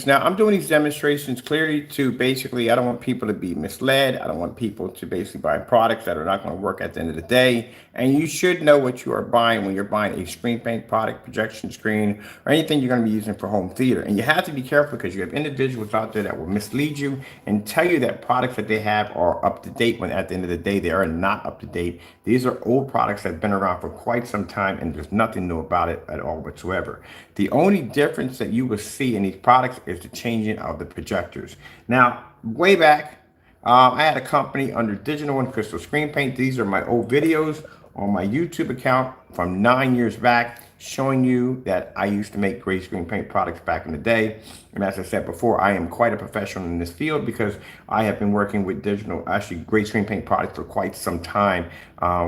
demonstrations. Now, I'm doing these demonstrations clearly to basically, I don't want people to be misled. I don't want people to basically buy products that are not going to work at the end of the day. And you should know what you are buying when you're buying a screen paint product, projection screen, or anything you're going to be using for home theater. And you have to be careful because you have individuals out there that will mislead you and tell you that products that they have are up to date when at the end of the day, they are not up to date. These are old products that have been around for quite some time and there's nothing new about it at all whatsoever. The only difference that you will see in these products is the changing of the projectors. Now, way back, I had a company under digital1crystal screen paint. These are my old videos on my YouTube account from 9 years back, showing you that I used to make gray screen paint products back in the day. And as I said before, I am quite a professional in this field because I have been working with gray screen paint products for quite some time.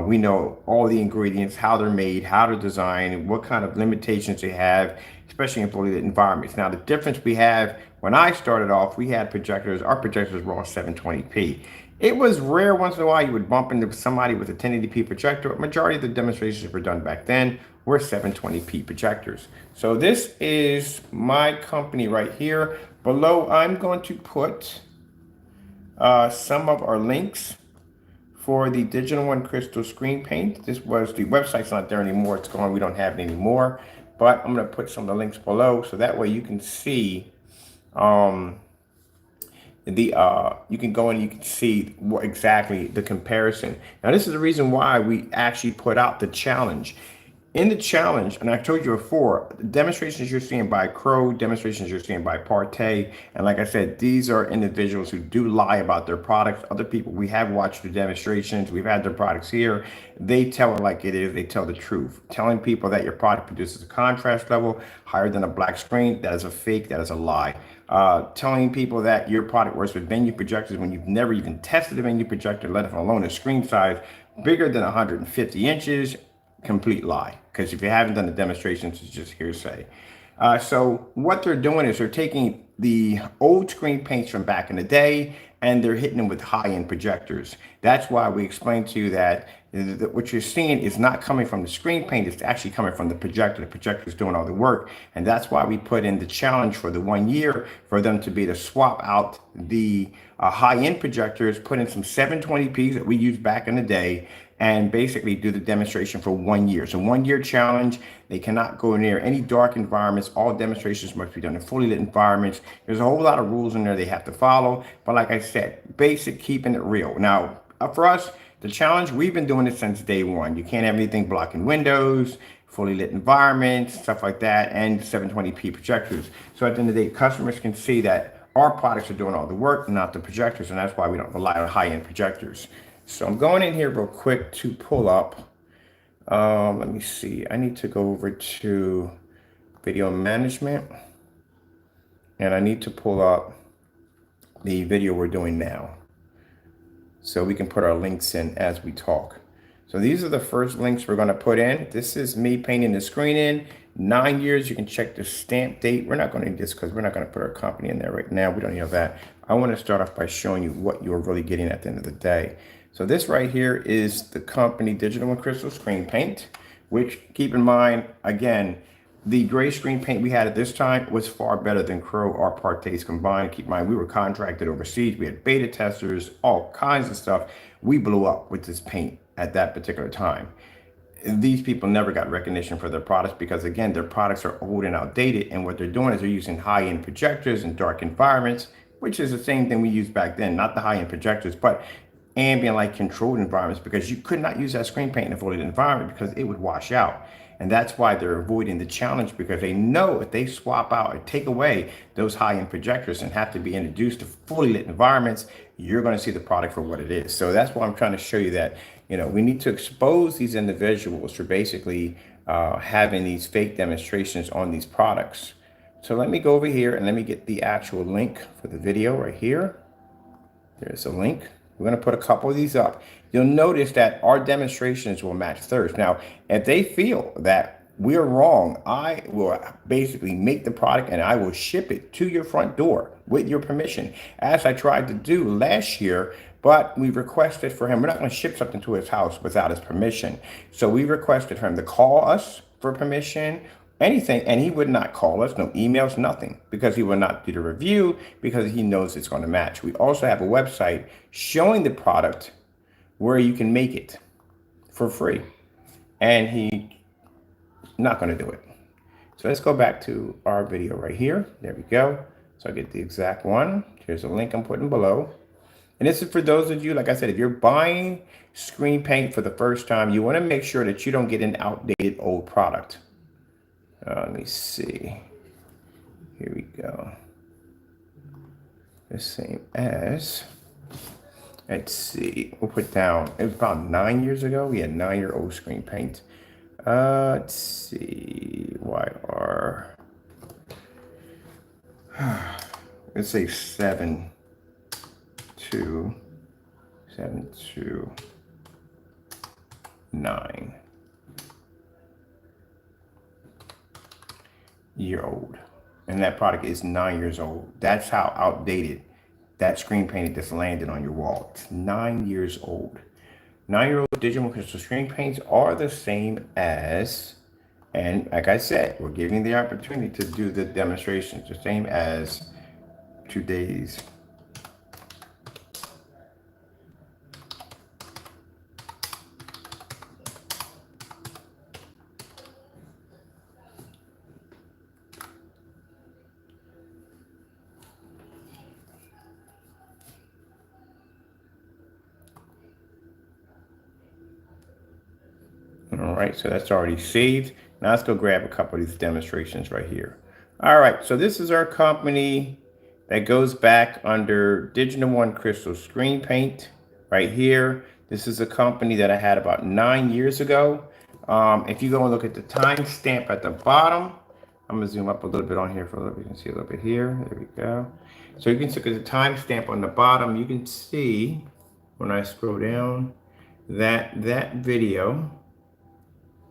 We know all the ingredients, how they're made, how to design, what kind of limitations they have, especially in fully lit environments. Now, the difference we have, when I started off, we had projectors, our projectors were all 720p. It was rare once in a while you would bump into somebody with a 1080p projector. Majority of the demonstrations were done back then were 720p projectors. So this is my company right here. Below, I'm going to put some of our links for the digital1crystal screen paint. The website's not there anymore. It's gone. We don't have it anymore. But I'm going to put some of the links below so that way you can see you can go and you can see what exactly the comparison. Now, this is the reason why we actually put out the challenge. In the challenge, and I told you before, the demonstrations you're seeing by Crow, demonstrations you're seeing by Partey, and like I said, these are individuals who do lie about their products. Other people, we have watched the demonstrations, we've had their products here. They tell it like it is, they tell the truth. Telling people that your product produces a contrast level higher than a black screen, that is a fake, that is a lie. Telling people that your product works with venue projectors when you've never even tested a venue projector, let alone a screen size bigger than 150 inches, complete lie. Because if you haven't done the demonstrations, it's just hearsay. So what they're doing is they're taking the old screen paints from back in the day and they're hitting them with high-end projectors. That's why we explained to you that what you're seeing is not coming from the screen paint, it's actually coming from the projector. The projector is doing all the work. And that's why we put in the challenge for the 1 year for them to be to swap out the high-end projectors, put in some 720p's that we used back in the day, and basically do the demonstration for 1 year. So 1 year challenge, they cannot go near any dark environments. All demonstrations must be done in fully lit environments. There's a whole lot of rules in there they have to follow. But like I said, basic, keeping it real. Now, for us, the challenge, we've been doing it since day one. You can't have anything blocking windows, fully lit environments, stuff like that, and 720p projectors. So at the end of the day, customers can see that our products are doing all the work, not the projectors, and that's why we don't rely on high-end projectors. So I'm going in here real quick to pull up. Let me see. I need to go over to video management. And I need to pull up the video we're doing now. So we can put our links in as we talk. So these are the first links we're going to put in. This is me painting the screen in. 9 years. You can check the stamp date. We're not going to need this because we're not going to put our company in there right now. We don't need that. I want to start off by showing you what you're really getting at the end of the day. So this right here is the company digital1crystal screen paint, which, keep in mind, again, the gray screen paint we had at this time was far better than Crow or Partey's combined. Keep in mind, we were contracted overseas. We had beta testers, all kinds of stuff. We blew up with this paint at that particular time. These people never got recognition for their products because, again, their products are old and outdated. And what they're doing is they're using high-end projectors in dark environments, which is the same thing we used back then, not the high-end projectors, but ambient light controlled environments, because you could not use that screen paint in a fully lit environment because it would wash out. And that's why they're avoiding the challenge, because they know if they swap out or take away those high-end projectors and have to be introduced to fully lit environments, you're going to see the product for what it is. So that's why I'm trying to show you that, we need to expose these individuals for basically having these fake demonstrations on these products. So let me go over here and let me get the actual link for the video right here. There's a link. We're going to put a couple of these up. You'll notice that our demonstrations will match theirs. Now, if they feel that we're wrong, I will basically make the product and I will ship it to your front door with your permission, as I tried to do last year. But we requested for him, we're not going to ship something to his house without his permission. So we requested for him to call us for permission, anything, and he would not call us, no emails, nothing, because he will not do the review because he knows it's going to match. We also have a website showing the product where you can make it for free, and he's not going to do it. So let's go back to our video right here. There we go. So I get the exact one. Here's a link I'm putting below. And this is for those of you, like I said, if you're buying screen paint for the first time, you want to make sure that you don't get an outdated old product. Let me see. Here we go. The same as, let's see, we'll put down, it was about 9 years ago. We had 9-year-old screen paint. Let's see, YR. Let's say 729 year old, and that product is 9 years old. That's how outdated that screen paint that's landed on your wall. It's 9 years old. 9-year-old digital crystal screen paints are the same as, and like I said, we're giving the opportunity to do the demonstrations, the same as today's All right, so that's already saved. Now let's go grab a couple of these demonstrations right here. All right, so this is our company that goes back under digital1crystal screen paint right here. This is a company that I had about 9 years ago. If you go and look at the timestamp at the bottom, I'm gonna zoom up a little bit on here for a little bit. You can see a little bit here. There we go. So you can look at the timestamp on the bottom. You can see when I scroll down that video.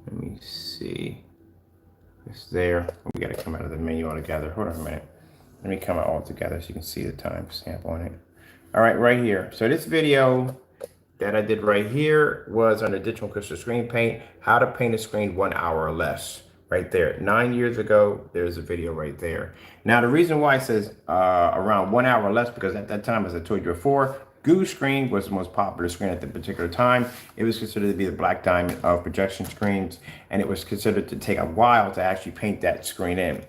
Let me see. It's there. We got to come out of the menu altogether. Hold on a minute. Let me come out all together so you can see the timestamp on it. All right, right here. So this video that I did right here was under digital crystal screen paint, how to paint a screen 1 hour or less. Right there. 9 years ago, there's a video right there. Now, the reason why it says around 1 hour or less, because at that time, as I told you before, Goo screen was the most popular screen at the particular time. It was considered to be the black diamond of projection screens, and it was considered to take a while to actually paint that screen in.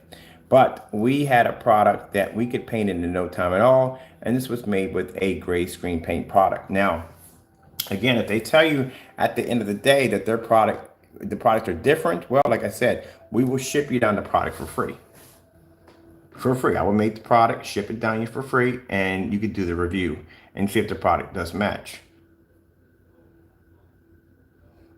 But we had a product that we could paint in no time at all, and this was made with a gray screen paint product. Now, again, if they tell you at the end of the day that the products are different, well, like I said, we will ship you down the product for free. For free. I will make the product, ship it down you for free, and you could do the review and see if the product does match.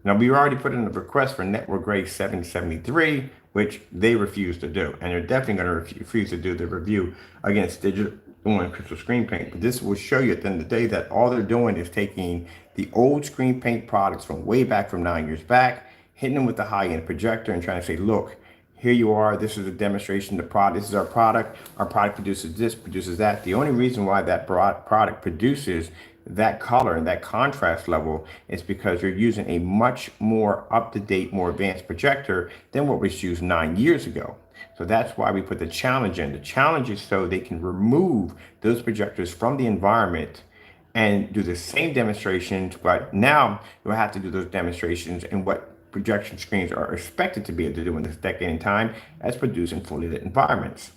Now, we already put in a request for Network Grade 773, which they refuse to do. And they're definitely going to refuse to do the review against digital1crystal screen paint. But this will show you at the end of the day that all they're doing is taking the old screen paint products from way back from 9 years back, hitting them with the high-end projector and trying to say, look, here you are. This is a demonstration. This is our product. Our product produces this, produces that. The only reason why that product produces that color and that contrast level is because you're using a much more up-to-date, more advanced projector than what was used 9 years ago. So that's why we put the challenge in. The challenge is so they can remove those projectors from the environment and do the same demonstrations, but now you'll have to do those demonstrations in what projection screens are expected to be able to do in this decade in time as produced in fully lit environments.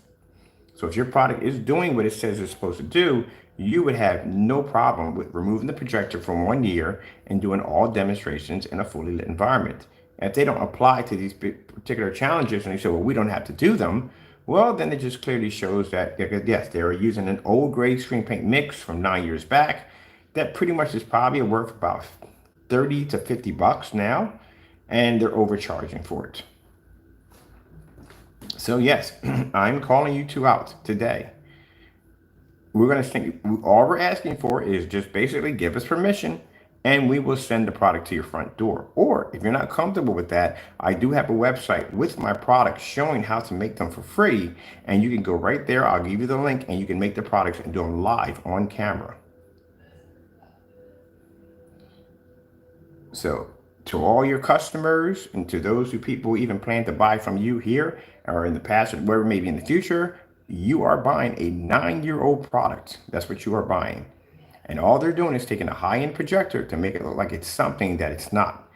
So if your product is doing what it says it's supposed to do, you would have no problem with removing the projector from 1 year and doing all demonstrations in a fully lit environment. And if they don't apply to these particular challenges and they say, well, we don't have to do them, well, then it just clearly shows that, yes, they were using an old gray screen paint mix from 9 years back. That pretty much is probably worth about 30 to 50 bucks now, and they're overcharging for it. So yes, I'm calling you two out today. We're going to send you, all we're asking for is just basically give us permission and we will send the product to your front door. Or if you're not comfortable with that, I do have a website with my products showing how to make them for free. And you can go right there. I'll give you the link and you can make the products and do them live on camera. So To all your customers and to those who people even plan to buy from you here or in the past or wherever maybe in the future, you are buying a 9-year-old product. That's what you are buying. And all they're doing is taking a high-end projector to make it look like it's something that it's not.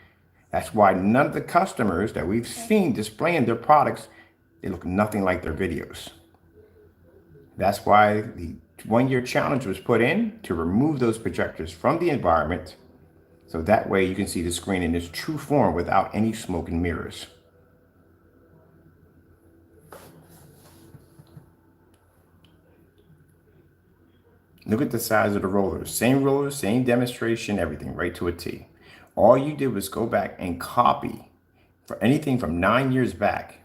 That's why none of the customers that we've seen displaying their products, they look nothing like their videos. That's why the 1-year challenge was put in to remove those projectors from the environment. So that way you can see the screen in its true form without any smoke and mirrors. Look at the size of the rollers. Same rollers, same demonstration, everything right to a T. All you did was go back and copy for anything from 9 years back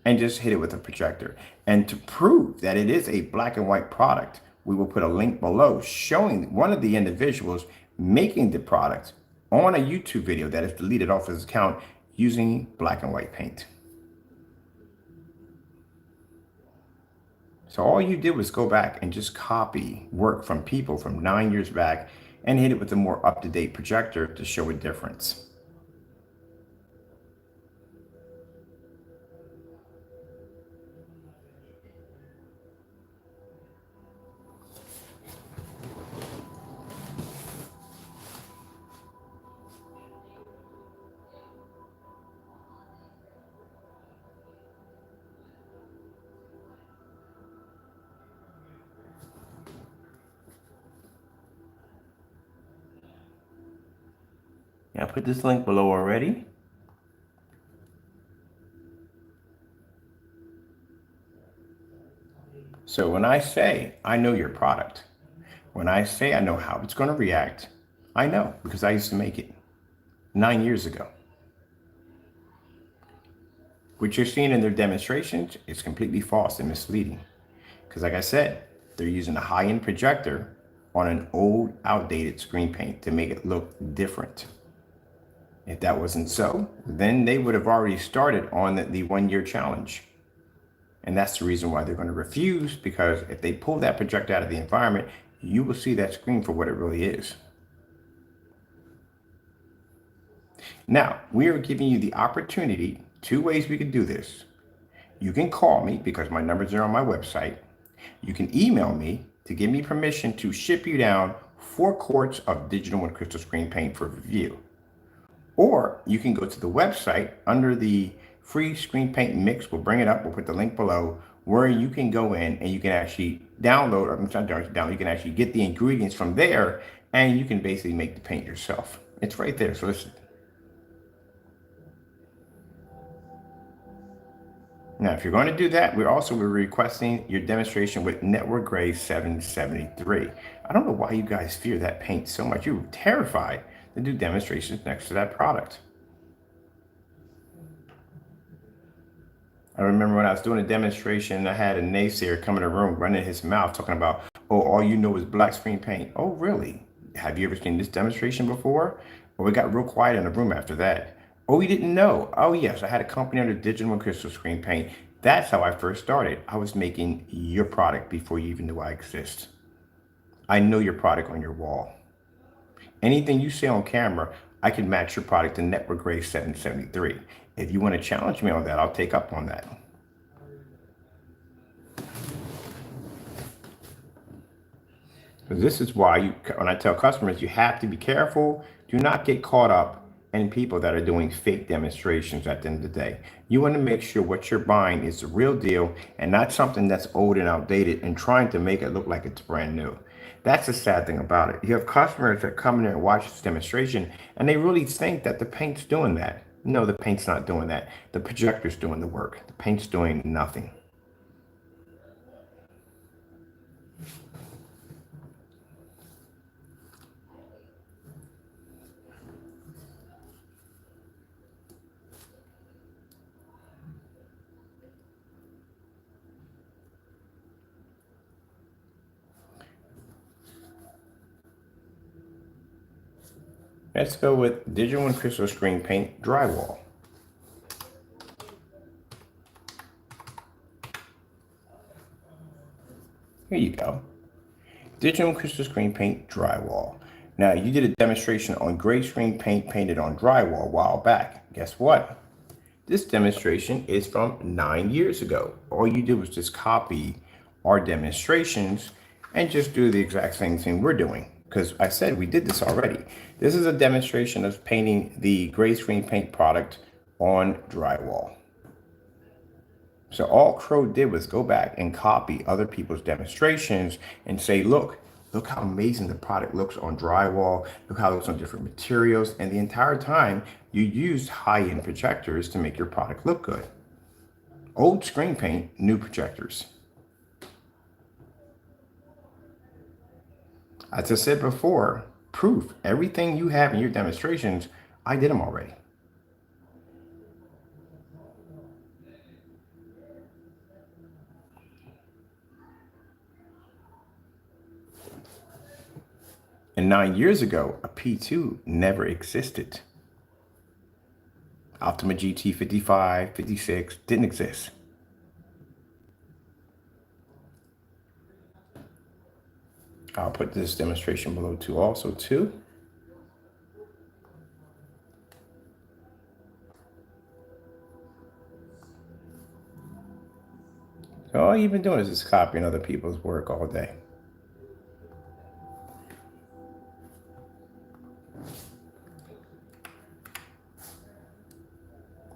and just hit it with a projector. And to prove that it is a black and white product, we will put a link below showing one of the individuals making the product on a YouTube video that is deleted off his account using black and white paint. So all you did was go back and just copy work from people from 9 years back and hit it with a more up-to-date projector to show a difference. I put this link below already. So when I say I know your product, when I say I know how it's going to react, I know because I used to make it 9 years ago. What you're seeing in their demonstrations is completely false and misleading. Because like I said, they're using a high-end projector on an old, outdated screen paint to make it look different. If that wasn't so, then they would have already started on the 1-year challenge. And that's the reason why they're going to refuse, because if they pull that projector out of the environment, you will see that screen for what it really is. Now, we are giving you the opportunity, 2 ways we can do this. You can call me because my numbers are on my website. You can email me to give me permission to ship you down 4 quarts of digital 1 crystal screen paint for review. Or you can go to the website under the free screen paint mix. We'll bring it up. We'll put the link below where you can go in and you can actually download, or I'm not download, you can actually get the ingredients from there and you can basically make the paint yourself. It's right there. So listen. Now, if you're going to do that, we're requesting your demonstration with Network Gray 773. I don't know why you guys fear that paint so much. You're terrified to do demonstrations next to that product. I remember when I was doing a demonstration, I had a naysayer come in the room, running his mouth, talking about, oh, all you know is black screen paint. Oh, really? Have you ever seen this demonstration before? Well, we got real quiet in the room after that. Oh, you didn't know? Oh, yes, I had a company under digital 1 crystal screen paint. That's how I first started. I was making your product before you even knew I exist. I know your product on your wall. Anything you say on camera, I can match your product to Network Gray 773. If you want to challenge me on that, I'll take up on that. This is why when I tell customers, you have to be careful. Do not get caught up in people that are doing fake demonstrations at the end of the day. You want to make sure what you're buying is the real deal and not something that's old and outdated and trying to make it look like it's brand new. That's the sad thing about it. You have customers that come in and watch this demonstration and they really think that the paint's doing that. No, the paint's not doing that. The projector's doing the work. The paint's doing nothing. Let's go with Digital 1 Crystal Screen Paint Drywall. Here you go. Digital 1 Crystal Screen Paint Drywall. Now, you did a demonstration on gray screen paint painted on drywall a while back. Guess what? This demonstration is from 9 years ago. All you did was just copy our demonstrations and just do the exact same thing we're doing. Because I said we did this already. This is a demonstration of painting the gray screen paint product on drywall. So all Crow did was go back and copy other people's demonstrations and say, look how amazing the product looks on drywall. Look how it looks on different materials. And the entire time you used high-end projectors to make your product look good. Old screen paint, new projectors. As I said before, proof, everything you have in your demonstrations, I did them already. And 9 years ago, a P2 never existed. Optima GT 55, 56 didn't exist. I'll put this demonstration below too also too. So all you've been doing is just copying other people's work all day.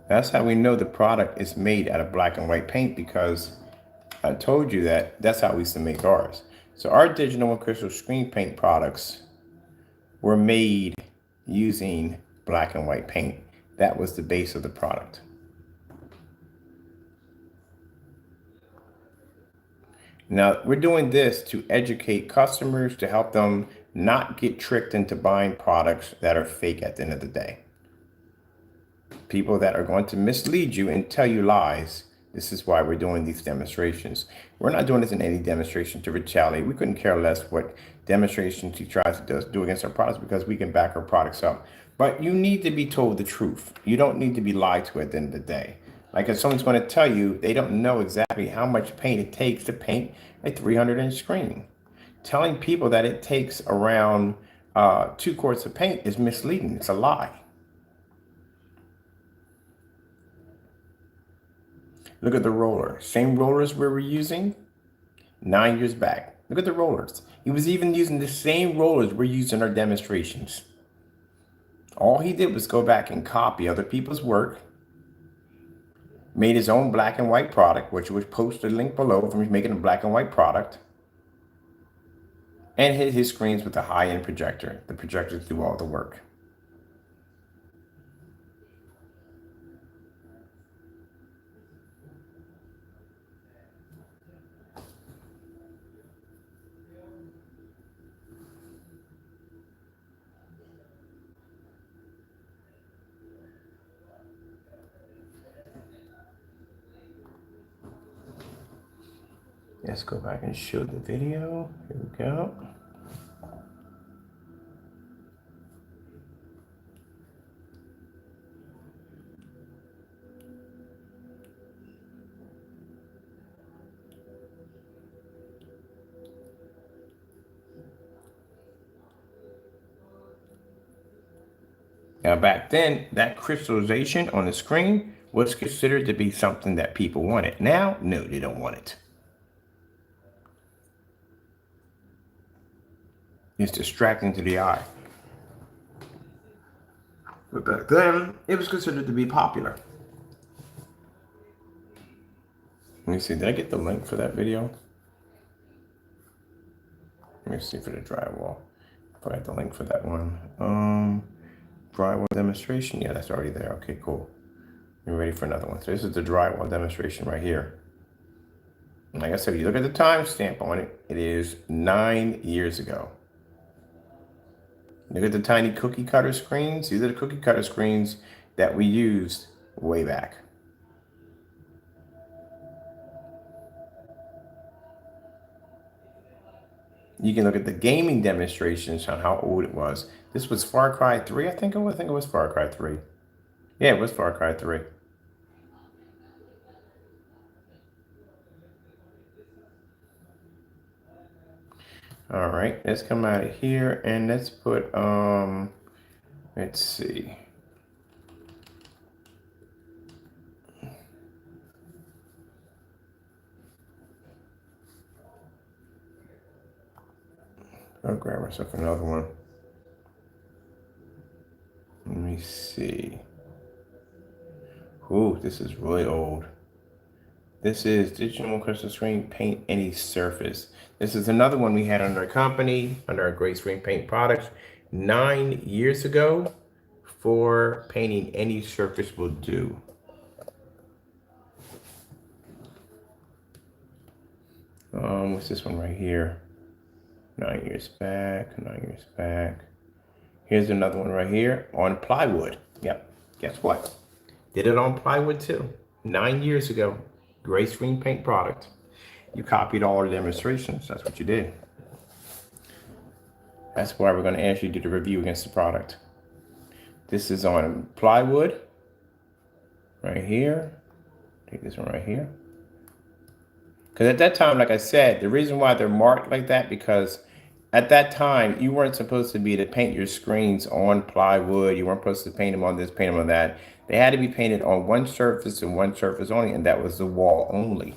That's how we know the product is made out of black and white paint, because I told you that's how we used to make ours. So our digital and crystal screen paint products were made using black and white paint. That was the base of the product. Now we're doing this to educate customers, to help them not get tricked into buying products that are fake at the end of the day. People that are going to mislead you and tell you lies. This is why we're doing these demonstrations. We're not doing this in any demonstration to retaliate. We couldn't care less what demonstrations he tries to do against our products, because we can back our products up. But you need to be told the truth. You don't need to be lied to at the end of the day. Like if someone's going to tell you, they don't know exactly how much paint it takes to paint a 300-inch screen. Telling people that it takes around 2 quarts of paint is misleading. It's a lie. Look at the roller. Same rollers we were using 9 years back. Look at the rollers. He was even using the same rollers we're using in our demonstrations. All he did was go back and copy other people's work, made his own black and white product, which was posted a link below from making a black and white product, and hit his screens with a high-end projector. The projectors do all the work. Let's go back and show the video. Here we go. Now back then, that crystallization on the screen was considered to be something that people wanted. Now, no, they don't want it. It's distracting to the eye. But back then, it was considered to be popular. Let me see, did I get the link for that video? Let me see for the drywall. If I got the link for that one. Drywall demonstration. Yeah, that's already there. Okay, cool. We're ready for another one. So this is the drywall demonstration right here. And like I said, if you look at the timestamp on it, it is 9 years ago. Look at the tiny cookie cutter screens. These are the cookie cutter screens that we used way back. You can look at the gaming demonstrations on how old it was. This was Far Cry 3, I think it was Far Cry 3. Yeah, it was Far Cry 3. All right, let's come out of here and let's put, let's see. I'll grab myself another one. Let me see. Ooh, this is really old. This is digital1crystal screen paint any surface. This is another one we had under our company, under our Great Screen Paint products 9 years ago for painting any surface will do. What's this one right here? 9 years back, 9 years back. Here's another one right here on plywood. Yep, guess what? Did it on plywood too. 9 years ago, Great Screen Paint product. You copied all our demonstrations. That's what you did. That's why we're going to ask you to do the review against the product. This is on plywood. Right here. Take this one right here. Because at that time, like I said, the reason why they're marked like that, because at that time, you weren't supposed to be to paint your screens on plywood. You weren't supposed to paint them on this, paint them on that. They had to be painted on one surface and one surface only, and that was the wall only.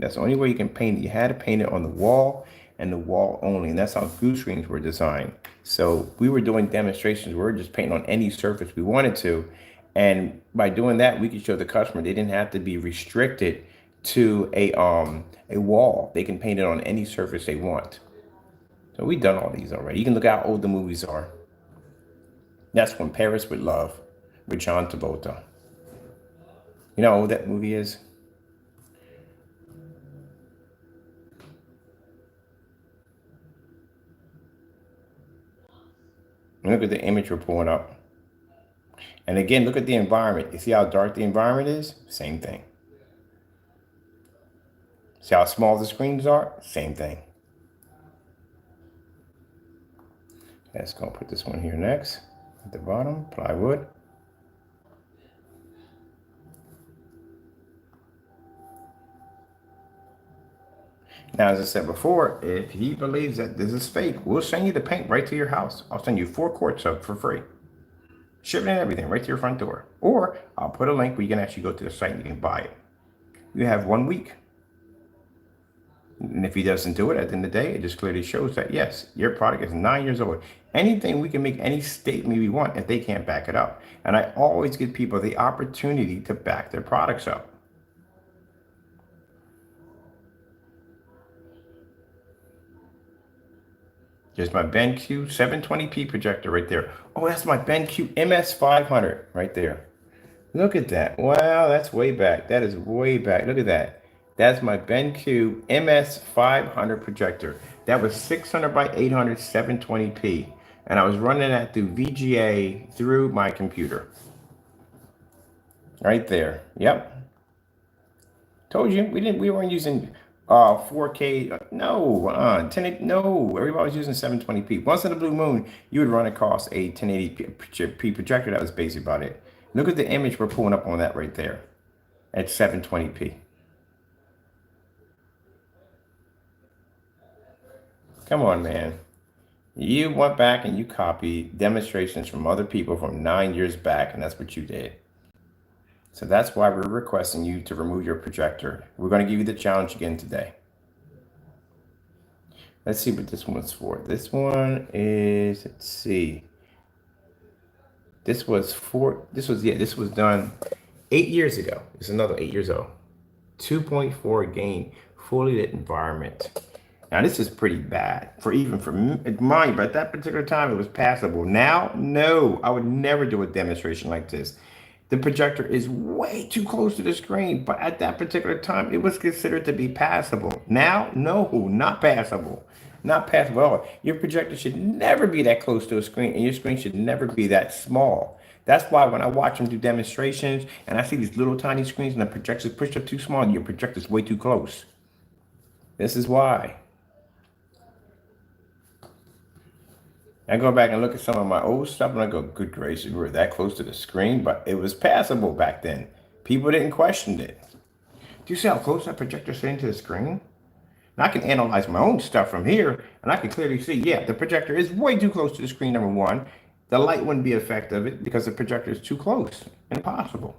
That's the only way you can paint it. You had to paint it on the wall and the wall only, and that's how glue screens were designed. So we were doing demonstrations. We were just painting on any surface we wanted to, and by doing that, we could show the customer they didn't have to be restricted to a wall. They can paint it on any surface they want. So we've done all these already. You can look how old the movies are. That's When Paris Would Love with John Travolta. You know how old that movie is? Look at the image we're pulling up. And again, look at the environment. You see how dark the environment is? Same thing. See how small the screens are? Same thing. Let's go put this one here next. At the bottom, plywood. Now, as I said before, if he believes that this is fake, we'll send you the paint right to your house. I'll send you 4 quarts of for free. Shipping and everything right to your front door. Or I'll put a link where you can actually go to the site and you can buy it. You have 1 week. And if he doesn't do it at the end of the day, it just clearly shows that, yes, your product is 9 years old. Anything, we can make any statement we want if they can't back it up. And I always give people the opportunity to back their products up. Here's my BenQ 720p projector right there. Oh, that's my BenQ MS500 right there. Look at that. Wow, that's way back. That is way back. Look at that. That's my BenQ MS500 projector. That was 600 by 800 720p. And I was running that through VGA through my computer. Right there. Yep. Told you we weren't using 4K. No, 1080. No, everybody was using 720p. Once in a blue moon, you would run across a 1080p projector. That was basically about it. Look at the image we're pulling up on that right there at 720p. Come on, man. You went back and you copied demonstrations from other people from 9 years back, and that's what you did. So that's why we're requesting you to remove your projector. We're going to give you the challenge again today. Let's see what this one's for. This one is, let's see. This was done 8 years ago. It's another 8 years old. 2.4 gain, fully lit environment. Now this is pretty bad for mine, but at that particular time it was passable. Now, no, I would never do a demonstration like this. The projector is way too close to the screen, but at that particular time it was considered to be passable. Now, no, not passable. Not passable at all. Your projector should never be that close to a screen, and your screen should never be that small. That's why when I watch them do demonstrations and I see these little tiny screens and the projector's pushed up too small and your projector's way too close. This is why. I go back and look at some of my old stuff and I go, good gracious, we were that close to the screen, but it was passable back then. People didn't question it. Do you see how close that projector's sitting to the screen? And I can analyze my own stuff from here, and I can clearly see, yeah, the projector is way too close to the screen, number one. The light wouldn't be effective because the projector is too close. Impossible.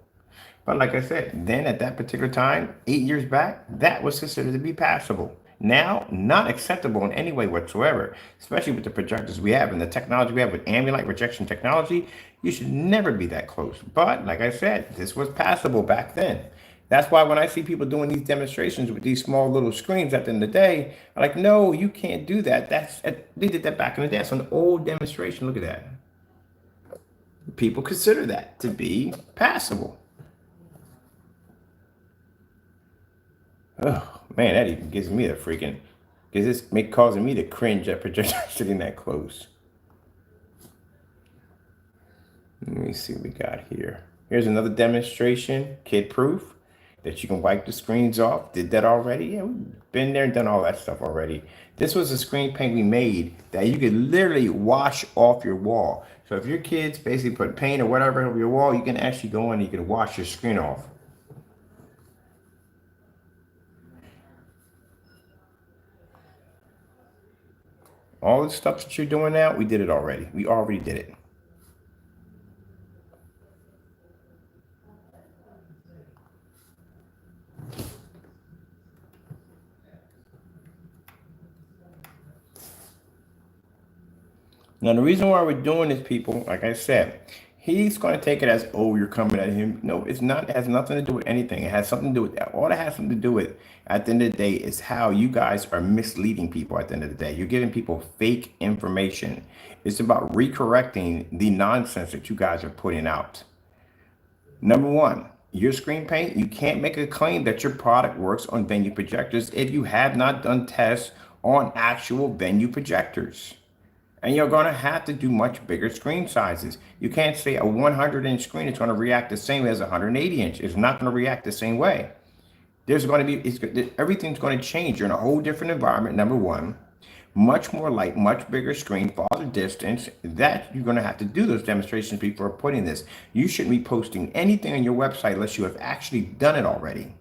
But like I said, then at that particular time, 8 years back, that was considered to be passable. Now, not acceptable in any way whatsoever, especially with the projectors we have and the technology we have with ambient rejection technology. You should never be that close. But like I said, this was passable back then. That's why when I see people doing these demonstrations with these small little screens at the end of the day, I'm like, no, you can't do that. They did that back in the day. That's an old demonstration. Look at that. People consider that to be passable. Oh man, that even gives me the freaking, because causing me to cringe at projectors sitting that close. Let me see what we got here. Here's another demonstration, kid proof, that you can wipe the screens off. Did that already? Yeah, we've been there and done all that stuff already. This was a screen paint we made that you could literally wash off your wall. So if your kids basically put paint or whatever over your wall, you can actually go in and you can wash your screen off. All the stuff that you're doing now, we did it already. We already did it. Now, the reason why we're doing this, people, like I said, he's going to take it as, oh, you're coming at him. No, it's not. It has nothing to do with anything. It has something to do with that. All it has something to do with at the end of the day is how you guys are misleading people at the end of the day. You're giving people fake information. It's about recorrecting the nonsense that you guys are putting out. Number one, your screen paint, you can't make a claim that your product works on venue projectors if you have not done tests on actual venue projectors. And you're going to have to do much bigger screen sizes. You can't say a 100-inch screen is going to react the same as a 180-inch. It's not going to react the same way. There's going to be, everything's going to change. You're in a whole different environment, number one. Much more light, much bigger screen, farther distance. That you're going to have to do those demonstrations before putting this. You shouldn't be posting anything on your website unless you have actually done it already.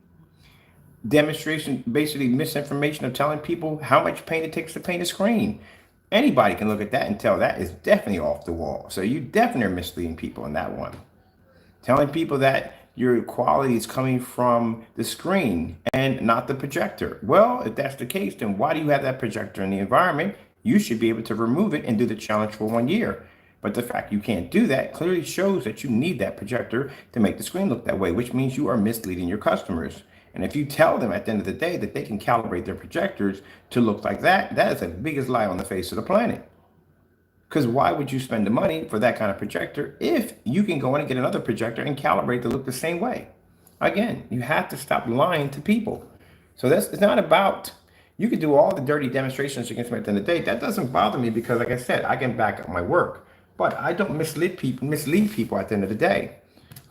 Demonstration, basically misinformation of telling people how much paint it takes to paint a screen. Anybody can look at that and tell that is definitely off the wall. So you definitely are misleading people in that one. Telling people that your quality is coming from the screen and not the projector. Well, if that's the case, then why do you have that projector in the environment? You should be able to remove it and do the challenge for 1 year. But the fact you can't do that clearly shows that you need that projector to make the screen look that way, which means you are misleading your customers. And if you tell them at the end of the day that they can calibrate their projectors to look like that, that is the biggest lie on the face of the planet. Because why would you spend the money for that kind of projector if you can go in and get another projector and calibrate to look the same way? Again, you have to stop lying to people. So it's not about, you can do all the dirty demonstrations you can at the end of the day. That doesn't bother me because, like I said, I can back up my work. But I don't mislead people at the end of the day.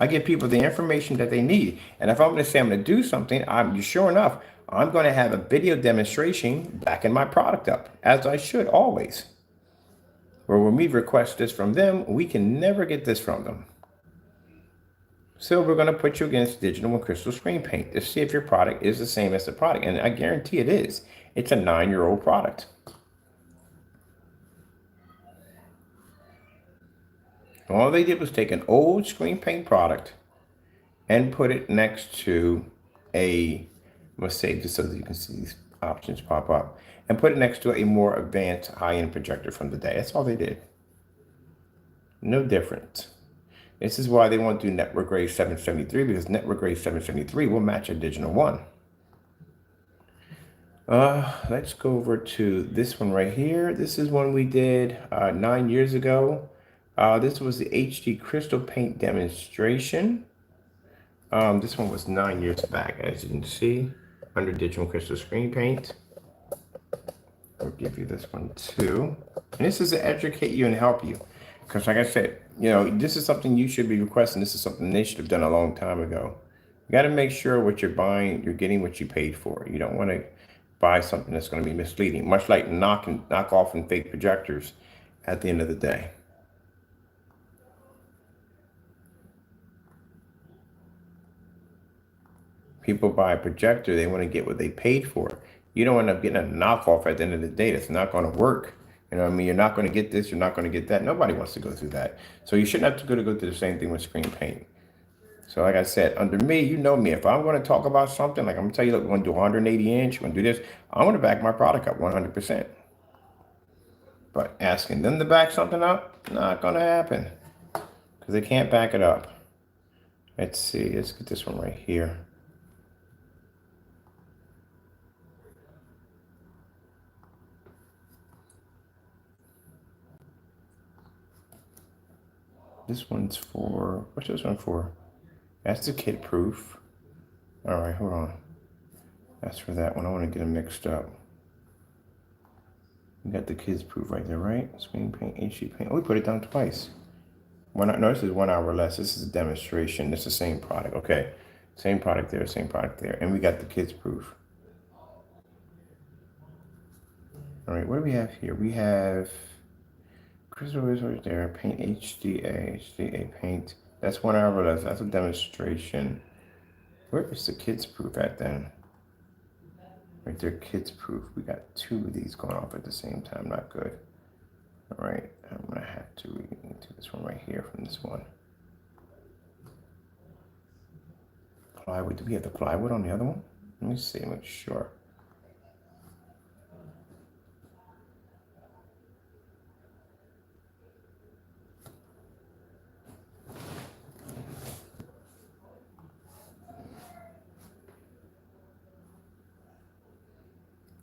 I give people the information that they need. And if I'm going to say I'm going to do something, sure enough, I'm going to have a video demonstration backing my product up, as I should always. Where when we request this from them, we can never get this from them. So we're going to put you against digital1crystal screen paint to see if your product is the same as the product. And I guarantee it is. It's a 9-year-old product. All they did was take an old screen paint product and put it next to I'm going to save this so that you can see these options pop up, and put it next to a more advanced high-end projector from the day. That's all they did. No different. This is why they want to do network grade 773, because network grade 773 will match a digital one. Let's go over to this one right here. This is one we did 9 years ago. This was the HD crystal paint demonstration. This one was 9 years back, as you can see, under digital1crystal screen paint. I'll give you this one too. And this is to educate you and help you. Because like I said, this is something you should be requesting. This is something they should have done a long time ago. You got to make sure what you're buying, you're getting what you paid for. You don't want to buy something that's going to be misleading, much like knock off and fake projectors at the end of the day. People buy a projector, they want to get what they paid for. you don't end up getting a knockoff at the end of the day. That's not going to work. You know what I mean? You're not going to get this. You're not going to get that. Nobody wants to go through that. So you shouldn't have to go through the same thing with screen paint. So like I said, under me, you know me. If I'm going to talk about something, like I'm going to tell you, look, we're going to do 180 inch, we're going to do this, I'm going to back my product up 100%. But asking them to back something up, not going to happen. Because they can't back it up. Let's see. Let's get this one right here. This one's for, what's this one for? That's the kid proof. All right, hold on. That's for that one. I want to get them mixed up. We got the kids proof right there, right? Screen paint, HD paint. Oh, we put it down twice. No, this is 1 hour less. This is a demonstration. It's the same product. Okay. Same product there, same product there. And we got the kids proof. All right, what do we have here? We have Crystal is right there. Paint HDA paint. That's 1 hour less. That's a demonstration. Where is the kids proof at then? Right there, kids proof. We got 2 of these going off at the same time. Not good. All right, I'm gonna have to do this one right here from this one. Plywood. Do we have the plywood on the other one? Let me see. Make sure.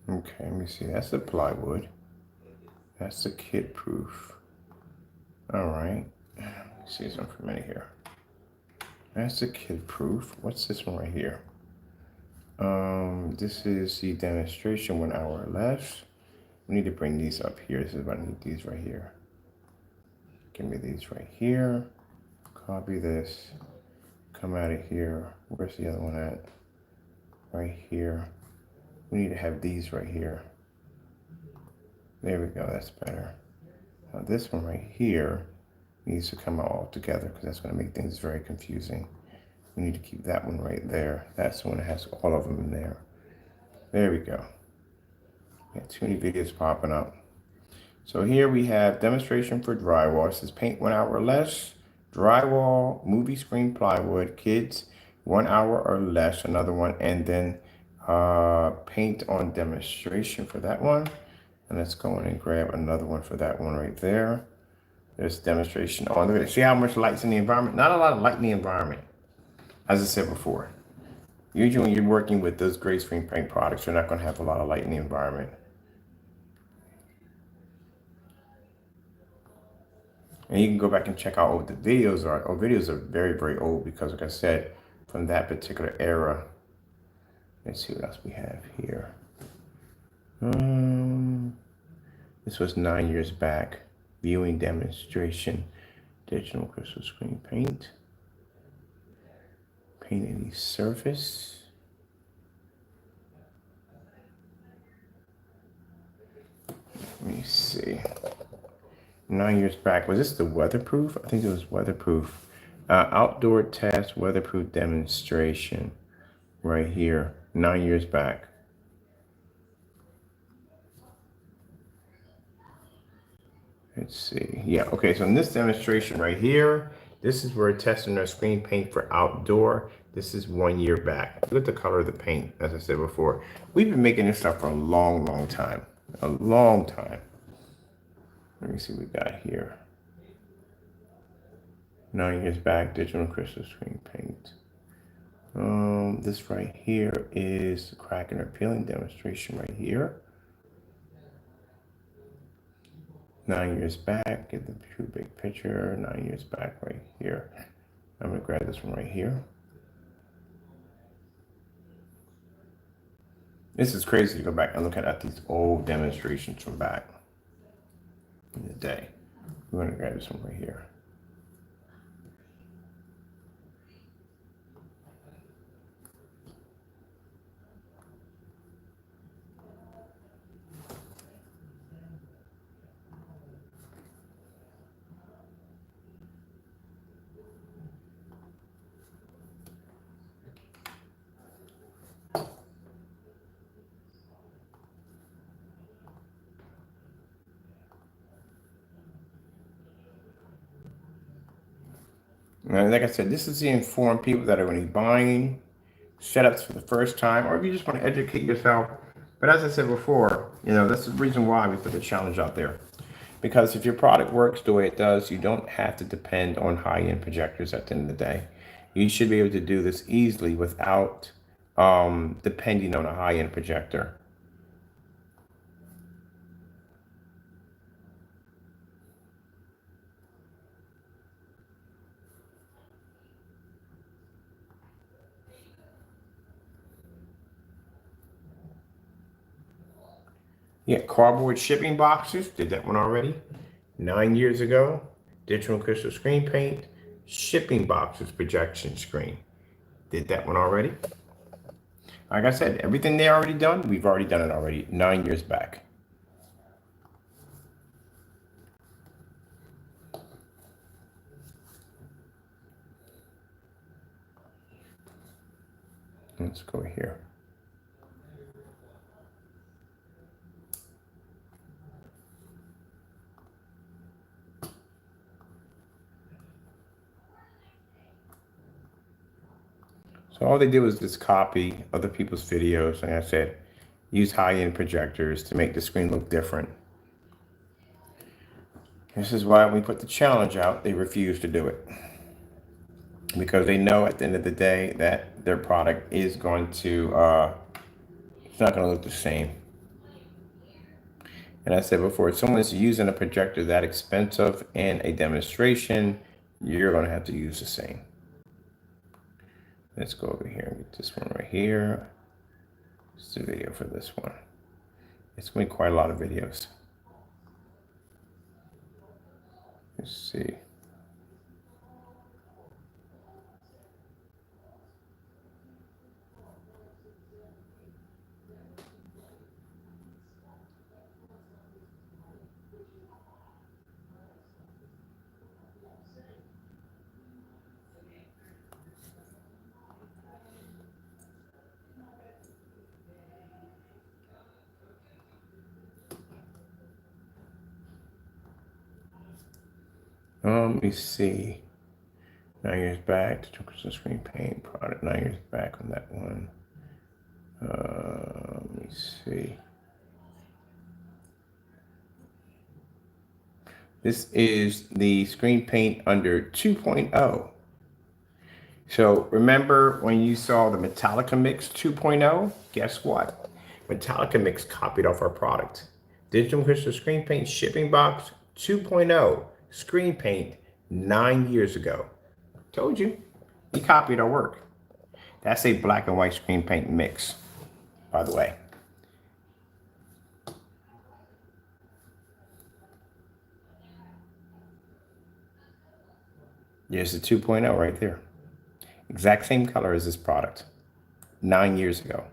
Okay, let me see. That's the plywood. That's the kid proof. All right. Let me see this one for a minute here. That's the kid proof. What's this one right here? This is the demonstration 1 hour or less. We need to bring these up here. This is what I need these right here. Give me these right here. Copy this. Come out of here. Where's the other one at? Right here. We need to have these right here. There we go. That's better. Now this one right here needs to come out all together because that's going to make things very confusing. We need to keep that one right there. That's the one that has all of them in there. There we go. Got too many videos popping up. So here we have demonstration for drywall. It says paint 1 hour or less. Drywall, movie screen plywood, kids 1 hour or less. Another one. And then paint on demonstration for that one. And let's go in and grab another one for that one right there. There's demonstration on there. See how much light's in the environment? Not a lot of light in the environment. As I said before, usually when you're working with those gray screen paint products, you're not going to have a lot of light in the environment. And you can go back and check out what the videos are. Oh, videos are very, very old because, like I said, from that particular era. Let's see what else we have here. This was 9 years back. Viewing demonstration. Digital crystal screen paint. Paint any surface. Let me see. 9 years back. Was this the weatherproof? I think it was weatherproof. Outdoor test weatherproof demonstration. Right here. 9 years back. Let's see. Yeah, okay, so in this demonstration right here, this is where we're testing our screen paint for outdoor. This is 1 year back. Look at the color of the paint, as I said before. We've been making this stuff for a long, long time. A long time. Let me see what we got here. 9 years back, digital crystal screen paint. This right here is the cracking or peeling demonstration right here. 9 years back, get the true big picture. 9 years back right here. I'm gonna grab this one right here. This is crazy to go back and look at these old demonstrations from back in the day. We're gonna grab this one right here. And like I said, this is to inform people that are going to be buying setups for the first time, or if you just want to educate yourself. But as I said before, that's the reason why we put the challenge out there. Because if your product works the way it does, you don't have to depend on high-end projectors at the end of the day. You should be able to do this easily without depending on a high-end projector. Yeah, cardboard shipping boxes, did that one already. 9 years ago, digital and crystal screen paint, shipping boxes, projection screen. Did that one already. Like I said, everything they already done, we've already done it already 9 years back. Let's go here. So all they did was just copy other people's videos. Like I said, use high-end projectors to make the screen look different. This is why when we put the challenge out, they refuse to do it. Because they know at the end of the day that their product is going to, it's not going to look the same. And I said before, if someone is using a projector that expensive in a demonstration, you're going to have to use the same. Let's go over here and get this one right here. It's the video for this one. It's going to be quite a lot of videos. Let's see. Let me see. 9 years back, the crystal screen paint product. 9 years back on that one. Let me see. This is the screen paint under 2.0. So remember when you saw the Metallica Mix 2.0? Guess what? Metallica Mix copied off our product. Digital crystal screen paint shipping box 2.0 screen paint 9 years ago. Told you, he copied our work. That's a black and white screen paint mix, by the way. There's the 2.0 right there. Exact same color as this product 9 years ago.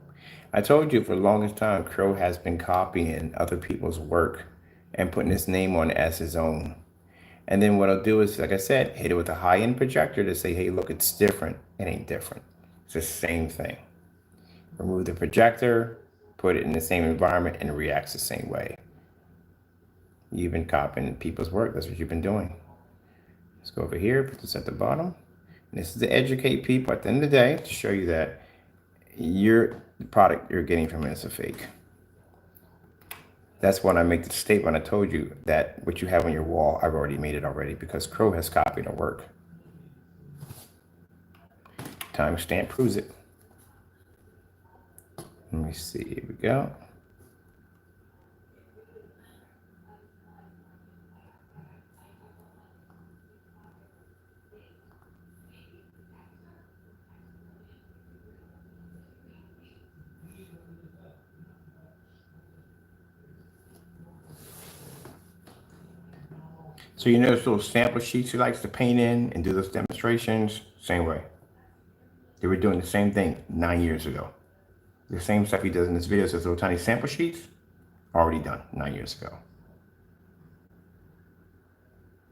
I told you for the longest time, Crow has been copying other people's work and putting his name on it as his own. And then what I'll do is, like I said, hit it with a high-end projector to say, hey, look, it's different. It ain't different. It's the same thing. Remove the projector, put it in the same environment, and it reacts the same way. You've been copying people's work. That's what you've been doing. Let's go over here, put this at the bottom. And this is to educate people at the end of the day to show you that the product you're getting from it is a fake. That's when I make the statement. I told you that what you have on your wall, I've already made it already because Crow has copied our work. Timestamp proves it. Let me see, here we go. So you notice little sample sheets he likes to paint in and do those demonstrations, same way. They were doing the same thing 9 years ago. The same stuff he does in this video, so little tiny sample sheets, already done 9 years ago.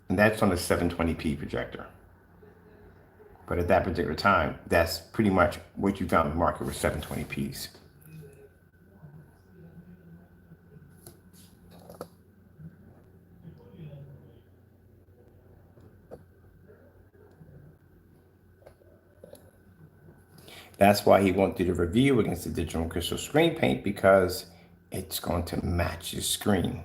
And that's on a 720p projector. But at that particular time, that's pretty much what you found in the market were 720p's. That's why he won't do the review against the digital and crystal screen paint, because it's going to match your screen.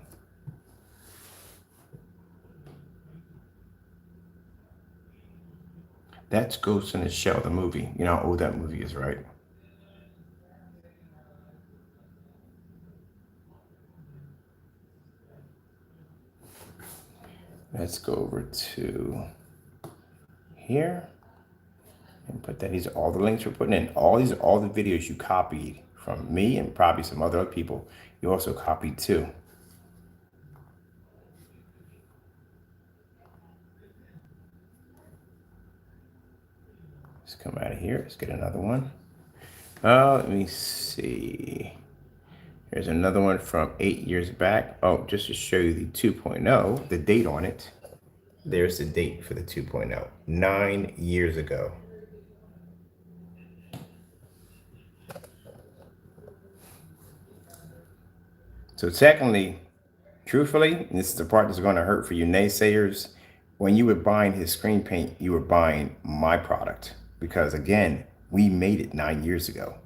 That's Ghost in the Shell, the movie. You know how old that movie is, right? Let's go over to here and put that. These are all the links we're putting in. All these are all the videos you copied from me and probably some other people. You also copied too. Let's come out of here. Let's get another one. Let me see. Here's another one from 8 years back. Oh, just to show you the 2.0, the date on it. There's the date for the 2.0, 9 years ago. So technically, truthfully, and this is the part that's going to hurt for you naysayers, when you were buying his screen paint, you were buying my product. Because again, we made it 9 years ago.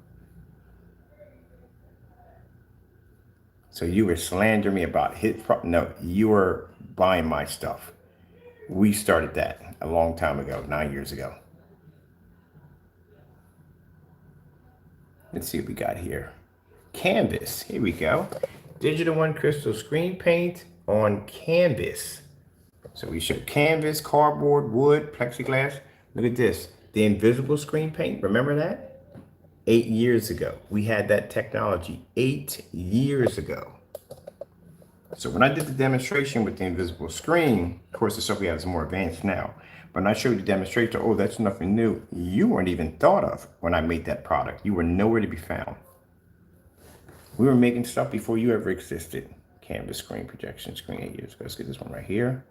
So you were slandering me about his product. No, you were buying my stuff. We started that a long time ago, 9 years ago. Let's see what we got here. Canvas, here we go. Digital 1crystal screen paint on canvas. So we show canvas, cardboard, wood, plexiglass. Look at this, the invisible screen paint, remember that? 8 years ago, we had that technology 8 years ago. So when I did the demonstration with the invisible screen, of course the stuff we have is more advanced now. But when I showed you the demonstration, oh, that's nothing new. You weren't even thought of when I made that product. You were nowhere to be found. We were making stuff before you ever existed. Canvas screen, projection screen, 8 years ago. Let's get this one right here.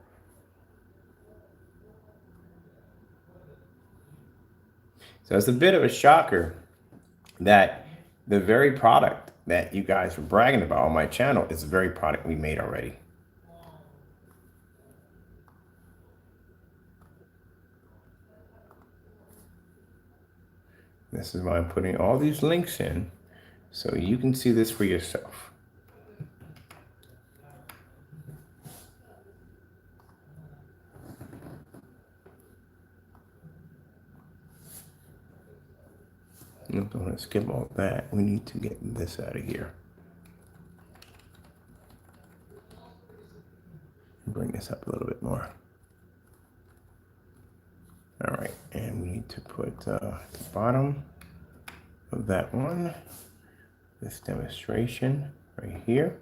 So it's a bit of a shocker that the very product that you guys were bragging about on my channel is the very product we made already. This is why I'm putting all these links in so you can see this for yourself. Don't want to skip all that. We need to get this out of here. Bring this up a little bit more. All right, and we need to put the bottom of that one, this demonstration right here.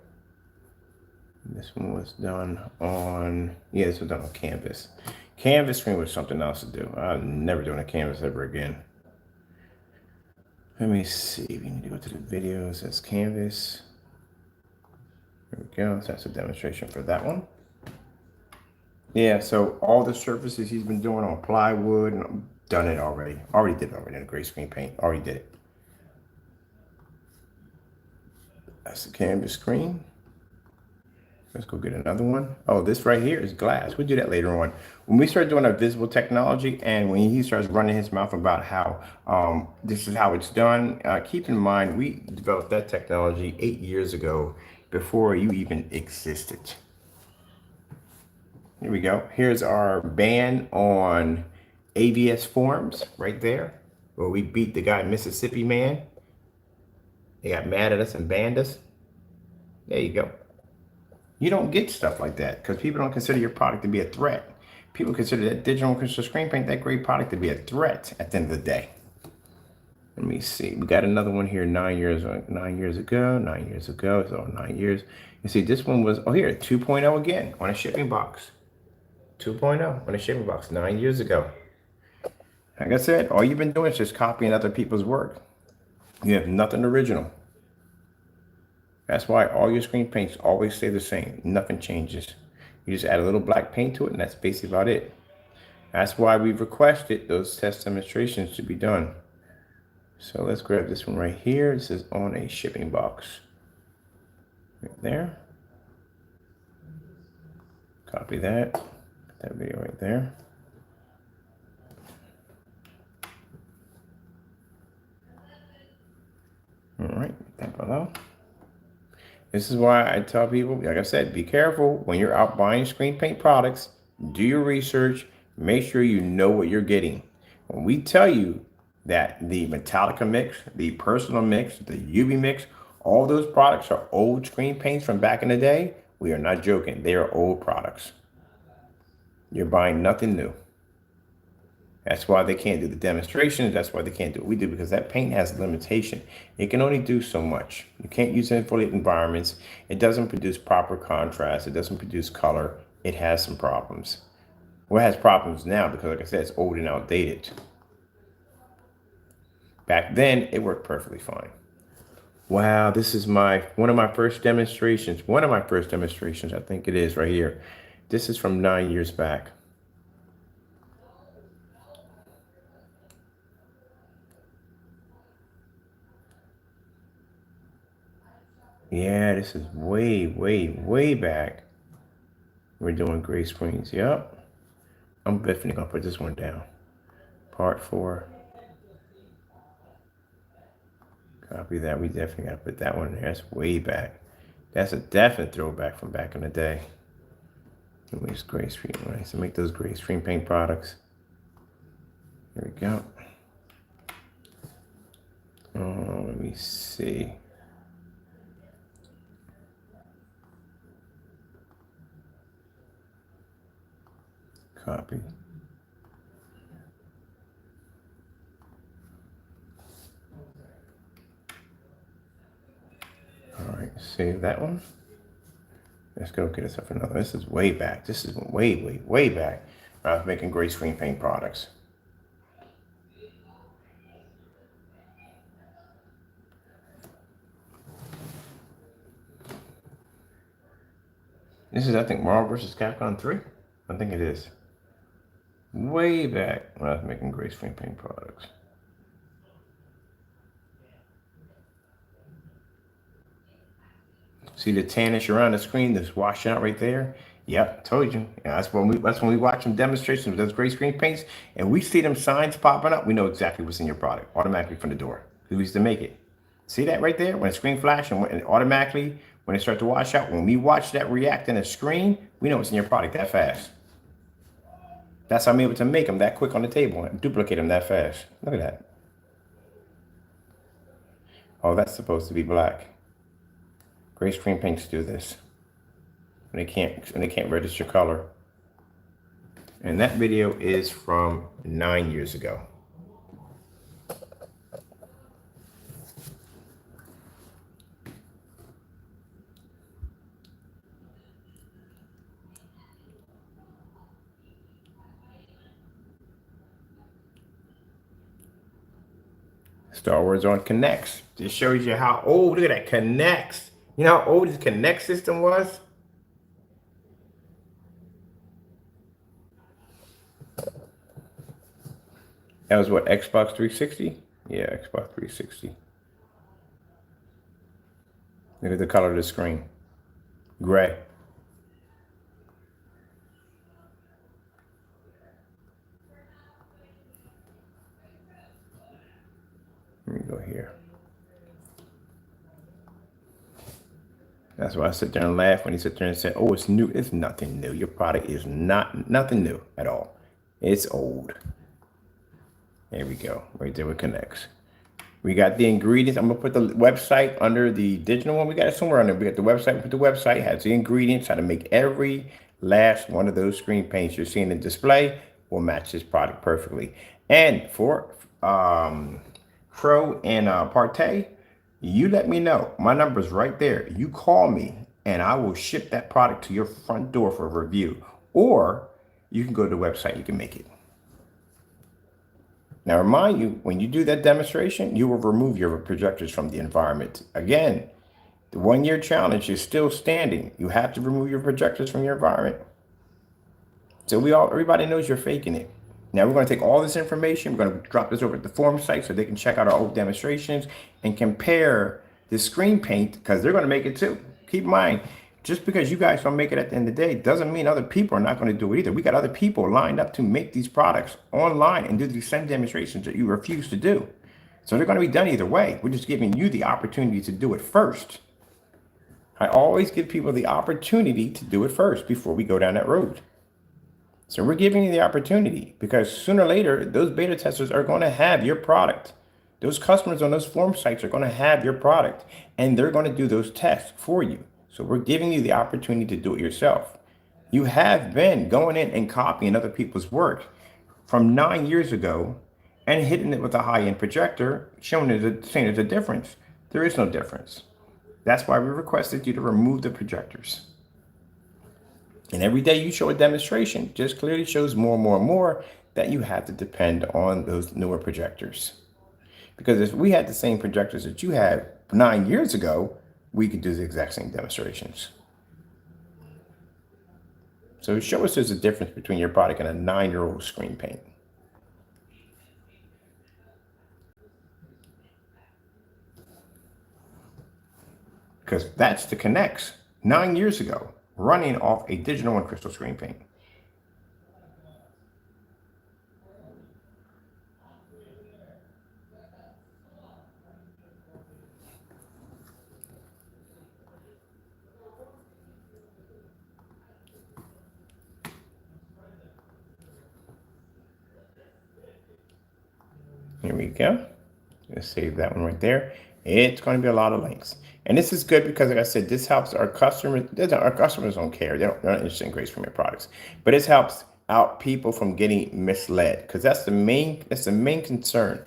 This one was done on, yeah, this was done on canvas. Canvas screen was something else to do. I'm never doing a canvas ever again. Let me see, we need to go to the videos. That's canvas. There we go, so that's a demonstration for that one. Yeah, so all the surfaces he's been doing on plywood, and I've done it already. Already did it already in a gray screen paint. Already did it. That's the canvas screen. Let's go get another one. Oh, this right here is glass. We'll do that later on. When we start doing our visible technology and when he starts running his mouth about how this is how it's done, keep in mind, we developed that technology 8 years ago before you even existed. Here we go. Here's our ban on ABS forms right there, where we beat the guy Mississippi Man. They got mad at us and banned us. There you go. You don't get stuff like that because people don't consider your product to be a threat. People consider that digital and crystal screen paint, that great product, to be a threat at the end of the day. Let me see. We got another one here 9 years ago. 9 years ago. So 9 years. You see, this one was, oh, here, 2.0 again on a shipping box. 2.0 on a shipping box 9 years ago. Like I said, all you've been doing is just copying other people's work. You have nothing original. That's why all your screen paints always stay the same. Nothing changes. You just add a little black paint to it, and that's basically about it. That's why we've requested those test demonstrations to be done. So let's grab this one right here. This is on a shipping box. Right there. Copy that. Put that video right there. This is why I tell people, like I said, be careful when you're out buying screen paint products. Do your research. Make sure you know what you're getting. When we tell you that the Metallica mix, the Personal mix, the UV mix, all those products are old screen paints from back in the day, we are not joking. They are old products. You're buying nothing new. That's why they can't do the demonstrations. That's why they can't do what we do, because that paint has a limitation. It can only do so much. You can't use it in fully environments. It doesn't produce proper contrast. It doesn't produce color. It has some problems. Well, it has problems now because, like I said, it's old and outdated. Back then, it worked perfectly fine. Wow, this is one of my first demonstrations. One of my first demonstrations, I think it is right here. This is from 9 years back. Yeah, this is way, way, way back. We're doing gray screens. Yep. I'm definitely gonna put this one down. Part 4. Copy that. We definitely gotta put that one there. That's way back. That's a definite throwback from back in the day. Anyways, gray screen, right? So make those gray screen paint products. There we go. Let me see. Copy. All right, save that one. Let's go get us up another. This is way back. This is way, way, way back. I was making gray screen paint products. This is, I think, Marvel vs. Capcom 3. I think it is. Way back when I was making gray screen paint products. See the tannish around the screen that's washing out right there? Yep, told you. Yeah, that's when we watch them demonstrations with those gray screen paints, and we see them signs popping up. We know exactly what's in your product automatically from the door. We used to make it. See that right there? When the screen flash and automatically when it starts to wash out, when we watch that react in the screen, we know what's in your product that fast. That's how I'm able to make them that quick on the table and duplicate them that fast. Look at that. Oh, that's supposed to be black. Gray screen paints do this. And they can't register color. And that video is from 9 years ago. Star Wars on KINECT. This shows you how old. Look at that KINECT. You know how old this KINECT system was? That was what, Xbox 360? Yeah, Xbox 360. Look at the color of the screen. Gray. Let me go here. That's why I sit there and laugh when he sit there and say, oh, it's new. It's nothing new. Your product is nothing new at all. It's old. There we go. Right there with KINECT. We got the ingredients. I'm going to put the website under the digital one. We got it somewhere on there. We got the website. Put the website. Has the ingredients. How to make every last one of those screen paints you're seeing in display will match this product perfectly. And for Pro and Partey, you let me know. My number's right there. You call me and I will ship that product to your front door for a review. Or you can go to the website. You can make it. Now, remind you, when you do that demonstration, you will remove your projectors from the environment. Again, the 1 year challenge is still standing. You have to remove your projectors from your environment. So everybody knows you're faking it. Now we're going to take all this information. We're going to drop this over at the forum site so they can check out our old demonstrations and compare the screen paint, because they're going to make it too. Keep in mind, just because you guys don't make it at the end of the day doesn't mean other people are not going to do it either. We got other people lined up to make these products online and do these same demonstrations that you refuse to do. So they're going to be done either way. We're just giving you the opportunity to do it first. I always give people the opportunity to do it first before we go down that road. So we're giving you the opportunity because sooner or later, those beta testers are going to have your product. Those customers on those forum sites are going to have your product and they're going to do those tests for you. So we're giving you the opportunity to do it yourself. You have been going in and copying other people's work from 9 years ago and hitting it with a high-end projector, saying there's a difference. There is no difference. That's why we requested you to remove the projectors. And every day you show a demonstration just clearly shows more and more and more that you have to depend on those newer projectors. Because if we had the same projectors that you had 9 years ago, we could do the exact same demonstrations. So show us there's a difference between your product and a 9-year-old screen paint. Because that's the KINECT 9 years ago, running off a digital one crystal screen paint. Here we go. Let's save that one right there. It's going to be a lot of links. And this is good because, like I said, this helps our customers. Our customers don't care. They're not interested in Grace Premier products. But it helps out people from getting misled because that's the main concern.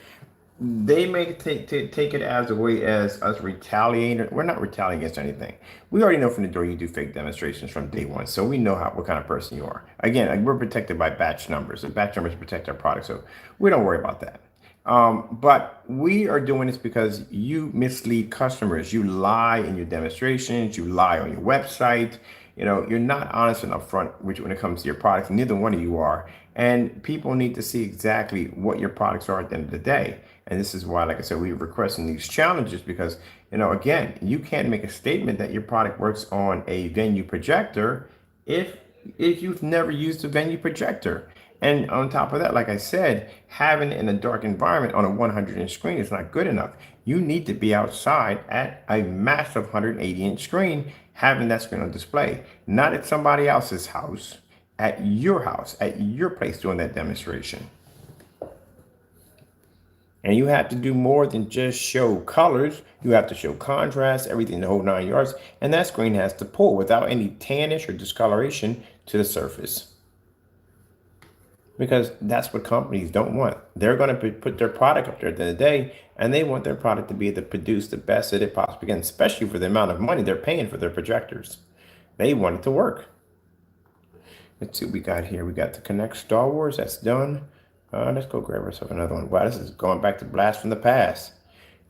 They may take it as a way as us retaliating. We're not retaliating against anything. We already know from the door you do fake demonstrations from day one. So we know what kind of person you are. Again, we're protected by batch numbers. The batch numbers protect our product. So we don't worry about that. But we are doing this because you mislead customers. You lie in your demonstrations. You lie on your website. You know, you're not honest and upfront when it comes to your products. Neither one of you are. And people need to see exactly what your products are at the end of the day. And this is why, like I said, we're requesting these challenges because, you know, again, you can't make a statement that your product works on a venue projector if you've never used a venue projector. And on top of that, like I said, having it in a dark environment on a 100-inch screen is not good enough. You need to be outside at a massive 180-inch screen, having that screen on display, not at somebody else's house, at your place doing that demonstration. And you have to do more than just show colors. You have to show contrast, everything, the whole 9 yards. And that screen has to pull without any tannish or discoloration to the surface. Because that's what companies don't want. They're going to put their product up there at the end of the day, and they want their product to be able to produce the best that it possibly can, especially for the amount of money they're paying for their projectors. They want it to work. Let's see what we got here. We got the KINECT Star Wars. That's done. Let's go grab ourselves another one. Wow, this is going back to blast from the past.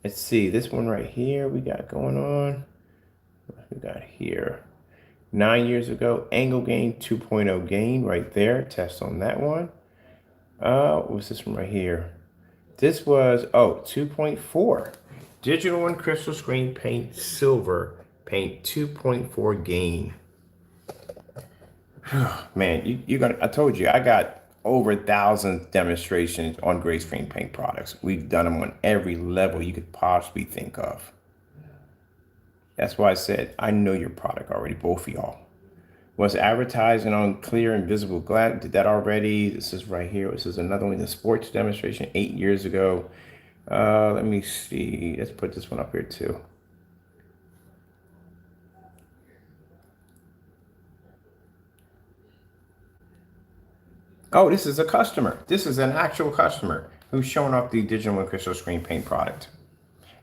Let's see. This one right here we got going on. What we got here? 9 years ago, angle gain 2.0 gain right there. Test on that one. What's this one right here? This was, 2.4. Digital one crystal screen paint silver paint 2.4 gain. Man, I told you, I got over 1,000 demonstrations on gray screen paint products. We've done them on every level you could possibly think of. That's why I said, I know your product already, both of y'all. Was advertising on clear and visible glass. Did that already. This is right here. This is another one, the sports demonstration 8 years ago. Let me see. Let's put this one up here too. Oh, this is a customer. This is an actual customer who's showing off the digital one crystal screen paint product.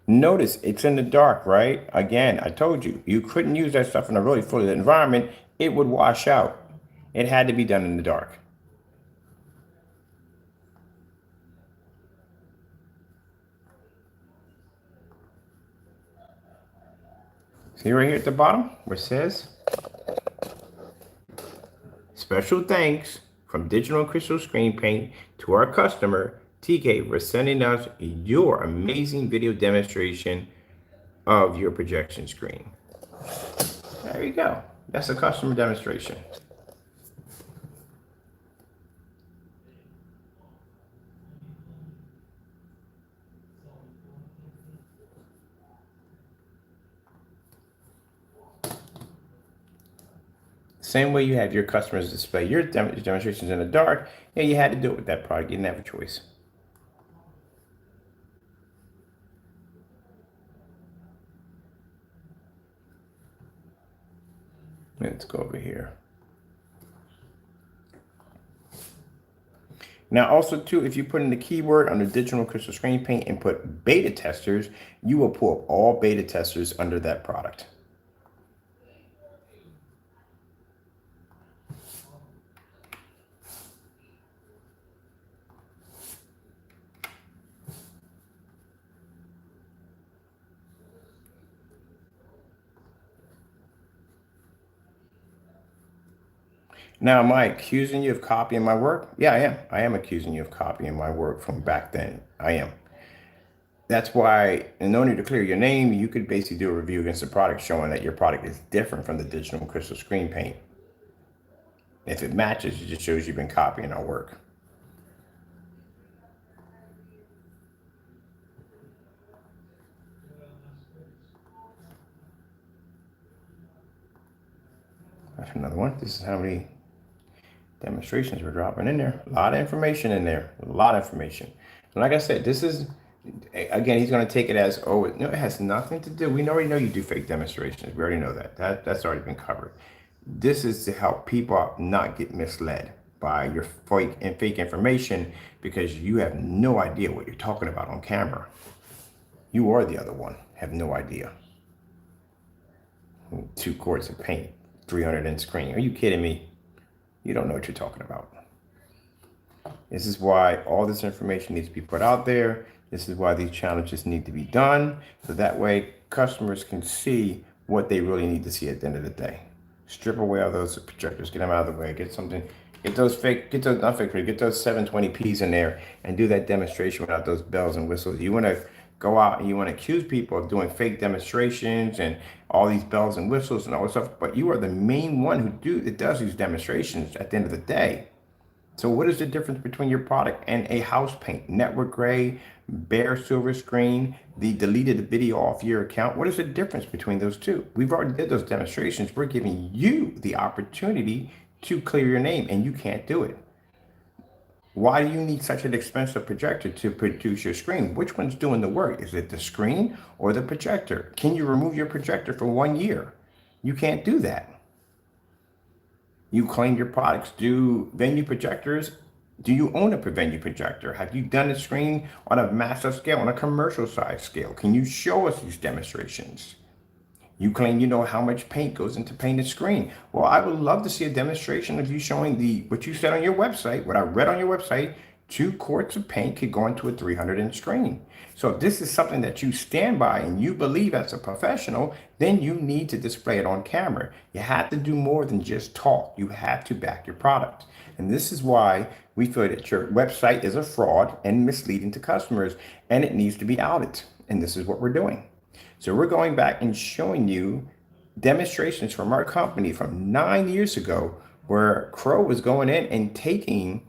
Notice it's in the dark, right? Again, I told you, you couldn't use that stuff in a really fully lit environment. It would wash out. It had to be done in the dark. See right here at the bottom where it says, special thanks from Digital one Crystal Screen Paint to our customer, TK, for sending us your amazing video demonstration of your projection screen. There you go. That's a customer demonstration. Same way you have your customers display your demonstrations in the dark. Yeah, you had to do it with that product. You didn't have a choice. Let's go over here. Now, also too, if you put in the keyword under digital crystal screen paint and put beta testers, you will pull up all beta testers under that product. Now, am I accusing you of copying my work? Yeah, I am. I am accusing you of copying my work from back then. I am. That's why, and no need to clear your name, you could basically do a review against the product showing that your product is different from the digital crystal screen paint. If it matches, it just shows you've been copying our work. That's another one. This is how many demonstrations we're dropping in there. A lot of information in there. A lot of information. And like I said, this is, again, he's going to take it as, oh, no, it has nothing to do. We already know you do fake demonstrations. We already know that. That's already been covered. This is to help people not get misled by your fake information, because you have no idea what you're talking about on camera. You or the other one have no idea. 2 quarts of paint, 300 inch screen. Are you kidding me? You don't know what you're talking about. This is why all this information needs to be put out there. This is why these challenges need to be done, so that way customers can see what they really need to see at the end of the day. Strip away all those projectors, get them out of the way, get something, get those 720p's in there and do that demonstration without those bells and whistles. You want to go out and you want to accuse people of doing fake demonstrations and all these bells and whistles and all this stuff, but you are the main one who does these demonstrations at the end of the day. So what is the difference between your product and a house paint, network gray, bare silver screen, the deleted video off your account? What is the difference between those two? We've already did those demonstrations. We're giving you the opportunity to clear your name, and you can't do it. Why do you need such an expensive projector to produce your screen? Which one's doing the work? Is it the screen or the projector? Can you remove your projector for 1 year? You can't do that. You claim your products do venue projectors. Do you own a venue projector? Have you done a screen on a massive scale, on a commercial size scale? Can you show us these demonstrations? You claim you know how much paint goes into painted screen. Well, I would love to see a demonstration of you showing what you said on your website, what I read on your website. 2 quarts of paint could go into a 300 inch screen. So if this is something that you stand by and you believe as a professional, then you need to display it on camera. You have to do more than just talk. You have to back your product. And this is why we feel that your website is a fraud and misleading to customers, and it needs to be outed. And this is what we're doing. So we're going back and showing you demonstrations from our company from 9 years ago, where Crow was going in and taking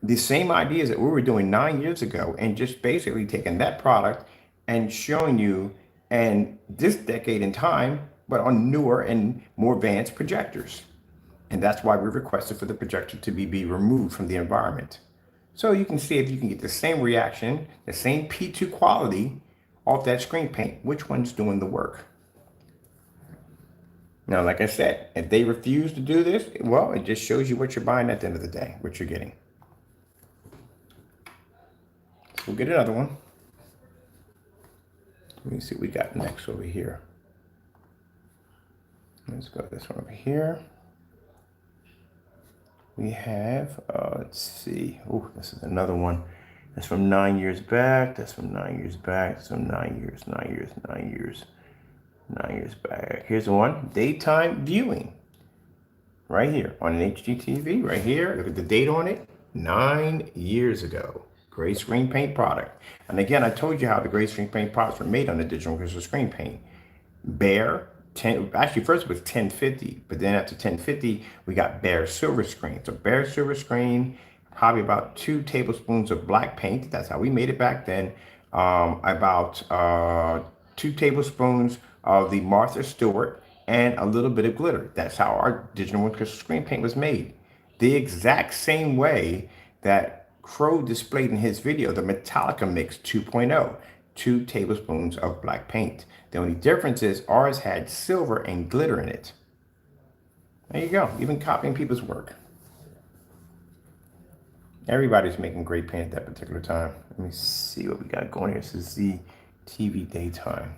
the same ideas that we were doing 9 years ago and just basically taking that product and showing you and this decade in time, but on newer and more advanced projectors. And that's why we requested for the projector to be removed from the environment. So you can see if you can get the same reaction, the same P2 quality off that screen paint. Which one's doing the work? Now, like I said, if they refuse to do this, well, it just shows you what you're buying at the end of the day, what you're getting. We'll get another one. Let me see what we got next over here. Let's go this one over here. We have, let's see. Oh, this is another one. That's from 9 years back. That's from 9 years back. That's from 9 years, 9 years, 9 years, 9 years back. Here's the one. Daytime viewing. Right here on an HDTV. Right here. Look at the date on it. 9 years ago. Gray screen paint product. And again, I told you how the gray screen paint products were made on the digital crystal screen paint. Bare, actually first it was 1050, but then after 1050, we got bare silver screen. So bare silver screen, probably about 2 tablespoons of black paint. That's how we made it back then. About 2 tablespoons of the Martha Stewart, and a little bit of glitter. That's how our digital one crystal screen paint was made. The exact same way that Crow displayed in his video, the Metallica Mix 2.0, 2 tablespoons of black paint. The only difference is ours had silver and glitter in it. There you go, even copying people's work. Everybody's making great paint at that particular time. Let me see what we got going here. This is the TV daytime.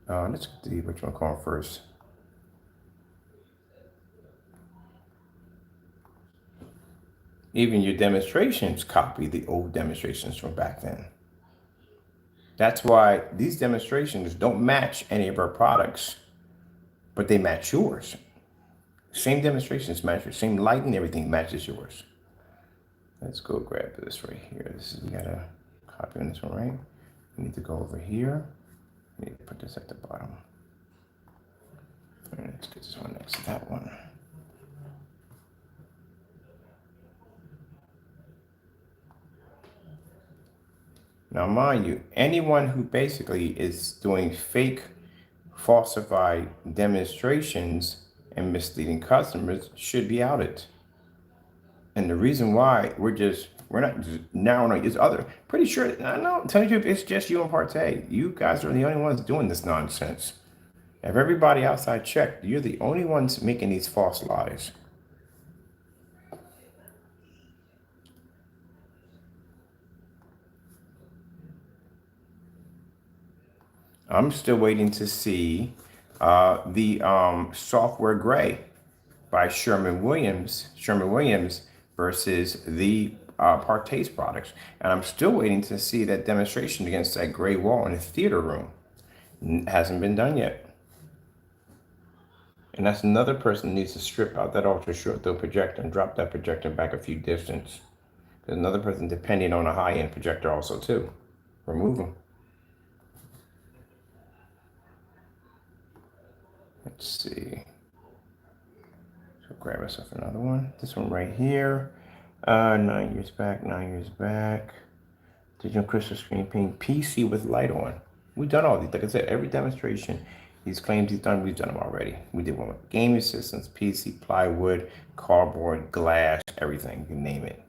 Let's see what you want to call first. Even your demonstrations copy the old demonstrations from back then. That's why these demonstrations don't match any of our products, but they match yours. Same demonstrations match yours, same lighting, everything matches yours. Let's go grab this right here. This is, we gotta copy on this one, right? We need to go over here. We need to put this at the bottom. All right, let's get this one next to that one. Now, mind you, anyone who basically is doing fake, falsified demonstrations and misleading customers should be outed. And the reason why we're not just narrowing on, it's other, pretty sure, I know, tell you it's just you and Partey. You guys are the only ones doing this nonsense. If everybody outside checked, you're the only ones making these false lies. I'm still waiting to see the software gray by Sherman Williams versus the Partey's products. And I'm still waiting to see that demonstration against that gray wall in the theater room. It hasn't been done yet. And that's another person that needs to strip out that ultra short throw projector and drop that projector back a few distance. There's another person depending on a high-end projector also too. Remove them. Let's see. So grab myself another one. This one right here. 9 years back. Digital crystal screen paint PC with light on. We've done all these. Like I said, every demonstration, these claims he's done, we've done them already. We did one with gaming systems, PC, plywood, cardboard, glass, everything. You name it.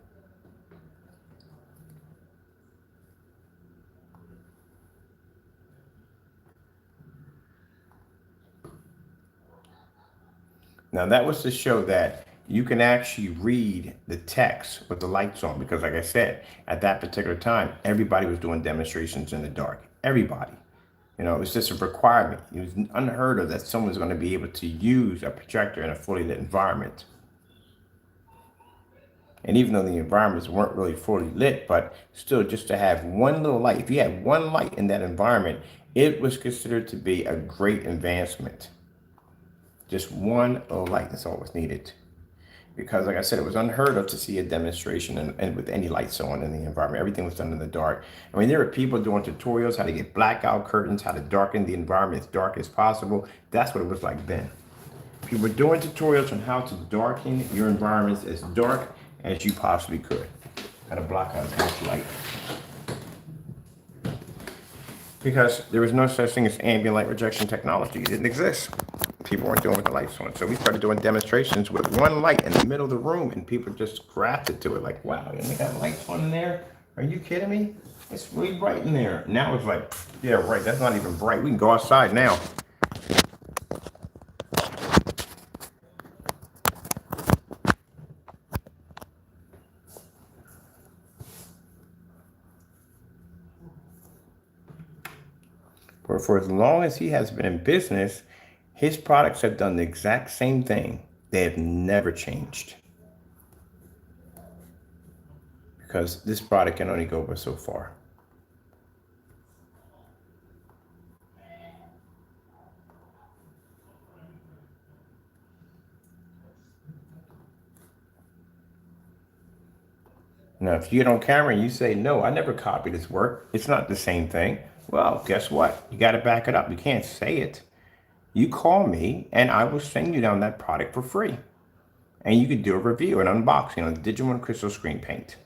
Now that was to show that you can actually read the text with the lights on, because like I said, at that particular time, everybody was doing demonstrations in the dark. Everybody. You know, it was just a requirement. It was unheard of that someone's going to be able to use a projector in a fully lit environment. And even though the environments weren't really fully lit, but still just to have one little light, if you had one light in that environment, it was considered to be a great advancement. Just one little light, that's all was needed. Because like I said, it was unheard of to see a demonstration and with any lights on in the environment. Everything was done in the dark. I mean, there were people doing tutorials, how to get blackout curtains, how to darken the environment as dark as possible. That's what it was like then. People were doing tutorials on how to darken your environments as dark as you possibly could. How to block out as much light. Because there was no such thing as ambient light rejection technology. It didn't exist. People weren't doing with the lights on. So we started doing demonstrations with one light in the middle of the room, and people just grafted to it like, wow, they got lights on in there? Are you kidding me? It's really bright in there. Now it's like, yeah, right, that's not even bright. We can go outside now. But for as long as he has been in business, his products have done the exact same thing. They have never changed. Because this product can only go but so far. Now, if you get on camera and you say, no, I never copied his work, it's not the same thing. Well, guess what? You got to back it up. You can't say it. You call me and I will send you down that product for free. And you could do a review, an unboxing on the Digital 1crystal screen paint.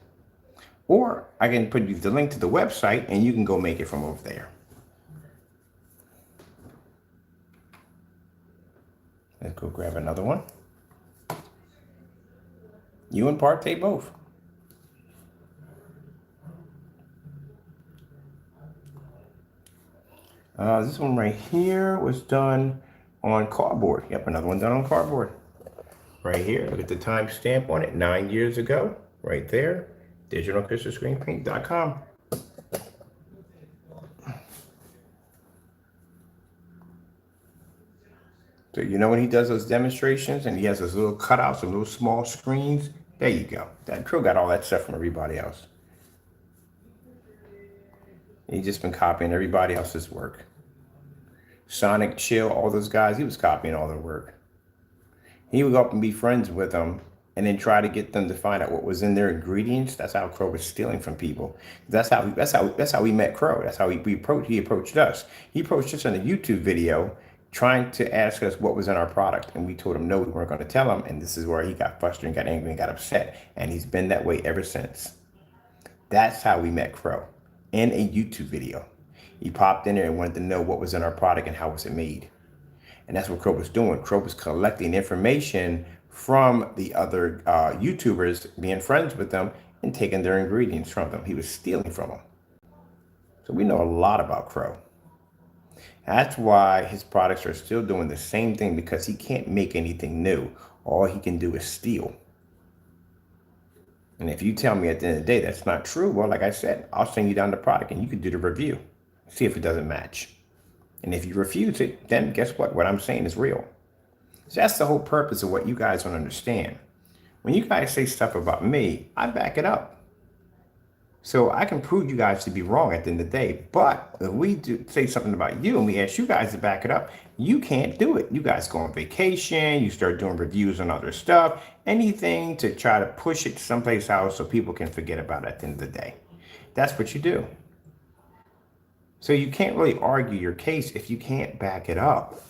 Or I can put you the link to the website and you can go make it from over there. Let's go grab another one. You and Partey both. This one right here was done on cardboard. Yep, another one done on cardboard. Right here, look at the timestamp on it, 9 years ago, right there, digital1crystalscreenpaint.com. So you know when he does those demonstrations and he has those little cutouts and little small screens, there you go. That crew got all that stuff from everybody else. He's just been copying everybody else's work. Sonic, Chill, all those guys, he was copying all their work. He would go up and be friends with them and then try to get them to find out what was in their ingredients. That's how Crow was stealing from people. That's how we met Crow. That's how he approached us. He approached us in a YouTube video trying to ask us what was in our product. And we told him no, we weren't going to tell him. And this is where he got frustrated and got angry and got upset. And he's been that way ever since. That's how we met Crow, in a YouTube video. He popped in there and wanted to know what was in our product and how was it made. And that's what Crow was doing. Crow was collecting information from the other YouTubers, being friends with them and taking their ingredients from them. He was stealing from them. So we know a lot about Crow. That's why his products are still doing the same thing, because he can't make anything new. All he can do is steal. And if you tell me at the end of the day that's not true, well, like I said, I'll send you down the product and you can do the review. See if it doesn't match. And if you refuse it, then guess what? What I'm saying is real. So that's the whole purpose of what you guys don't understand. When you guys say stuff about me, I back it up. So I can prove you guys to be wrong at the end of the day. But if we do say something about you and we ask you guys to back it up, you can't do it. You guys go on vacation, you start doing reviews on other stuff, anything to try to push it someplace else so people can forget about it at the end of the day. That's what you do. So you can't really argue your case if you can't back it up.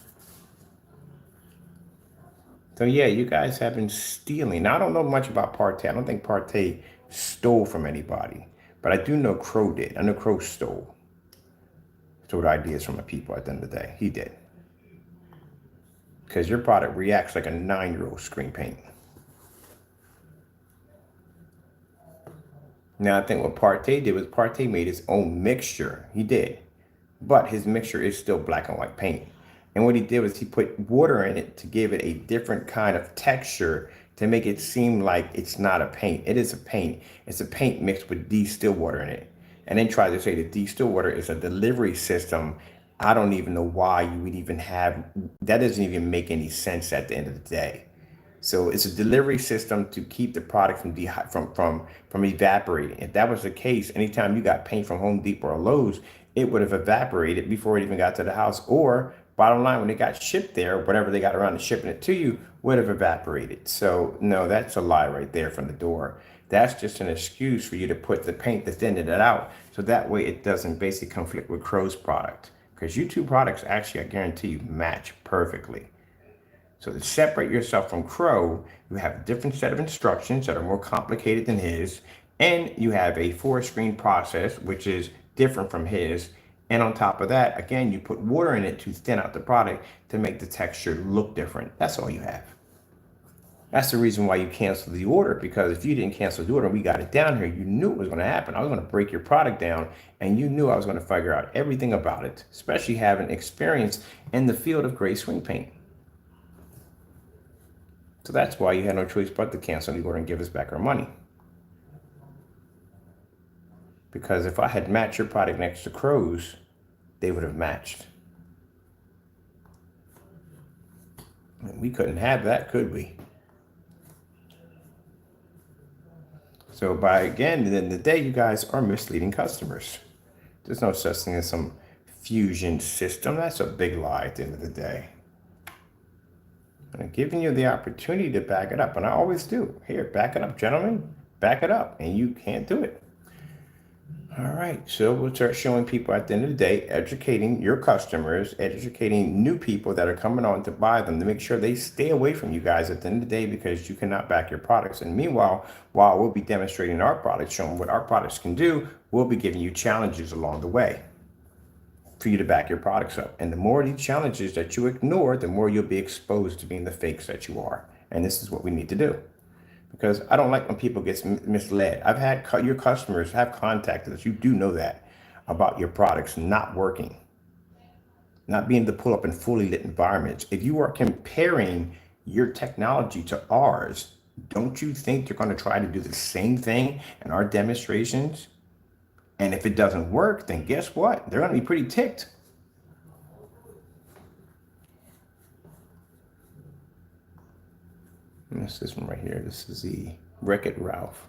So yeah, you guys have been stealing. Now, I don't know much about Partey. I don't think Partey stole from anybody. But I do know Crow did. I know Crow stole ideas from the people at the end of the day. He did. Because your product reacts like a 9-year-old screen paint. Now, I think what Partey did was Partey made his own mixture. He did. But his mixture is still black and white paint. And what he did was he put water in it to give it a different kind of texture, to make it seem like it's not a paint. It is a paint. It's a paint mixed with distilled water in it. And then try to say that distilled water is a delivery system. I don't even know why you would even have, that doesn't even make any sense at the end of the day. So it's a delivery system to keep the product from evaporating. If that was the case, anytime you got paint from Home Depot or Lowe's, it would have evaporated before it even got to the house. Or bottom line, when it got shipped there, whatever they got around to shipping it to you would have evaporated. So no, that's a lie right there from the door. That's just an excuse for you to put the paint that's in it out. So that way it doesn't basically conflict with Crow's product. Because you two products actually, I guarantee you, match perfectly. So to separate yourself from Crow, you have a different set of instructions that are more complicated than his. And you have a 4-screen process, which is different from his. And on top of that, again, you put water in it to thin out the product to make the texture look different. That's all you have. That's the reason why you canceled the order, because if you didn't cancel the order and we got it down here, you knew it was going to happen. I was going to break your product down, and you knew I was going to figure out everything about it, especially having experience in the field of gray screen paint. So that's why you had no choice but to cancel the order and give us back our money. Because if I had matched your product next to Crow's, they would have matched. And we couldn't have that, could we? So by, again, at the end of the day, you guys are misleading customers. There's no such thing as some fusion system. That's a big lie at the end of the day. And I'm giving you the opportunity to back it up. And I always do. Here, back it up, gentlemen. Back it up. And you can't do it. All right, so we'll start showing people at the end of the day, educating your customers, educating new people that are coming on to buy them, to make sure they stay away from you guys at the end of the day, because you cannot back your products. And meanwhile, while we'll be demonstrating our products, showing what our products can do, we'll be giving you challenges along the way. for you to back your products up. And the more of these challenges that you ignore, the more you'll be exposed to being the fakes that you are. And this is what we need to do. Because I don't like when people get misled. I've had your customers have contacted us. You do know that about your products not working, not being able to pull up in fully lit environments. If you are comparing your technology to ours, don't you think they're going to try to do the same thing in our demonstrations? And if it doesn't work, then guess what? They're going to be pretty ticked. And that's this one right here. This is the Wreck-It Ralph.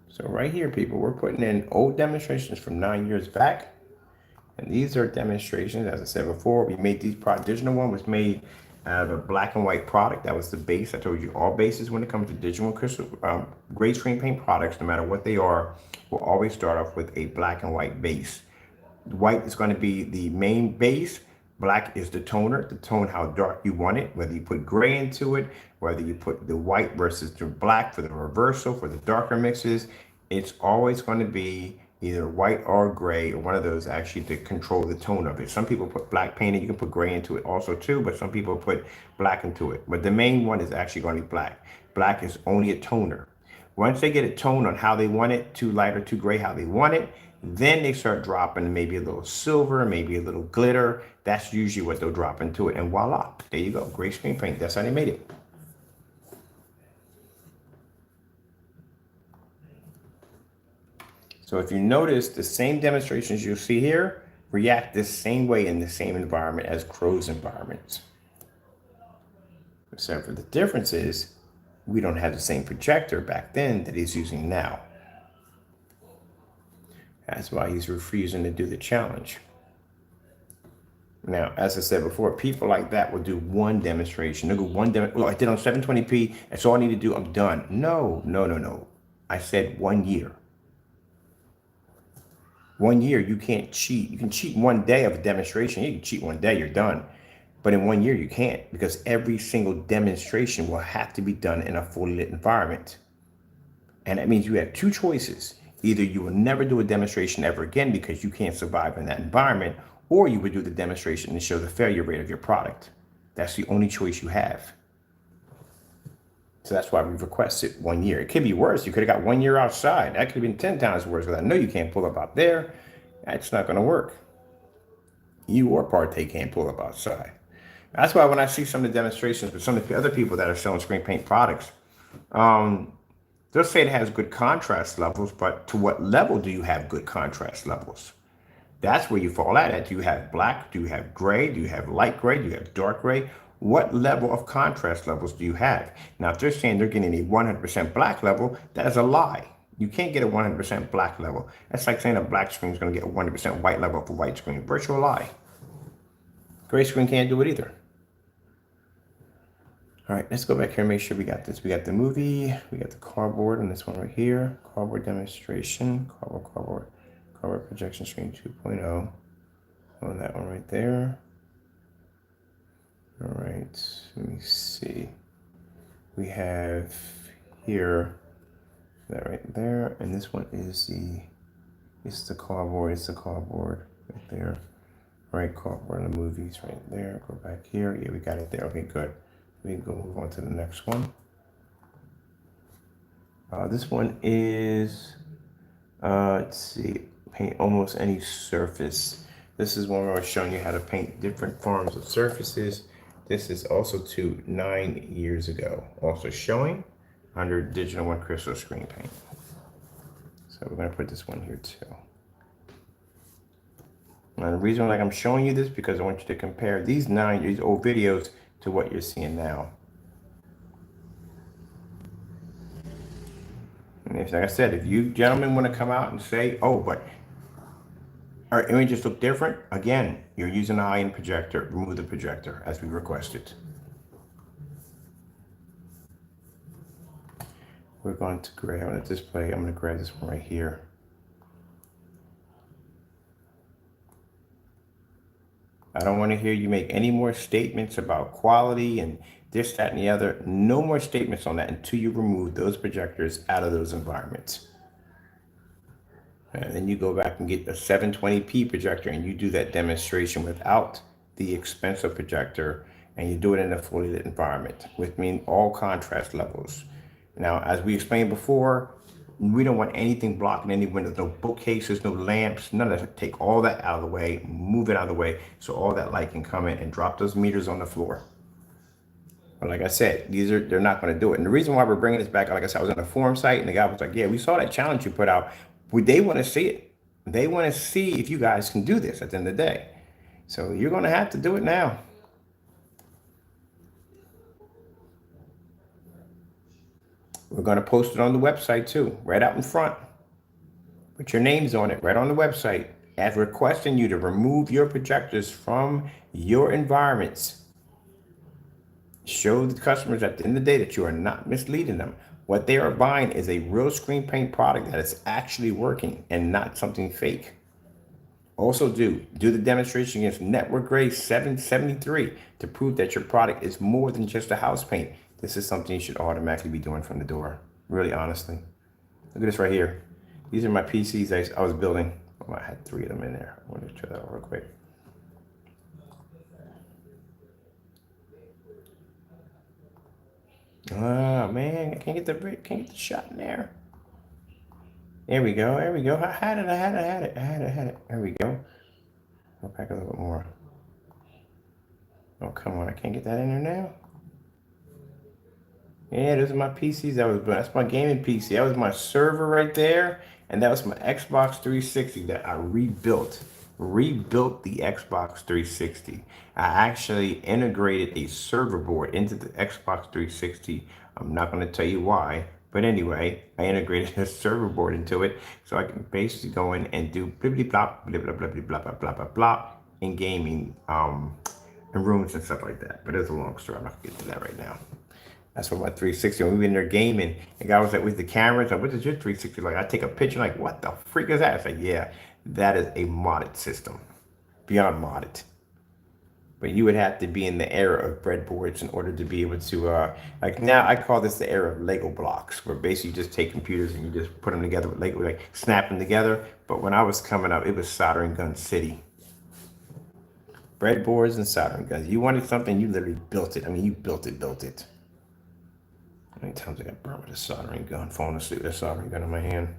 So right here, people, we're putting in old demonstrations from 9 years back. And these are demonstrations, as I said before, we made these products. Digital one was made out of a black and white product. That was the base. I told you all bases when it comes to digital and crystal gray screen paint products, no matter what they are, will always start off with a black and white base. White is going to be the main base. Black is the toner, to tone how dark you want it, whether you put gray into it, whether you put the white versus the black for the reversal, for the darker mixes. It's always going to be either white or gray, or one of those actually to control the tone of it. Some people put black paint in, you can put gray into it also too, but some people put black into it. But the main one is actually going to be black. Black is only a toner. Once they get a tone on how they want it, too light or too gray, how they want it, then they start dropping maybe a little silver, maybe a little glitter. That's usually what they'll drop into it. And voila, there you go. Gray screen paint. That's how they made it. So if you notice, the same demonstrations you see here react the same way in the same environment as Crow's environments. Except for the difference is we don't have the same projector back then that he's using now. That's why he's refusing to do the challenge. Now, as I said before, people like that will do one demonstration. They'll go one demo. Well, I did on 720p. That's all I need to do. I'm done. No, no, no, no. I said 1 year. 1 year, you can't cheat. You can cheat 1 day of a demonstration. You can cheat 1 day, you're done. But in 1 year, you can't, because every single demonstration will have to be done in a fully lit environment. And that means you have two choices. Either you will never do a demonstration ever again because you can't survive in that environment, or you would do the demonstration and show the failure rate of your product. That's the only choice you have. So that's why we've requested 1 year. It could be worse. You could have got 1 year outside. That could have been 10 times worse, because I know you can't pull up out there. That's not going to work. You or Partey can't pull up outside. That's why when I see some of the demonstrations with some of the other people that are selling screen paint products, they'll say it has good contrast levels, but to what level do you have good contrast levels? That's where you fall at. Do you have black? Do you have gray? Do you have light gray? Do you have dark gray? What level of contrast levels do you have? Now, if they're saying they're getting a 100% black level, that is a lie. You can't get a 100% black level. That's like saying a black screen is going to get a 100% white level for white screen. Virtual lie. Gray screen can't do it either. All right, let's go back here and make sure we got this. We got the movie, we got the cardboard, and this one right here. Cardboard demonstration, cardboard projection screen 2.0. On that one right there. All right, let me see. We have here, that right there, and this one is the cardboard. It's the cardboard right there. Right, cardboard in the movies right there. Go back here. Yeah, we got it there. Okay, good. We can go move on to the next one. This one is, let's see, paint almost any surface. This is one where I was showing you how to paint different forms of surfaces. This is also 9 years ago, also showing under Digital 1crystal screen paint. So we're going to put this one here too. Now the reason like I'm showing you this because I want you to compare these old videos to what you're seeing now. And like I said, if you gentlemen want to come out and say, oh, but our images look different, again, you're using a high-end projector. Remove the projector as we requested. We're going to grab on the display. I'm going to grab this one right here. I don't want to hear you make any more statements about quality and this, that, and the other. No more statements on that until you remove those projectors out of those environments. And then you go back and get a 720p projector and you do that demonstration without the expensive projector, and you do it in a fully lit environment, which means all contrast levels. Now, as we explained before, we don't want anything blocking any windows, no bookcases, no lamps, none of that. Take all that out of the way, move it out of the way so all that light can come in, and drop those meters on the floor. But like I said, they're not going to do it. And the reason why we're bringing this back, like I said, I was on a forum site and the guy was like, yeah, we saw that challenge you put out. They want to see it. They want to see if you guys can do this at the end of the day. So you're going to have to do it now. We're going to post it on the website too, right out in front. Put your names on it right on the website, as requesting you to remove your projectors from your environments. Show the customers at the end of the day that you are not misleading them. What they are buying is a real screen paint product that is actually working and not something fake. Also do the demonstration against network grade 773 to prove that your product is more than just a house paint. This is something you should automatically be doing from the door. Really, honestly. Look at this right here. These are my PCs I was building. Oh, I had 3 of them in there. I want to try that out real quick. Oh man, I can't get the shot in there. There we go. There we go. I had it. There we go. Go back a little bit more. Oh, come on. I can't get that in there now. Yeah, those are my PCs I was building. That's my gaming PC. That was my server right there. And that was my Xbox 360 that I rebuilt. Rebuilt the Xbox 360. I actually integrated a server board into the Xbox 360. I'm not going to tell you why. But anyway, I integrated a server board into it so I can basically go in and do blibbly blop, blah, blah, blah, blah, blah, blah, blah, blah, blah, in gaming and rooms and stuff like that. But it's a long story. I'm not going to get to that right now. That's what my 360, when we were in there gaming, the guy was like, with the cameras, like, what is your 360 like? I take a picture, like, what the freak is that? It's like, yeah, that is a modded system. Beyond modded. But you would have to be in the era of breadboards in order to be able to, like now I call this the era of Lego blocks, where basically you just take computers and you just put them together with Lego, like snap them together. But when I was coming up, it was soldering gun city. Breadboards and soldering guns. You wanted something, you literally built it. I mean, you built it. How many times I got burnt with a soldering gun, falling asleep with a soldering gun in my hand.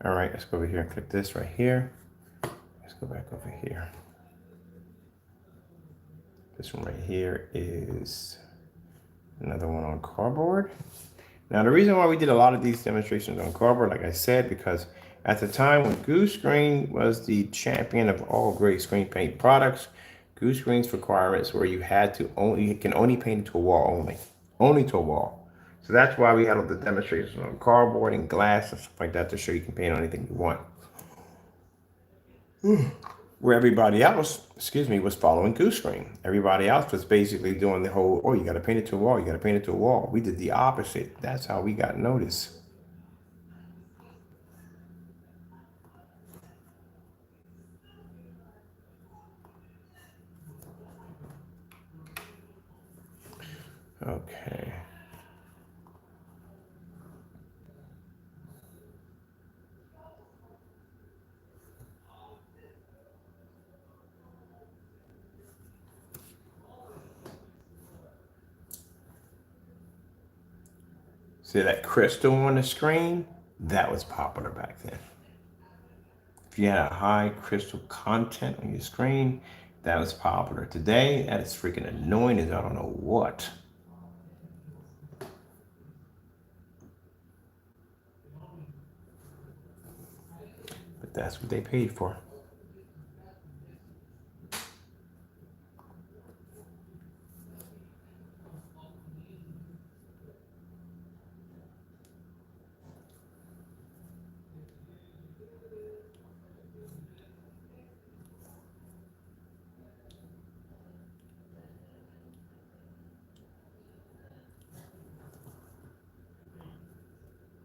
All right, let's go over here and click this right here. Let's go back over here. This one right here is another one on cardboard. Now, the reason why we did a lot of these demonstrations on cardboard, like I said, because at the time when Goose Green was the champion of all great screen paint products, Goose Green's requirements were you can only paint it to a wall only to a wall. So that's why we had all the demonstrations on cardboard and glass and stuff like that to show you can paint on anything you want. Where everybody else, was following Goose Green. Everybody else was basically doing the whole, oh, you got to paint it to a wall. You got to paint it to a wall. We did the opposite. That's how we got noticed. Okay. See that crystal on the screen? That was popular back then. If you had a high crystal content on your screen, that was popular. Today, that is freaking annoying as I don't know what. But that's what they paid for.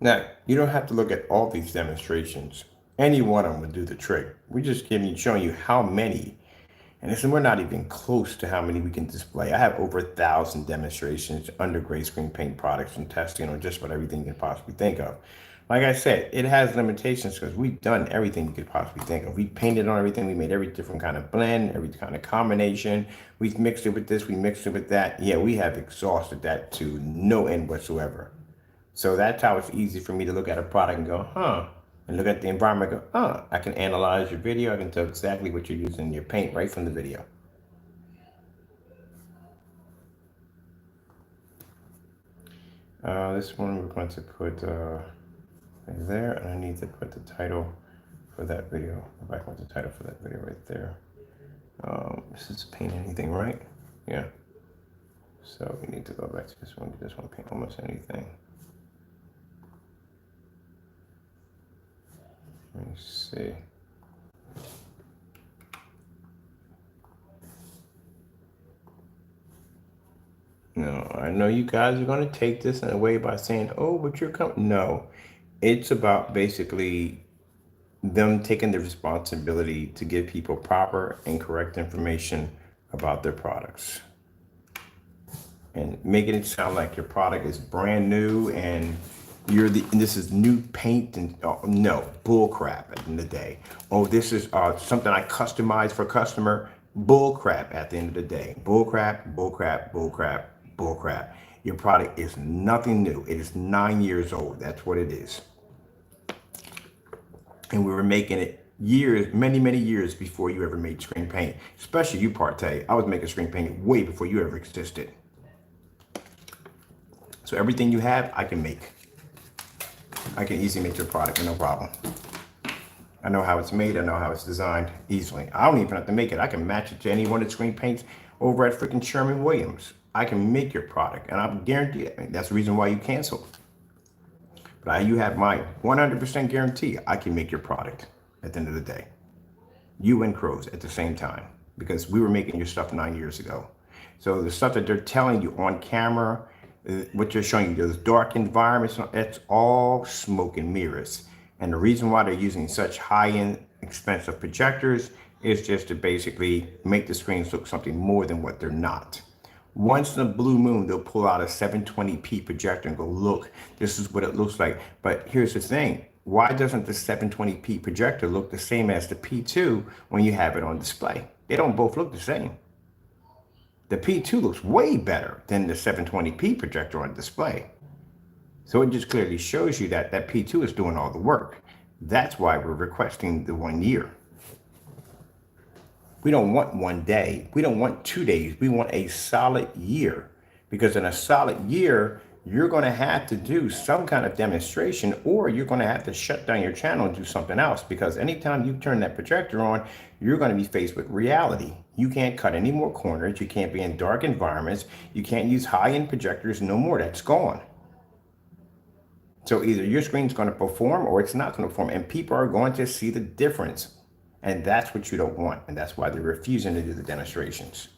Now, you don't have to look at all these demonstrations. Any one of them would do the trick. We're just showing you how many And listen, we're not even close to how many we can display. I have over 1,000 demonstrations under gray screen paint products and testing on just about everything you can possibly think of. Like I said, it has limitations because we've done everything you could possibly think of. We painted on everything. We made every different kind of blend, every kind of combination. We've mixed it with this. We mixed it with that. Yeah, we have exhausted that to no end whatsoever. So that's how it's easy for me to look at a product and go, huh? And look at the environment and go, huh? I can analyze your video. I can tell exactly what you're using in your paint right from the video. This one we're going to put right there, and I need to put the title for that video. If I want the title for that video right there. This is paint anything, right? Yeah. So we need to go back to this one. This one paint almost anything. Let me see. No, I know you guys are going to take this in a way by saying, oh, but you're coming. No, it's about basically them taking the responsibility to give people proper and correct information about their products and making it sound like your product is brand new and and this is new paint and no, bull crap at the end of the day. Oh, this is something I customized for a customer. Bull crap at the end of the day. Bull crap, bull crap, bull crap, bull crap. Your product is nothing new. It is 9 years old. That's what it is. And we were making it years, many years before you ever made screen paint. Especially you, Partey. I was making screen paint way before you ever existed. So everything you have, I can make. I can easily make your product with no problem. I know how it's made. I know how it's designed easily. I don't even have to make it. I can match it to any one of the screen paints over at freaking Sherwin-Williams. I can make your product, and I'm guaranteed. That's the reason why you canceled. But you have my 100% guarantee I can make your product at the end of the day. You and Crows at the same time, because we were making your stuff 9 years ago. So the stuff that they're telling you on camera, what they're showing you, those dark environments, it's all smoke and mirrors. And the reason why they're using such high-end, expensive projectors is just to basically make the screens look something more than what they're not. Once in a blue moon, they'll pull out a 720p projector and go, look, this is what it looks like. But here's the thing. Why doesn't the 720p projector look the same as the P2 when you have it on display? They don't both look the same. The P2 looks way better than the 720p projector on display. So it just clearly shows you that that P2 is doing all the work. That's why we're requesting the 1 year. We don't want 1 day. We don't want 2 days. We want a solid year, because in a solid year, you're going to have to do some kind of demonstration, or you're going to have to shut down your channel and do something else, because anytime you turn that projector on, you're going to be faced with reality. You can't cut any more corners. You can't be in dark environments. You can't use high-end projectors no more. That's gone. So either your screen's going to perform or it's not going to perform, and people are going to see the difference. And that's what you don't want. And that's why they're refusing to do the demonstrations.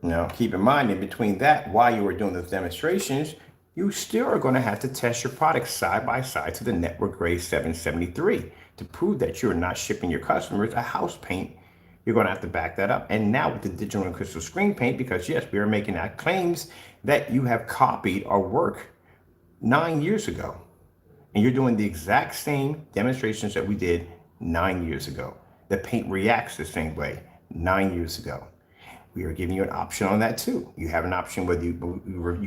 Now, keep in mind, in between that, while you were doing those demonstrations, you still are going to have to test your product side by side to the network grade 773 to prove that you're not shipping your customers a house paint. You're going to have to back that up. And now with the digital and crystal screen paint, because yes, we are making out claims that you have copied our work 9 years ago. And you're doing the exact same demonstrations that we did 9 years ago. The paint reacts the same way 9 years ago. We are giving you an option on that too. You have an option whether you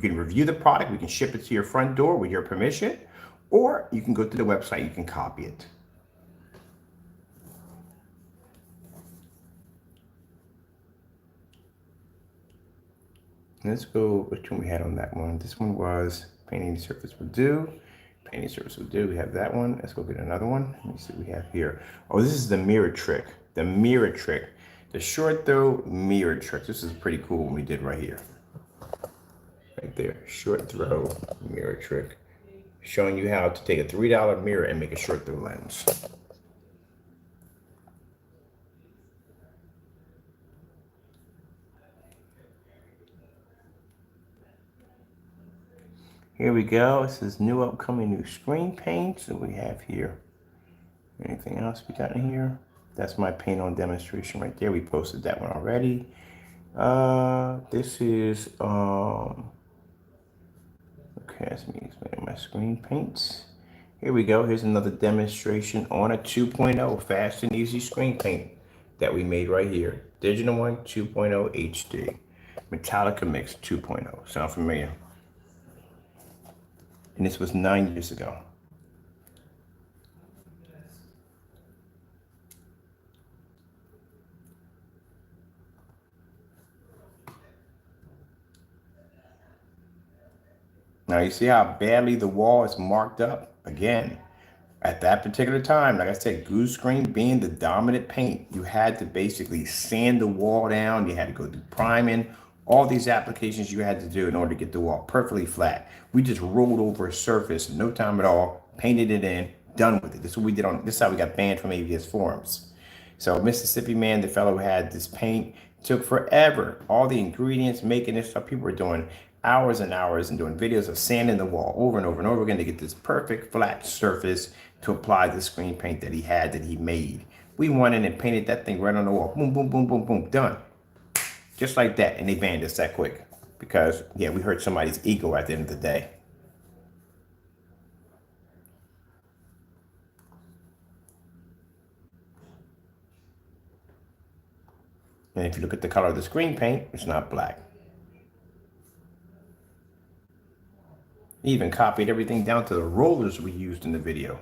can review the product, we can ship it to your front door with your permission, or you can go to the website, you can copy it. Let's go, which one we had on that one? This one was painting surface will do. Painting surface will do. We have that one. Let's go get another one. Let me see what we have here. Oh, this is the mirror trick. The mirror trick. The short throw mirror trick. This is pretty cool what we did right here. Right there. Short throw mirror trick. Showing you how to take a $3 mirror and make a short throw lens. Here we go. This is new upcoming new screen paints that we have here. Anything else we got in here? That's my paint on demonstration right there. We posted that one already. This is okay, that's me explaining my screen paints. Here we go. Here's another demonstration on a 2.0 fast and easy screen paint that we made right here. Digital One 2.0 HD. Metallica Mix 2.0. Sound familiar? And this was 9 years ago. Now you see how badly the wall is marked up? Again, at that particular time, like I said, Goose Green being the dominant paint, you had to basically sand the wall down. You had to go through priming, all these applications you had to do in order to get the wall perfectly flat. We just rolled over a surface, no time at all, painted it in, done with it. This is what we did on, this is how we got banned from AVS forums. So Mississippi Man, the fellow who had this paint, took forever. All the ingredients, making this stuff, people were doing hours and hours and doing videos of sanding the wall over and over and over again to get this perfect flat surface to apply the screen paint that he had, that he made. We went in and painted that thing right on the wall. Boom, boom, boom, boom, boom, done. Just like that. And they banned us that quick because, yeah, we hurt somebody's ego at the end of the day. And if you look at the color of the screen paint, it's not black. He even copied everything down to the rollers we used in the video.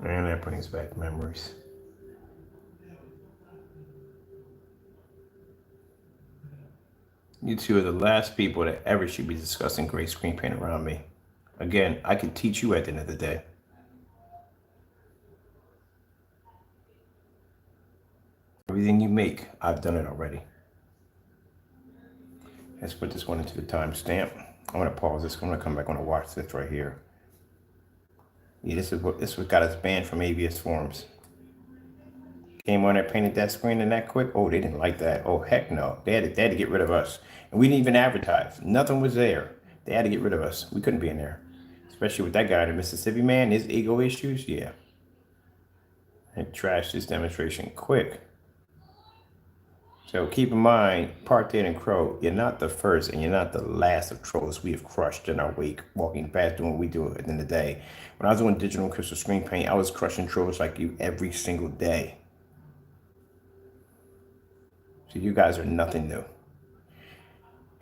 And that brings back memories. You two are the last people that ever should be discussing great screen paint around me. Again, I could teach you at the end of the day. Everything you make, I've done it already. Let's put this one into the timestamp. I'm gonna pause this. I'm gonna come back. I'm gonna watch this right here. Yeah, this is what got us banned from AVS forums. Came on there, painted that screen in that quick. Oh, they didn't like that. Oh, heck no. They had to get rid of us. And we didn't even advertise. Nothing was there. They had to get rid of us. We couldn't be in there. Especially with that guy, the Mississippi Man, his ego issues. Yeah. And trashed this demonstration quick. So keep in mind, Park Dead and Crow, you're not the first and you're not the last of trolls we have crushed in our wake, walking past doing what we do at the end of the day. When I was doing digital and crystal screen paint, I was crushing trolls like you every single day. So you guys are nothing new.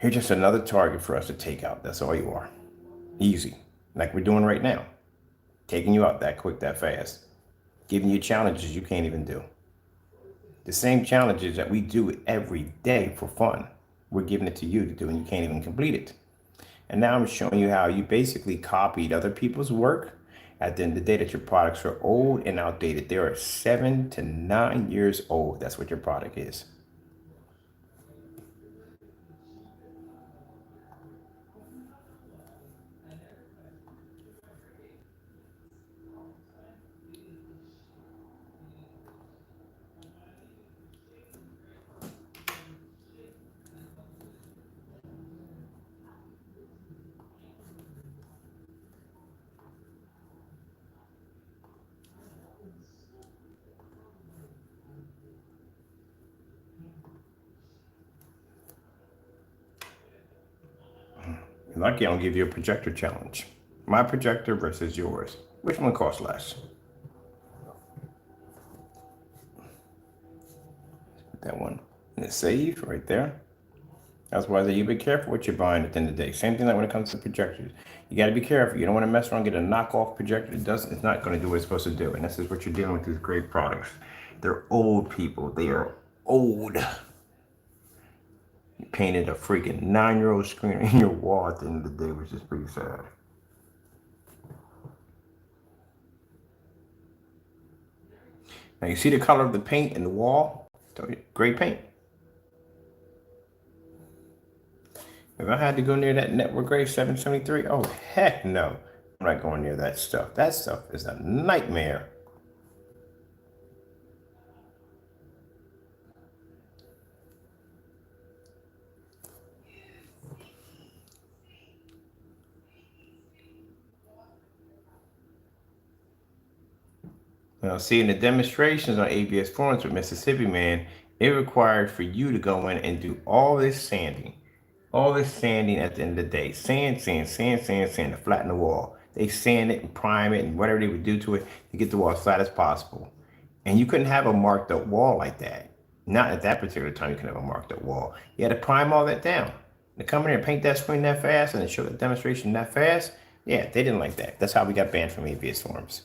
You're just another target for us to take out. That's all you are. Easy. Like we're doing right now. Taking you out that quick, that fast. Giving you challenges you can't even do. The same challenges that we do every day for fun, we're giving it to you to do and you can't even complete it. And now I'm showing you how you basically copied other people's work at the end of the day, that your products are old and outdated. They are 7 to 9 years old. That's what your product is. You're lucky I don't give you a projector challenge. My projector versus yours. Which one costs less? Put that one in the save right there. That's why I say you be careful what you're buying at the end of the day. Same thing like when it comes to projectors. You got to be careful. You don't want to mess around and get a knockoff projector. It's not going to do what it's supposed to do. And this is what you're dealing with, these great products. They're old people. They are old. You painted a freaking 9-year-old screen in your wall at the end of the day, which is pretty sad. Now you see the color of the paint in the wall? Great paint. If I had to go near that network grade 773, oh heck no. I'm not going near that stuff. That stuff is a nightmare. Now, see, in the demonstrations on ABS forums with Mississippi Man, it required for you to go in and do all this sanding. All this sanding at the end of the day. Sand, sand, sand, sand, sand to flatten the wall. They sand it and prime it and whatever they would do to it to get the wall as flat as possible. And you couldn't have a marked up wall like that. Not at that particular time, you couldn't have a marked up wall. You had to prime all that down. To come in here and paint that screen that fast and then show the demonstration that fast, yeah, they didn't like that. That's how we got banned from ABS forums.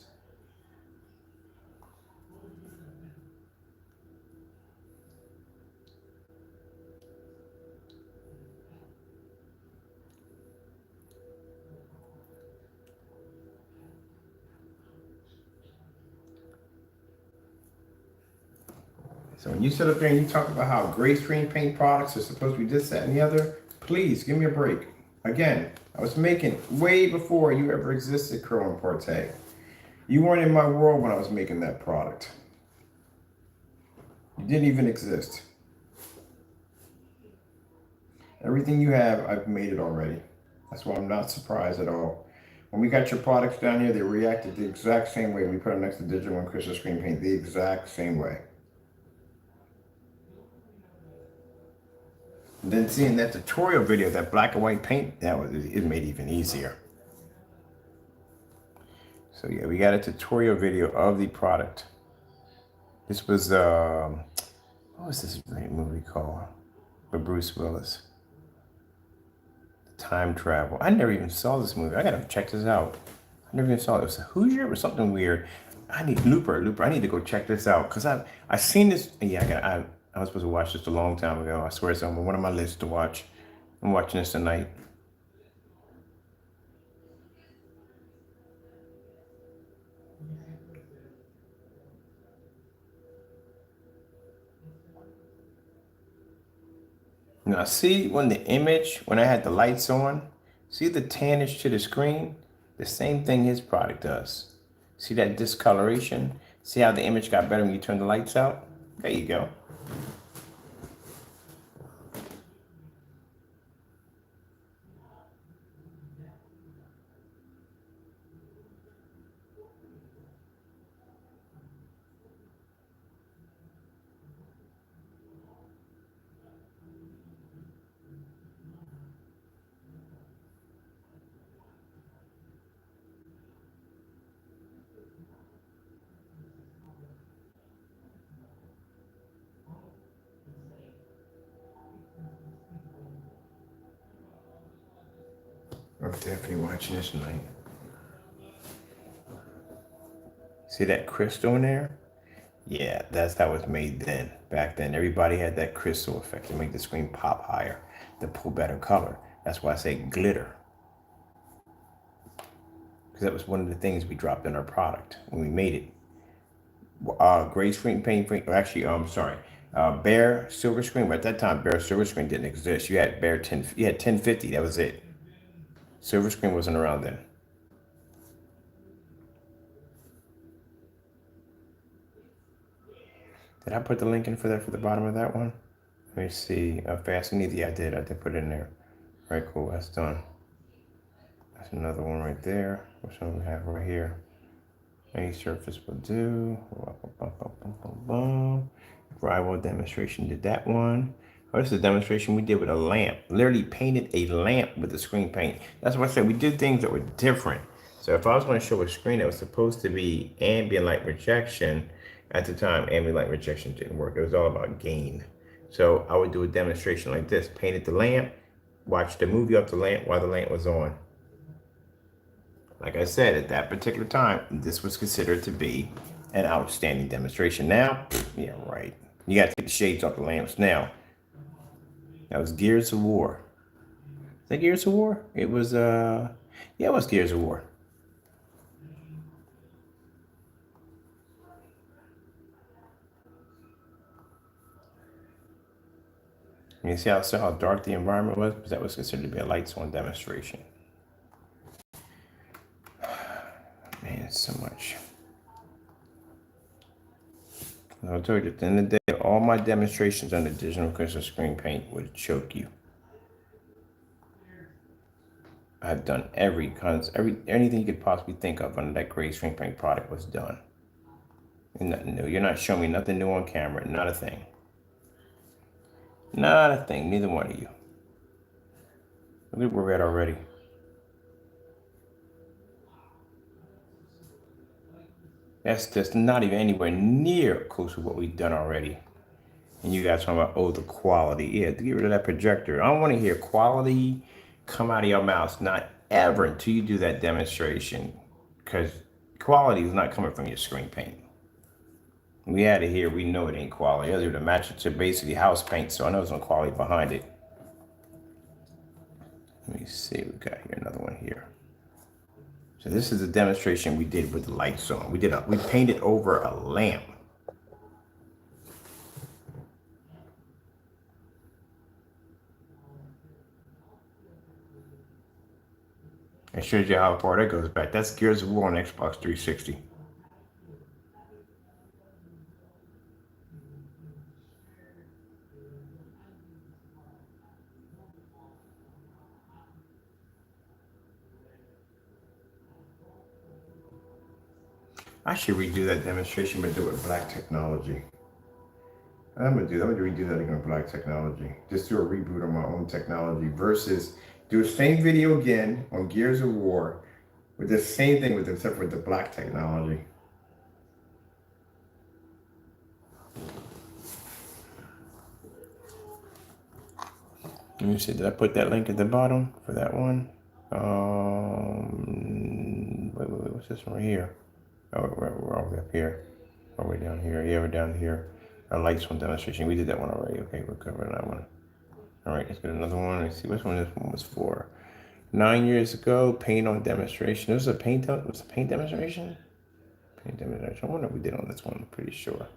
So when you sit up there and you talk about how gray screen paint products are supposed to be this, that, and the other, please give me a break. Again, I was making way before you ever existed, Crow and Partey. You weren't in my world when I was making that product. You didn't even exist. Everything you have, I've made it already. That's why I'm not surprised at all. When we got your products down here, they reacted the exact same way. We put them next to Digital 1crystal screen paint, the exact same way. And then seeing that tutorial video, that black and white paint, it made it even easier. So yeah, we got a tutorial video of the product. This was what was this great movie called with Bruce Willis? Time Travel. I never even saw this movie. I gotta check this out. I never even saw it. It was a Hoosier or something weird. I need Looper. I need to go check this out because I seen this. Yeah, I was supposed to watch this a long time ago. I swear it's on one of my lists to watch. I'm watching this tonight. Now see when I had the lights on, see the tannish to the screen? The same thing his product does. See that discoloration? See how the image got better when you turn the lights out? There you go. I'm definitely watching this tonight. See that crystal in there? Yeah, that's how it was made then. Back then, everybody had that crystal effect to make the screen pop higher, to pull better color. That's why I say glitter. Because that was one of the things we dropped in our product when we made it. Gray screen paint, actually, sorry, bare silver screen. But at that time, bare silver screen didn't exist. You had bare 10, you had 1050. That was it. Silver screen wasn't around then. Did I put the link in for the bottom of that one? Let me see. Fast and easy. I did put it in there. All right, cool. That's done. That's another one right there. Which one we have right here? Any surface will do. DRYWALL demonstration did that one. Oh, this is a demonstration we did with a lamp. Literally painted a lamp with the screen paint. That's what I said. We did things that were different. So if I was going to show a screen that was supposed to be ambient light rejection, at the time, ambient light rejection didn't work. It was all about gain. So I would do a demonstration like this. Painted the lamp, watched the movie off the lamp while the lamp was on. Like I said, at that particular time, this was considered to be an outstanding demonstration. Now, yeah, right. You got to take the shades off the lamps now. That was Gears of War. Is that Gears of War? It was, yeah, it was Gears of War. You see how dark the environment was? Because that was considered to be a lights on demonstration. Man, so much. I told you, at the end of the day, all my demonstrations on the digital crystal screen paint would choke you. I've done anything you could possibly think of under that gray screen paint product was done. And nothing new. You're not showing me nothing new on camera. Not a thing. Not a thing. Neither one of you. Look at where we're at already. That's just not even anywhere near close to what we've done already. And you guys talking about, oh, the quality. Yeah, get rid of that projector. I don't want to hear quality come out of your mouth. Not ever until you do that demonstration. Because quality is not coming from your screen paint. We had it here. We know it ain't quality. I was able to match it to basically house paint, so I know there's no quality behind it. Let me see. We got here another one here. So this is a demonstration we did with the lights on. We painted over a lamp. It shows you how far that goes back. That's Gears of War on Xbox 360. I should redo that demonstration, but do it with black technology. I'm gonna redo that again with black technology. Just do a reboot on my own technology versus do the same video again on Gears of War with the same thing except with the black technology. Let me see, did I put that link at the bottom for that one? Wait, what's this one right here? Oh, we're all the way up here. All the way down here. Yeah, we're down here. Our lights one demonstration. We did that one already. Okay, we're covering that one. All right, let's get another one. Let's see which one this one was for. 9 years ago, paint on demonstration. It was a paint demonstration? Paint demonstration. I wonder what we did on this one. I'm pretty sure.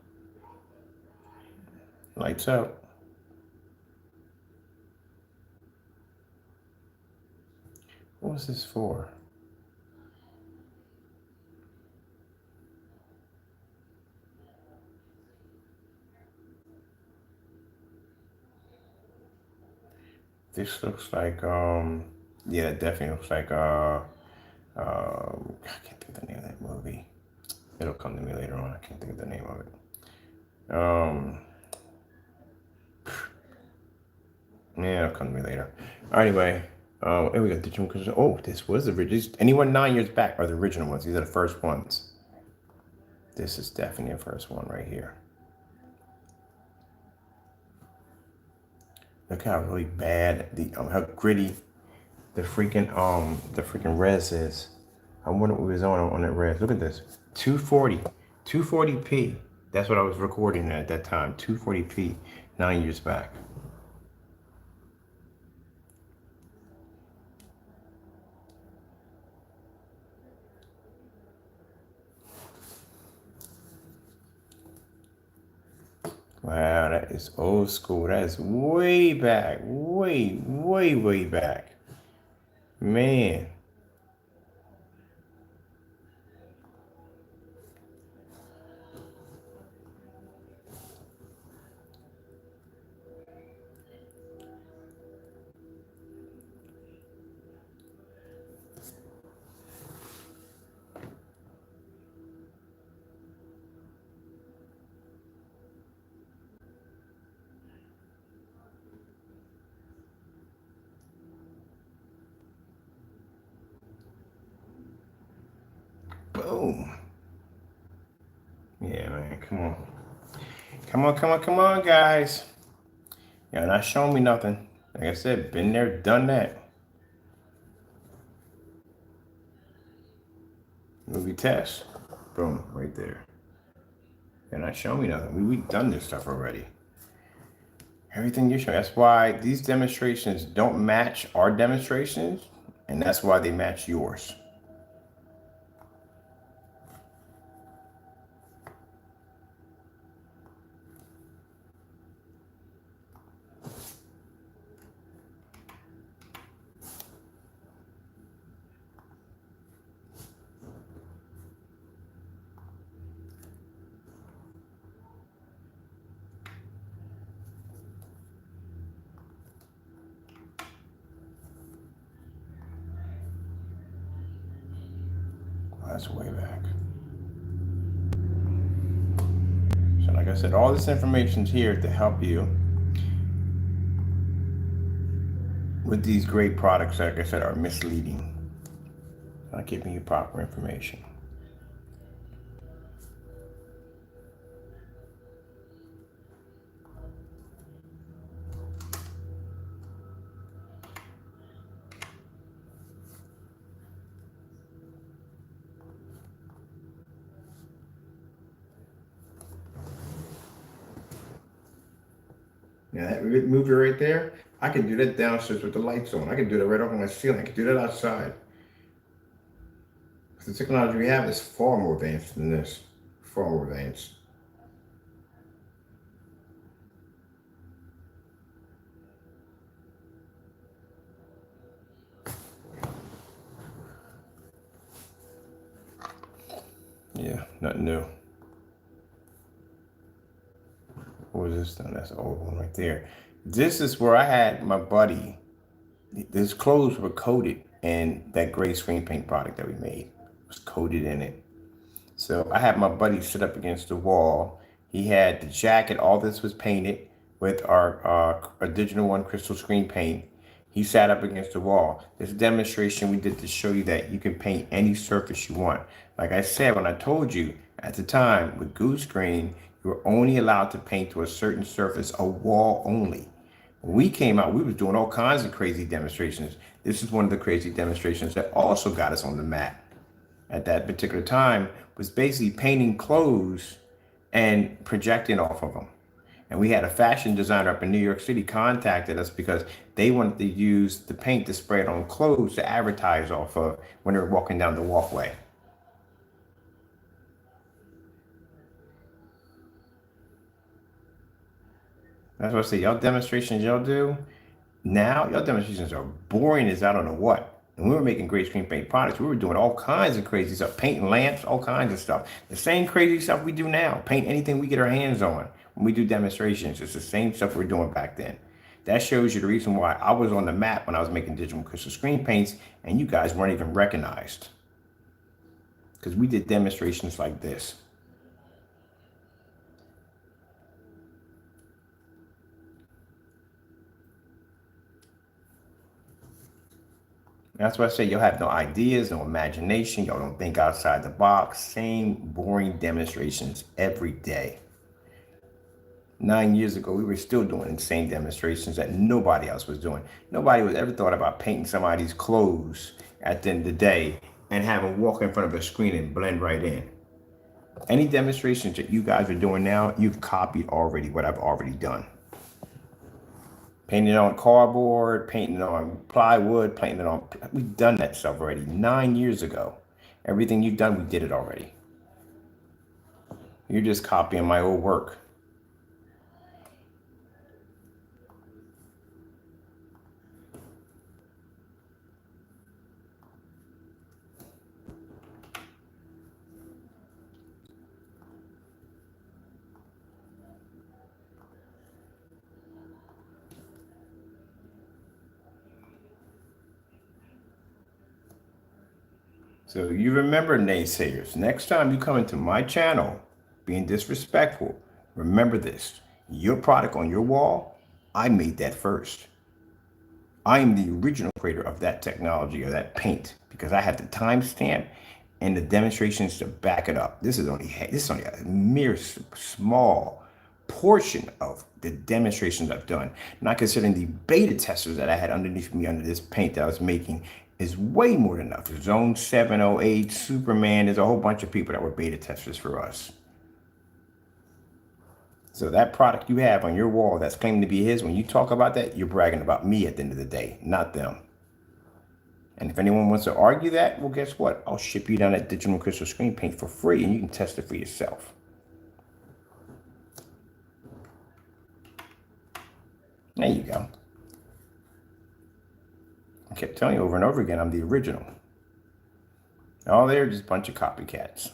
Lights out. What was this for? This looks like, yeah, it definitely looks like, I can't think of the name of that movie. It'll come to me later on. I can't think of the name of it. Yeah, it'll come to me later. Anyway, here we go. Digital crystal. Oh, this was the original. Anyone 9 years back are the original ones. These are the first ones. This is definitely the first one right here. Look how really bad how gritty the freaking res is. I wonder what was on that res. Look at this. 240p. That's what I was recording at that time. 240p 9 years back. Wow, that is old school. That is way back. Way back. Man. Boom. Yeah, man. Come on. Come on, guys. Y'all not showing me nothing. Like I said, been there, done that. Movie test. Boom, right there. You're not showing me nothing. We've done this stuff already. Everything you're showing. That's why these demonstrations don't match our demonstrations, and that's why they match yours. That's way back. So like I said, all this information's here to help you with these great products, like I said, are misleading. Not giving you proper information. Now that movie right there, I can do that downstairs with the lights on. I can do that right up on my ceiling. I can do that outside. The technology we have is far more advanced than this. Far more advanced. Yeah, nothing new. What was this done? That's the old one right there. This is where I had my buddy. His clothes were coated in that gray screen paint product that we made. It was coated in it. So I had my buddy sit up against the wall. He had the jacket. All this was painted with our digital 1 crystal screen paint. He sat up against the wall. This demonstration we did to show you that you can paint any surface you want. Like I said, when I told you at the time with Goose Green, you were only allowed to paint to a certain surface, a wall only. When we came out, we was doing all kinds of crazy demonstrations. This is one of the crazy demonstrations that also got us on the map at that particular time, was basically painting clothes and projecting off of them. And we had a fashion designer up in New York City contacted us because they wanted to use the paint to spray it on clothes to advertise off of when they were walking down the walkway. That's what I say. Y'all demonstrations y'all do now, y'all demonstrations are boring as I don't know what. And we were making great screen paint products. We were doing all kinds of crazy stuff, painting lamps, all kinds of stuff. The same crazy stuff we do now. Paint anything we get our hands on when we do demonstrations. It's the same stuff we we're doing back then. That shows you the reason why I was on the map when I was making digital crystal screen paints and you guys weren't even recognized. Because we did demonstrations like this. That's why I say y'all have no ideas, no imagination. Y'all don't think outside the box. Same boring demonstrations every day. 9 years ago, we were still doing insane demonstrations that nobody else was doing. Nobody was ever thought about painting somebody's clothes at the end of the day and have them walk in front of a screen and blend right in. Any demonstrations that you guys are doing now, you've copied already what I've already done. Painting it on cardboard, painting it on plywood, painting it on, we've done that stuff already 9 years ago. Everything you've done, we did it already. You're just copying my old work. So you remember, naysayers, next time you come into my channel being disrespectful, remember this. Your product on your wall, I made that first. I am the original creator of that technology or that paint because I have the timestamp and the demonstrations to back it up. This is only a mere small portion of the demonstrations I've done. Not considering the beta testers that I had underneath me under this paint that I was making is way more than enough. Zone 708, Superman, there's a whole bunch of people that were beta testers for us. So that product you have on your wall that's claiming to be his, when you talk about that, you're bragging about me at the end of the day, not them. And if anyone wants to argue that, well, guess what? I'll ship you down that digital crystal screen paint for free and you can test it for yourself. There you go. I kept telling you over and over again, I'm the original. Oh, they're just a bunch of copycats.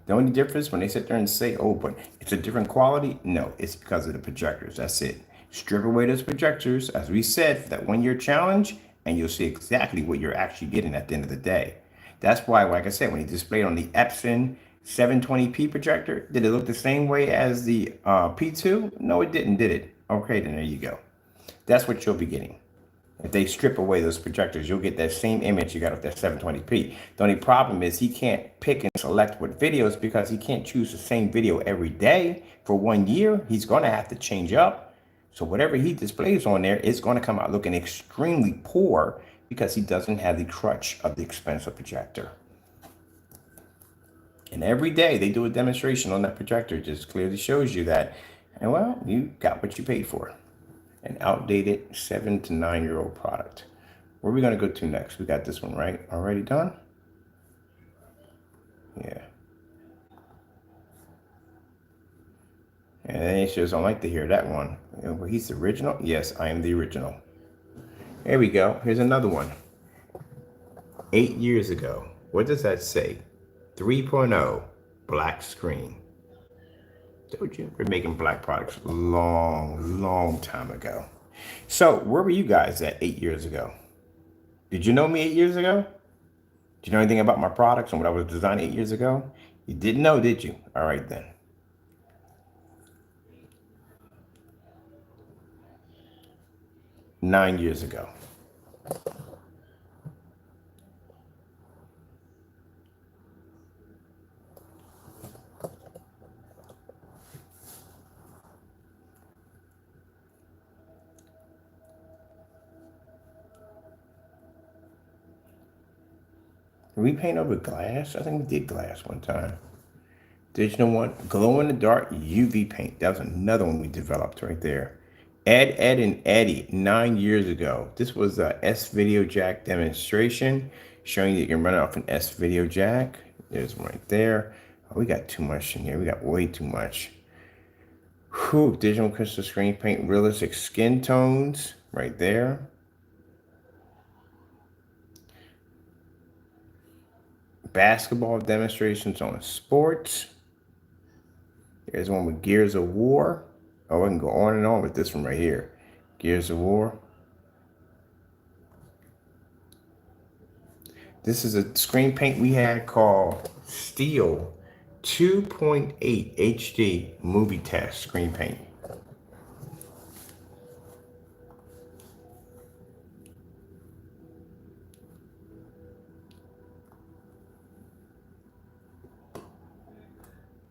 The only difference when they sit there and say, oh, but it's a different quality. No, it's because of the projectors. That's it. Strip away those projectors, as we said, for that 1 year challenge, and you'll see exactly what you're actually getting at the end of the day. That's why, like I said, when he displayed on the Epson 720p projector, did it look the same way as the P2? No, it didn't, did it? Okay, then there you go. That's what you'll be getting. If they strip away those projectors, you'll get that same image you got with that 720p. The only problem is he can't pick and select what videos because he can't choose the same video every day for 1 year. He's going to have to change up. So whatever he displays on there is going to come out looking extremely poor because he doesn't have the crutch of the expensive projector. And every day they do a demonstration on that projector. It just clearly shows you that, and well, you got what you paid for. An outdated 7 to 9 year old product. Where are we going to go to next? We got this one, right? Already done? Yeah. And then it shows, I like to hear that one. Well, he's the original? Yes, I am the original. There we go. Here's another one. 8 years ago. What does that say? 3.0 black screen. Told you, we're making black products long time ago. So where were you guys at 8 years ago? Did you know me 8 years ago? Did you know anything about my products and what I was designing 8 years ago? You didn't know, did you? All right then. Nine years ago. Did we paint over glass? I think we did glass one time. Digital one, glow in the dark UV paint. That was another one we developed right there. Ed, and Eddie, 9 years ago. This was a S video jack demonstration showing you can run it off an S video jack. There's one right there. Oh, we got too much in here. We got way too much. Whew, digital crystal screen paint, realistic skin tones right there. Basketball demonstrations on sports. There's one with Gears of War. Oh, I can go on and on with this one right here. Gears of War. This is a screen paint we had called Steel 2.8 HD movie test screen paint.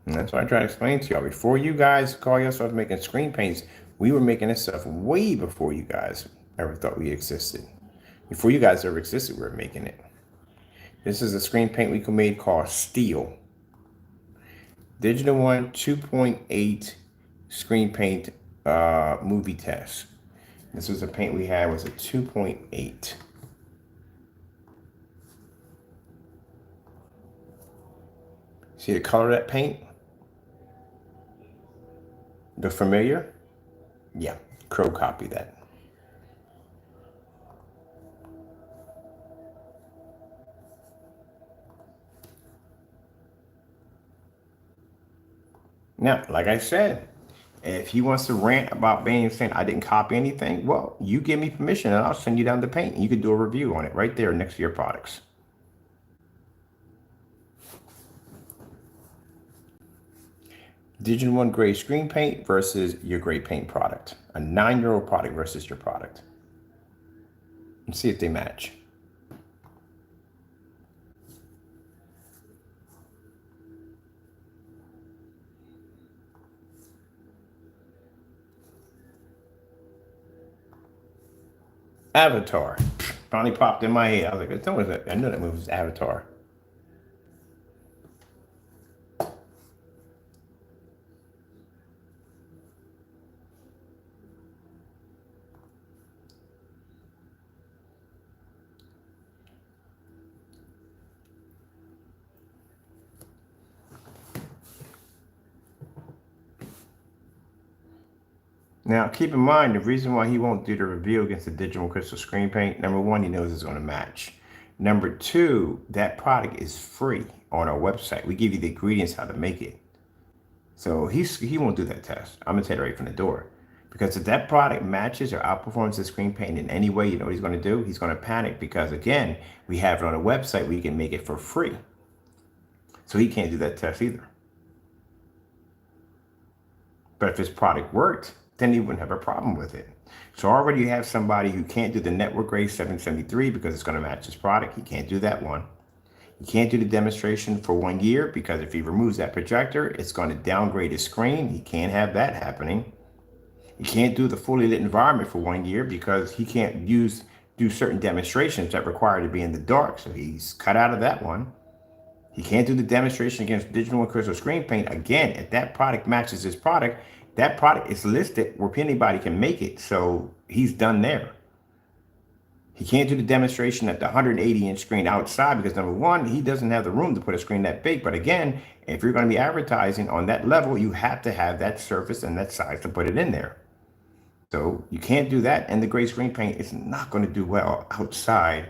And that's what I try to explain to y'all. Before you guys call yourself making screen paints, we were making this stuff way before you guys ever thought we existed. Before you guys ever existed, we were making it. This is a screen paint we made called Steel. Digital one 2.8 screen paint movie test. This was a paint we had, was a 2.8. See the color of that paint? The familiar? Yeah, Crow copied that. Now, like I said, if he wants to rant about being saying I didn't copy anything, well, you give me permission and I'll send you down the paint and you can do a review on it right there next to your products. Digital one gray screen paint versus your gray paint product. A 9-year-old product versus your product. And see if they match. Avatar. Finally popped in my head. I was like, I know that movie was Avatar. Now, keep in mind, the reason why he won't do the review against the digital crystal screen paint, number one, he knows it's going to match. Number two, that product is free on our website. We give you the ingredients how to make it. So he won't do that test. I'm going to tell you right from the door. Because if that product matches or outperforms the screen paint in any way, you know what he's going to do? He's going to panic because, again, we have it on a website where you can make it for free. So he can't do that test either. But if his product worked, then he wouldn't have a problem with it. So already you have somebody who can't do the network grade 773 because it's going to match his product. He can't do that one. He can't do the demonstration for 1 year because if he removes that projector, it's going to downgrade his screen. He can't have that happening. He can't do the fully lit environment for 1 year because he can't do certain demonstrations that require to be in the dark. So he's cut out of that one. He can't do the demonstration against digital and crystal screen paint. Again, if that product matches his product, that product is listed where anybody can make it. So he's done there. He can't do the demonstration at the 180-inch screen outside because, number one, he doesn't have the room to put a screen that big. But again, if you're going to be advertising on that level, you have to have that surface and that size to put it in there. So you can't do that. And the gray screen paint is not going to do well outside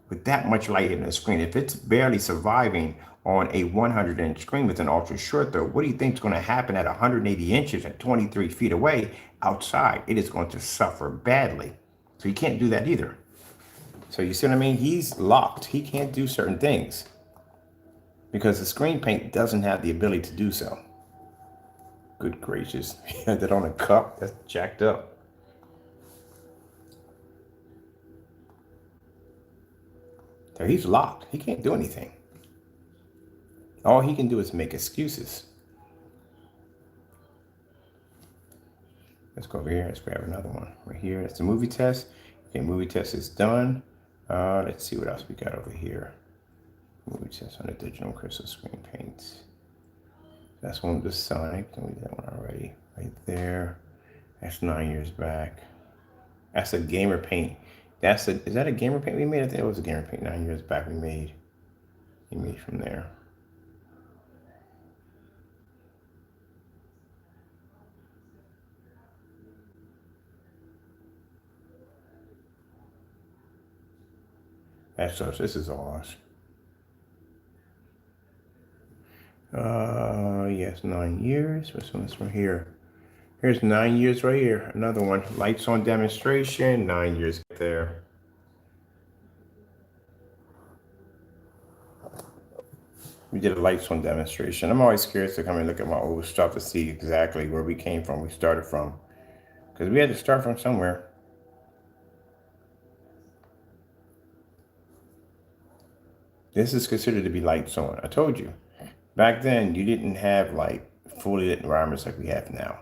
with that much light in the screen. If it's barely surviving on a 100-inch screen with an ultra short throw, what do you think is going to happen at 180 inches at 23 feet away outside? It is going to suffer badly. So you can't do that either. So you see what I mean? He's locked. He can't do certain things because the screen paint doesn't have the ability to do so. Good gracious. He had that on a cup. That's jacked up. So he's locked. He can't do anything. All he can do is make excuses. Let's go over here. Let's grab another one right here. That's the movie test. Okay, movie test is done. Let's see what else we got over here. Movie test on the digital crystal screen paints. That's one with the Sonic. We did that one already. Right there. That's 9 years back. That's a gamer paint. Is that a gamer paint we made? I think it was a gamer paint 9 years back we made. We made from there. That's us. This is ours. Yes, 9 years. What's this from here? Here's 9 years right here. Another one. Lights on demonstration. 9 years there. We did a lights on demonstration. I'm always curious to come and look at my old stuff to see exactly where we came from, we started from. Because we had to start from somewhere. This is considered to be lights on. I told you. Back then, you didn't have like fully lit environments like we have now.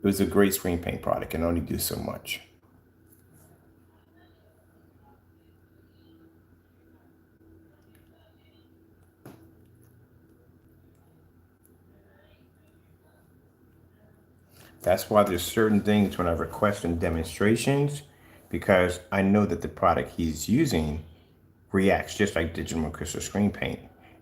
It was a great screen paint product, can only do so much. That's why there's certain things when I request in demonstrations, because I know that the product he's using reacts just like digital and crystal screen paint.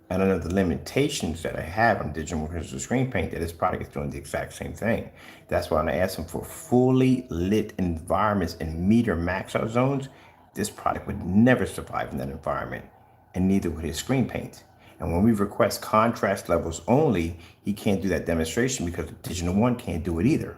And I know the limitations that I have on digital and crystal screen paint, that this product is doing the exact same thing. That's why when I ask him for fully lit environments and meter max out zones, this product would never survive in that environment, and neither would his screen paint. And when we request contrast levels only, he can't do that demonstration because the Digital One can't do it either.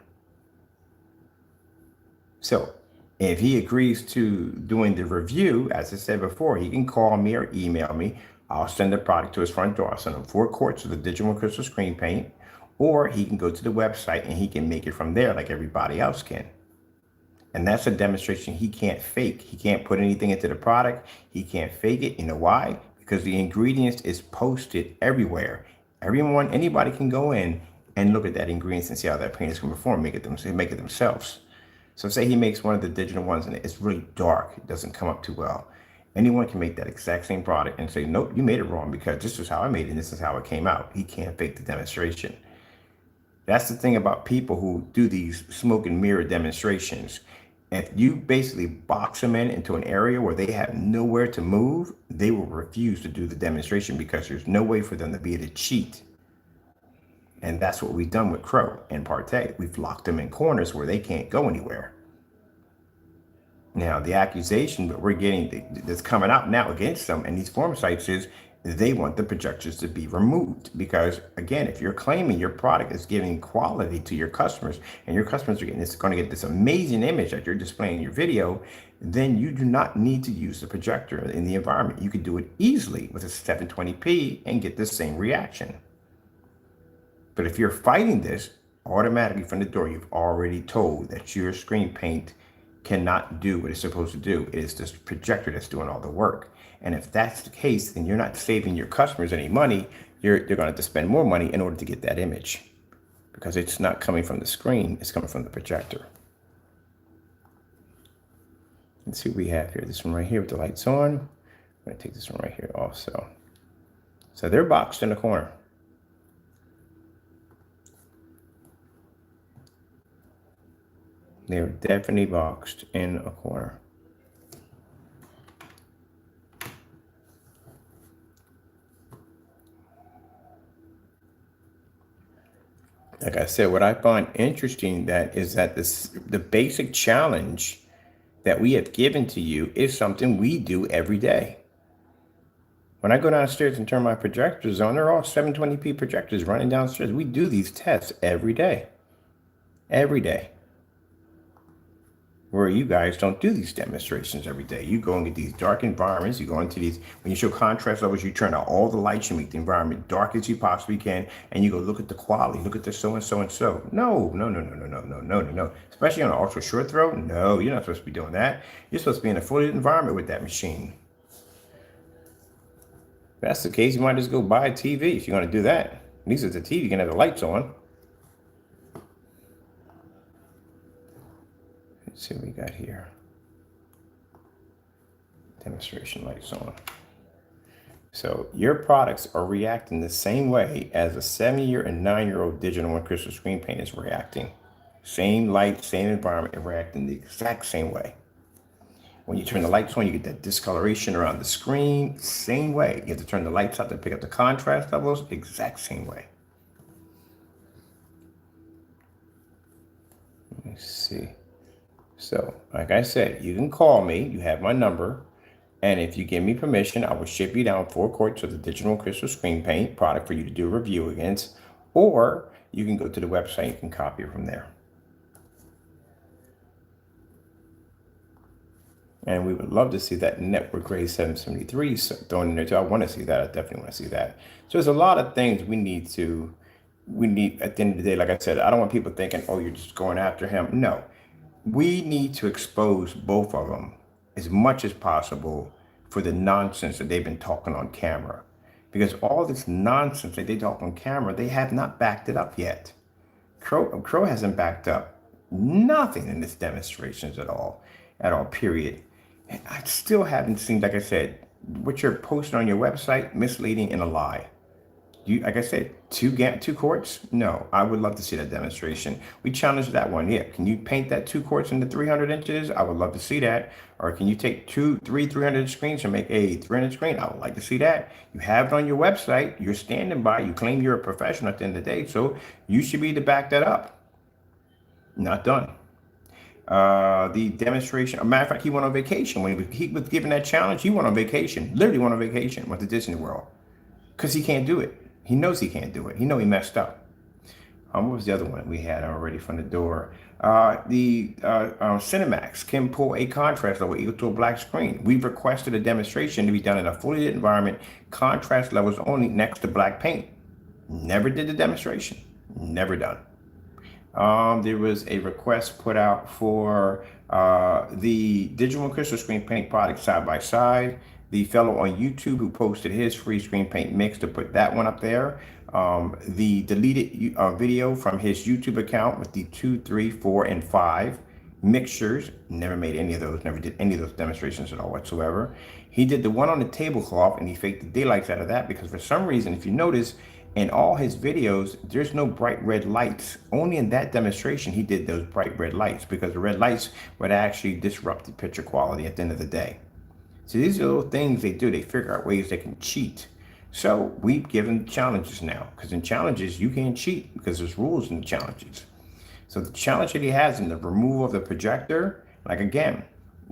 So if he agrees to doing the review, as I said before, he can call me or email me. I'll send the product to his front door. I'll send him 4 quarts of the digital and crystal screen paint, or he can go to the website and he can make it from there like everybody else can. And that's a demonstration he can't fake. He can't put anything into the product. He can't fake it. You know why? Because the ingredients is posted everywhere. Anybody can go in and look at that ingredients and see how that paint is going to perform, make it themselves. So say he makes one of the digital ones and it's really dark. It doesn't come up too well. Anyone can make that exact same product and say, nope, you made it wrong because this is how I made it and this is how it came out. He can't fake the demonstration. That's the thing about people who do these smoke and mirror demonstrations. If you basically box them into an area where they have nowhere to move, they will refuse to do the demonstration because there's no way for them to be able to cheat. And that's what we've done with Crow and Partey. We've locked them in corners where they can't go anywhere. Now, the accusation that we're getting that's coming out now against them and these forum sites is they want the projectors to be removed because, again, if you're claiming your product is giving quality to your customers and your customers are going to get this amazing image that you're displaying in your video, then you do not need to use the projector in the environment. You can do it easily with a 720p and get the same reaction. But if you're fighting this, automatically from the door, you've already told that your screen paint cannot do what it's supposed to do. It is this projector that's doing all the work. And if that's the case, then you're not saving your customers any money. They're going to have to spend more money in order to get that image because it's not coming from the screen. It's coming from the projector. Let's see what we have here. This one right here with the lights on. I'm going to take this one right here also. So they're boxed in the corner. They're definitely boxed in a corner. Like I said, what I find interesting is that the basic challenge that we have given to you is something we do every day. When I go downstairs and turn my projectors on, they're all 720p projectors running downstairs. We do these tests every day. Every day. Where you guys don't do these demonstrations every day. You go and get these dark environments. You go into these, when you show contrast levels, you turn out all the lights, you make the environment dark as you possibly can, and you go look at the quality, look at the so-and-so and so. No. Especially on an ultra short throw, no, you're not supposed to be doing that. You're supposed to be in a fully lit environment with that machine. If that's the case, you might just go buy a TV if you're going to do that. At least it's a TV, you can have the lights on. Let's see what we got here. Demonstration lights on. So your products are reacting the same way as a 7-year and 9-year-old digital 1 crystal screen paint is reacting. Same light, same environment, and reacting the exact same way. When you turn the lights on, you get that discoloration around the screen. Same way. You have to turn the lights out to pick up the contrast levels. Exact same way. Let me see. So, like I said, you can call me. You have my number. And if you give me permission, I will ship you down 4 quarts of the digital crystal screen paint product for you to do a review against. Or you can go to the website. You can copy it from there. And we would love to see that network grade 773 thrown in there too. I want to see that. I definitely want to see that. So there's a lot of things we need at the end of the day, like I said, I don't want people thinking, oh, you're just going after him. No. We need to expose both of them as much as possible for the nonsense that they've been talking on camera. Because all this nonsense that they talk on camera, they have not backed it up yet. Crow hasn't backed up nothing in this demonstrations at all, period. And I still haven't seen, like I said, what you're posting on your website, misleading and a lie. Like I said, 2 quarts? No, I would love to see that demonstration. We challenged that one. Yeah, can you paint that 2 quarts into 300 inches? I would love to see that. Or can you take 300 screens and make a 300 screen? I would like to see that. You have it on your website. You're standing by. You claim you're a professional at the end of the day, so you should be to back that up. Not done. The demonstration, a matter of fact, he went on vacation. When he was given that challenge, he went on vacation. Literally went on vacation, went to Disney World. Because he can't do it. He knows he can't do it. He knows he messed up. What was the other one we had already from the door? Cinemax can pull a contrast level equal to a black screen. We've requested a demonstration to be done in a fully lit environment, contrast levels only next to black paint. Never did the demonstration. Never done. There was a request put out for the digital 1 crystal screen paint product side by side. The fellow on YouTube who posted his free screen paint mix to put that one up there. The deleted video from his YouTube account with the 2, 3, 4, and 5 mixtures. Never made any of those, never did any of those demonstrations at all whatsoever. He did the one on the tablecloth and he faked the daylights out of that because for some reason, if you notice, in all his videos, there's no bright red lights. Only in that demonstration, he did those bright red lights because the red lights would actually disrupt the picture quality at the end of the day. So these are little things they do. They figure out ways they can cheat. So we've given challenges now because in challenges, you can't cheat because there's rules in the challenges. So the challenge that he has in the removal of the projector, like again,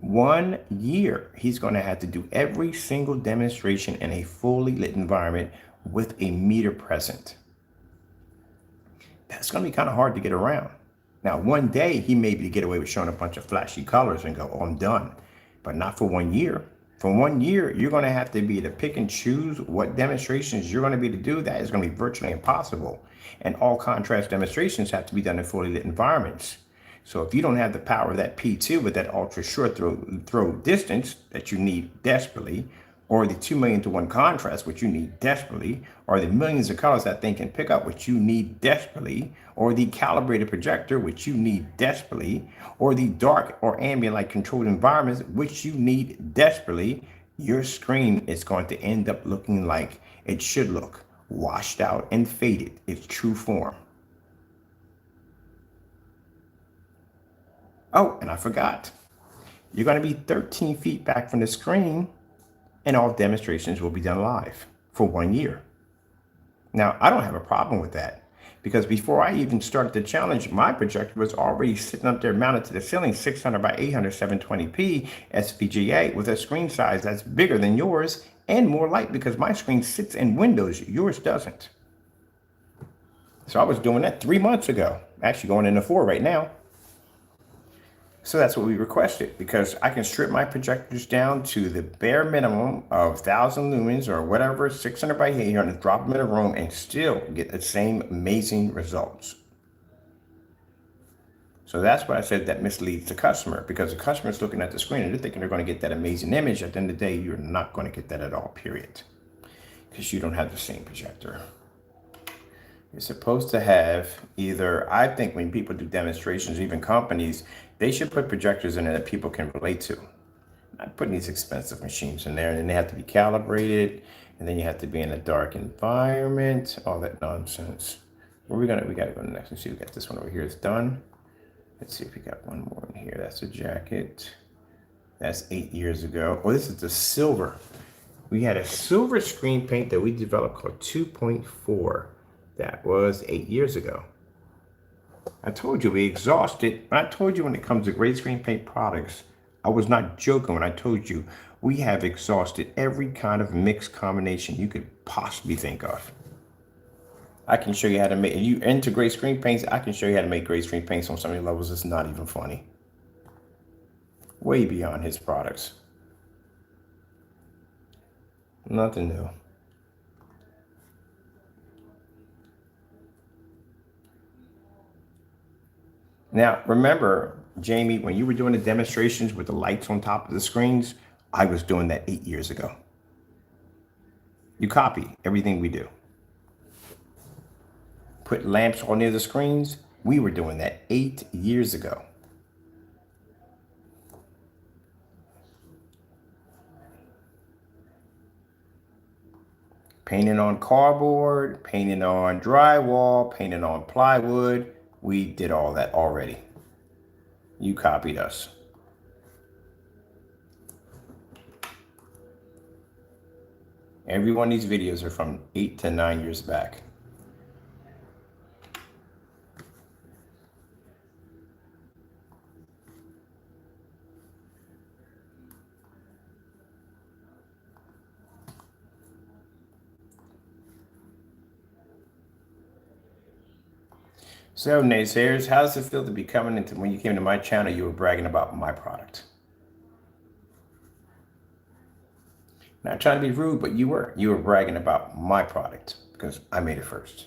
1 year, he's going to have to do every single demonstration in a fully lit environment with a meter present. That's going to be kind of hard to get around. Now, one day he may be able to get away with showing a bunch of flashy colors and go, oh, I'm done. But not for 1 year. For 1 year, you're going to have to be able to pick and choose what demonstrations you're going to be able to do. That is going to be virtually impossible. And all contrast demonstrations have to be done in fully lit environments. So if you don't have the power of that P2 with that ultra short throw distance that you need desperately, or the 2 million to 1 contrast, which you need desperately, or the millions of colors that thing can pick up, which you need desperately, or the calibrated projector, which you need desperately, or the dark or ambient light controlled environments, which you need desperately, your screen is going to end up looking like it should look, washed out and faded, its true form. Oh, and I forgot. You're going to be 13 feet back from the screen, and all demonstrations will be done live for 1 year. Now, I don't have a problem with that, because before I even started the challenge, my projector was already sitting up there mounted to the ceiling, 600 by 800 720p SVGA with a screen size that's bigger than yours and more light, because my screen sits in windows, yours doesn't. So I was doing that 3 months ago, actually going into 4 right now. So that's what we requested, because I can strip my projectors down to the bare minimum of 1,000 lumens or whatever, 600 by 800, drop them in a room and still get the same amazing results. So that's why I said that misleads the customer, because the customer is looking at the screen and they're thinking they're going to get that amazing image. At the end of the day, you're not going to get that at all, period, because you don't have the same projector. You're supposed to have either, I think when people do demonstrations, even companies, they should put projectors in there that people can relate to. Not putting these expensive machines in there, and then they have to be calibrated, and then you have to be in a dark environment, all that nonsense. We got to go next and see. We got this one over here. It's done. Let's see if we got one more in here. That's a jacket. That's 8 years ago. Oh, this is the silver. We had a silver screen paint that we developed called 2.4. That was 8 years ago. I told you we exhausted. I told you when it comes to gray screen paint products, I was not joking when I told you we have exhausted every kind of mixed combination you could possibly think of. I can show you how to make, you into gray screen paints, I can show you how to make gray screen paints on so many levels. It's not even funny. Way beyond his products. Nothing new. Now, remember, Jamie, when you were doing the demonstrations with the lights on top of the screens, I was doing that 8 years ago. You copy everything we do. Put lamps on near the screens. We were doing that 8 years ago. Painting on cardboard, painting on drywall, painting on plywood. We did all that already. You copied us. Every one of these videos are from 8 to 9 years back. So naysayers, how does it feel to be coming into, when you came to my channel, you were bragging about my product? Not trying to be rude, but you were bragging about my product because I made it first.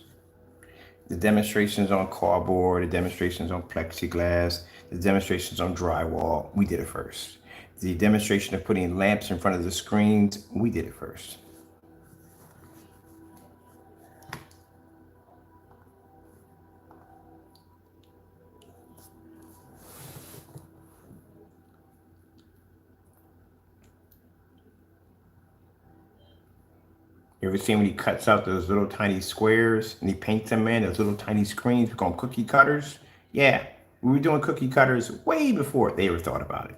The demonstrations on cardboard, the demonstrations on plexiglass, the demonstrations on drywall, we did it first. The demonstration of putting lamps in front of the screens, we did it first. You ever seen when he cuts out those little tiny squares and he paints them in, those little tiny screens, we call them cookie cutters? Yeah, we were doing cookie cutters way before they ever thought about it.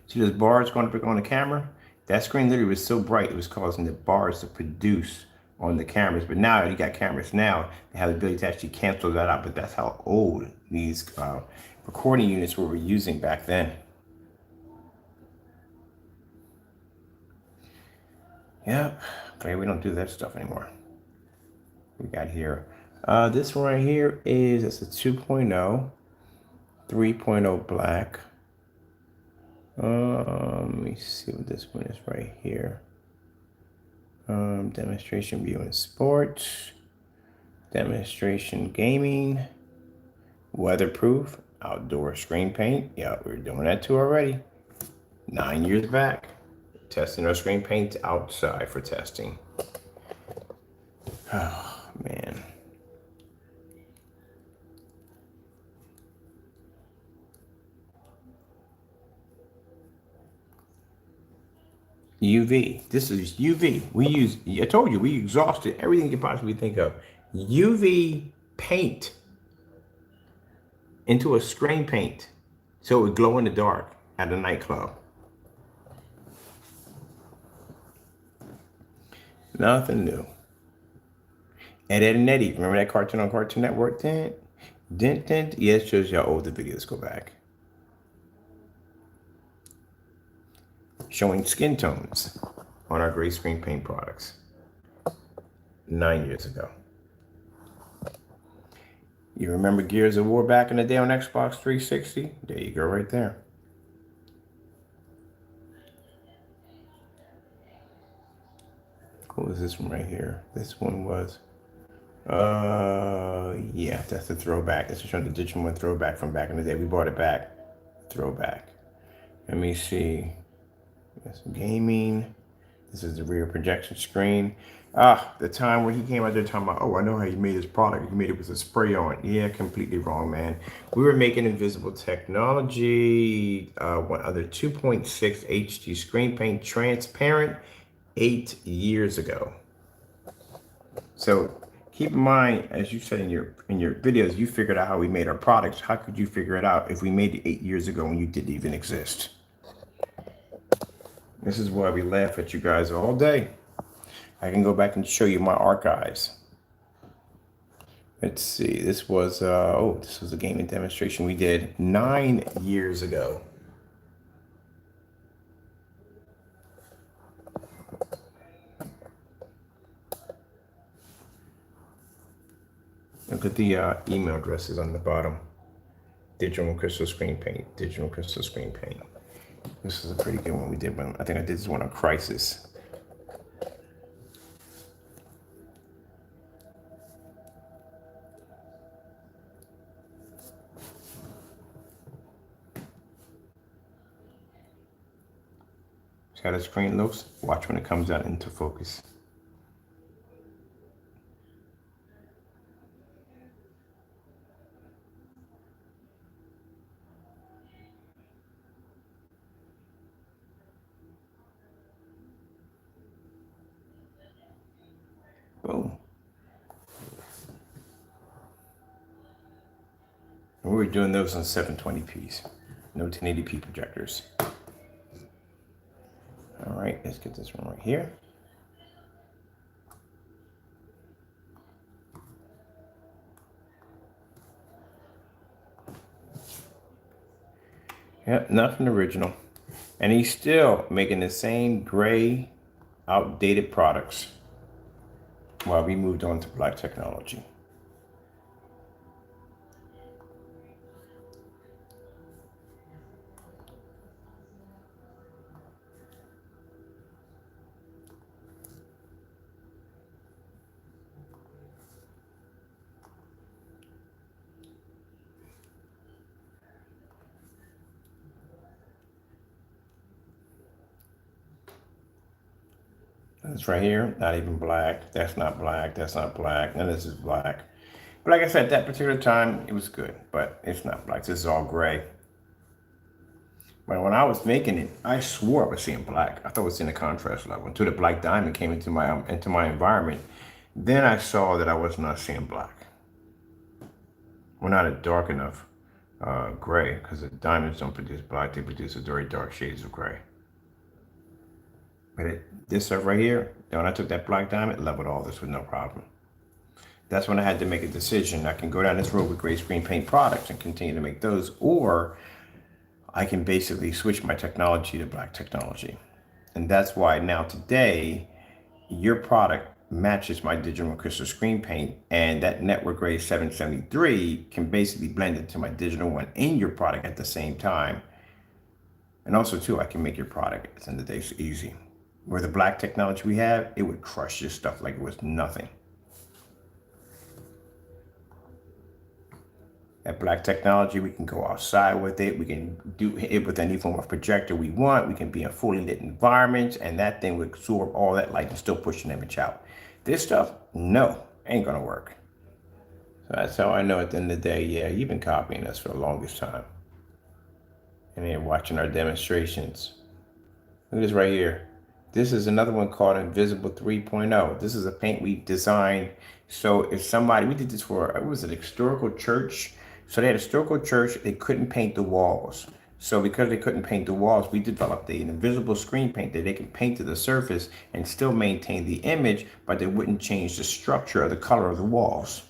See those bars going up on the camera? That screen literally was so bright it was causing the bars to produce on the cameras. But now you got cameras now, they have the ability to actually cancel that out. But that's how old these recording units were using back then. Yep, okay, we don't do that stuff anymore. We got here. This one right here is, it's a 2.0, 3.0 black. Let me see what this one is right here. Demonstration viewing sports, demonstration gaming, weatherproof, outdoor screen paint. Yeah, we were doing that too already. 9 years back, testing our screen paint outside for testing. Oh, man. UV. This is UV. We use, I told you, we exhausted everything you could possibly think of. UV paint into a screen paint so it would glow in the dark at a nightclub. Nothing new. Ed, Ed, and Eddie. Remember that cartoon on Cartoon Network? Dent. Yeah, it shows you how old the videos go back. Showing skin tones on our gray screen paint products 9 years ago. You remember Gears of War back in the day on Xbox 360? There you go right there. What was this one right here? This one was, yeah, that's the throwback. This is showing the digital one throwback from back in the day. We bought it back. Throwback. Let me see. That's gaming. This is the rear projection screen. The time where he came out there talking about, oh, I know how you made this product. You made it with a spray on. Yeah, completely wrong, man. We were making invisible technology. What other 2.6 HD screen paint, transparent, 8 years ago. So keep in mind, as you said in your videos, you figured out how we made our products. How could you figure it out if we made it 8 years ago when you didn't even exist? This is why we laugh at you guys all day. I can go back and show you my archives. Let's see. This was this was a gaming demonstration we did 9 years ago. Look at the email addresses on the bottom. Digital1crystal screen paint. Digital1crystal screen paint. This is a pretty good one we did. I think I did this one on Crisis. See how the screen looks? Watch when it comes out into focus. Boom. And we were doing those on 720p's, no 1080p projectors. All right, let's get this one right here. Yep, nothing original. And he's still making the same gray, outdated products while we moved on to black technology. This right here, not even black. That's not black. That's not black. None of this is black. But like I said, at that particular time, it was good, but it's not black. This is all gray. But when I was making it, I swore I was seeing black. I thought it was in the contrast level until the black diamond came into my environment. Then I saw that I was not seeing black. We're not dark enough. gray, because the diamonds don't produce black, they produce a very dark shades of gray. But this stuff right here, when I took that black diamond, it leveled all this with no problem. That's when I had to make a decision. I can go down this road with gray screen paint products and continue to make those, or I can basically switch my technology to black technology. And that's why now today, your product matches my digital1crystal screen paint, and that network grade 773 can basically blend into my digital one in your product at the same time. And also too, I can make your product at the end of the day so easy. Where the black technology we have, it would crush your stuff like it was nothing. That black technology, we can go outside with it. We can do it with any form of projector we want. We can be in fully lit environments, and that thing would absorb all that light and still push an image out. This stuff, no, ain't gonna work. So that's how I know at the end of the day, yeah, you've been copying us for the longest time. And then watching our demonstrations. Look at this right here. This is another one called Invisible 3.0. This is a paint we designed. So if somebody, we did this for, it was an historical church. So they had a historical church, they couldn't paint the walls. So because they couldn't paint the walls, we developed an invisible screen paint that they can paint to the surface and still maintain the image, but they wouldn't change the structure or the color of the walls.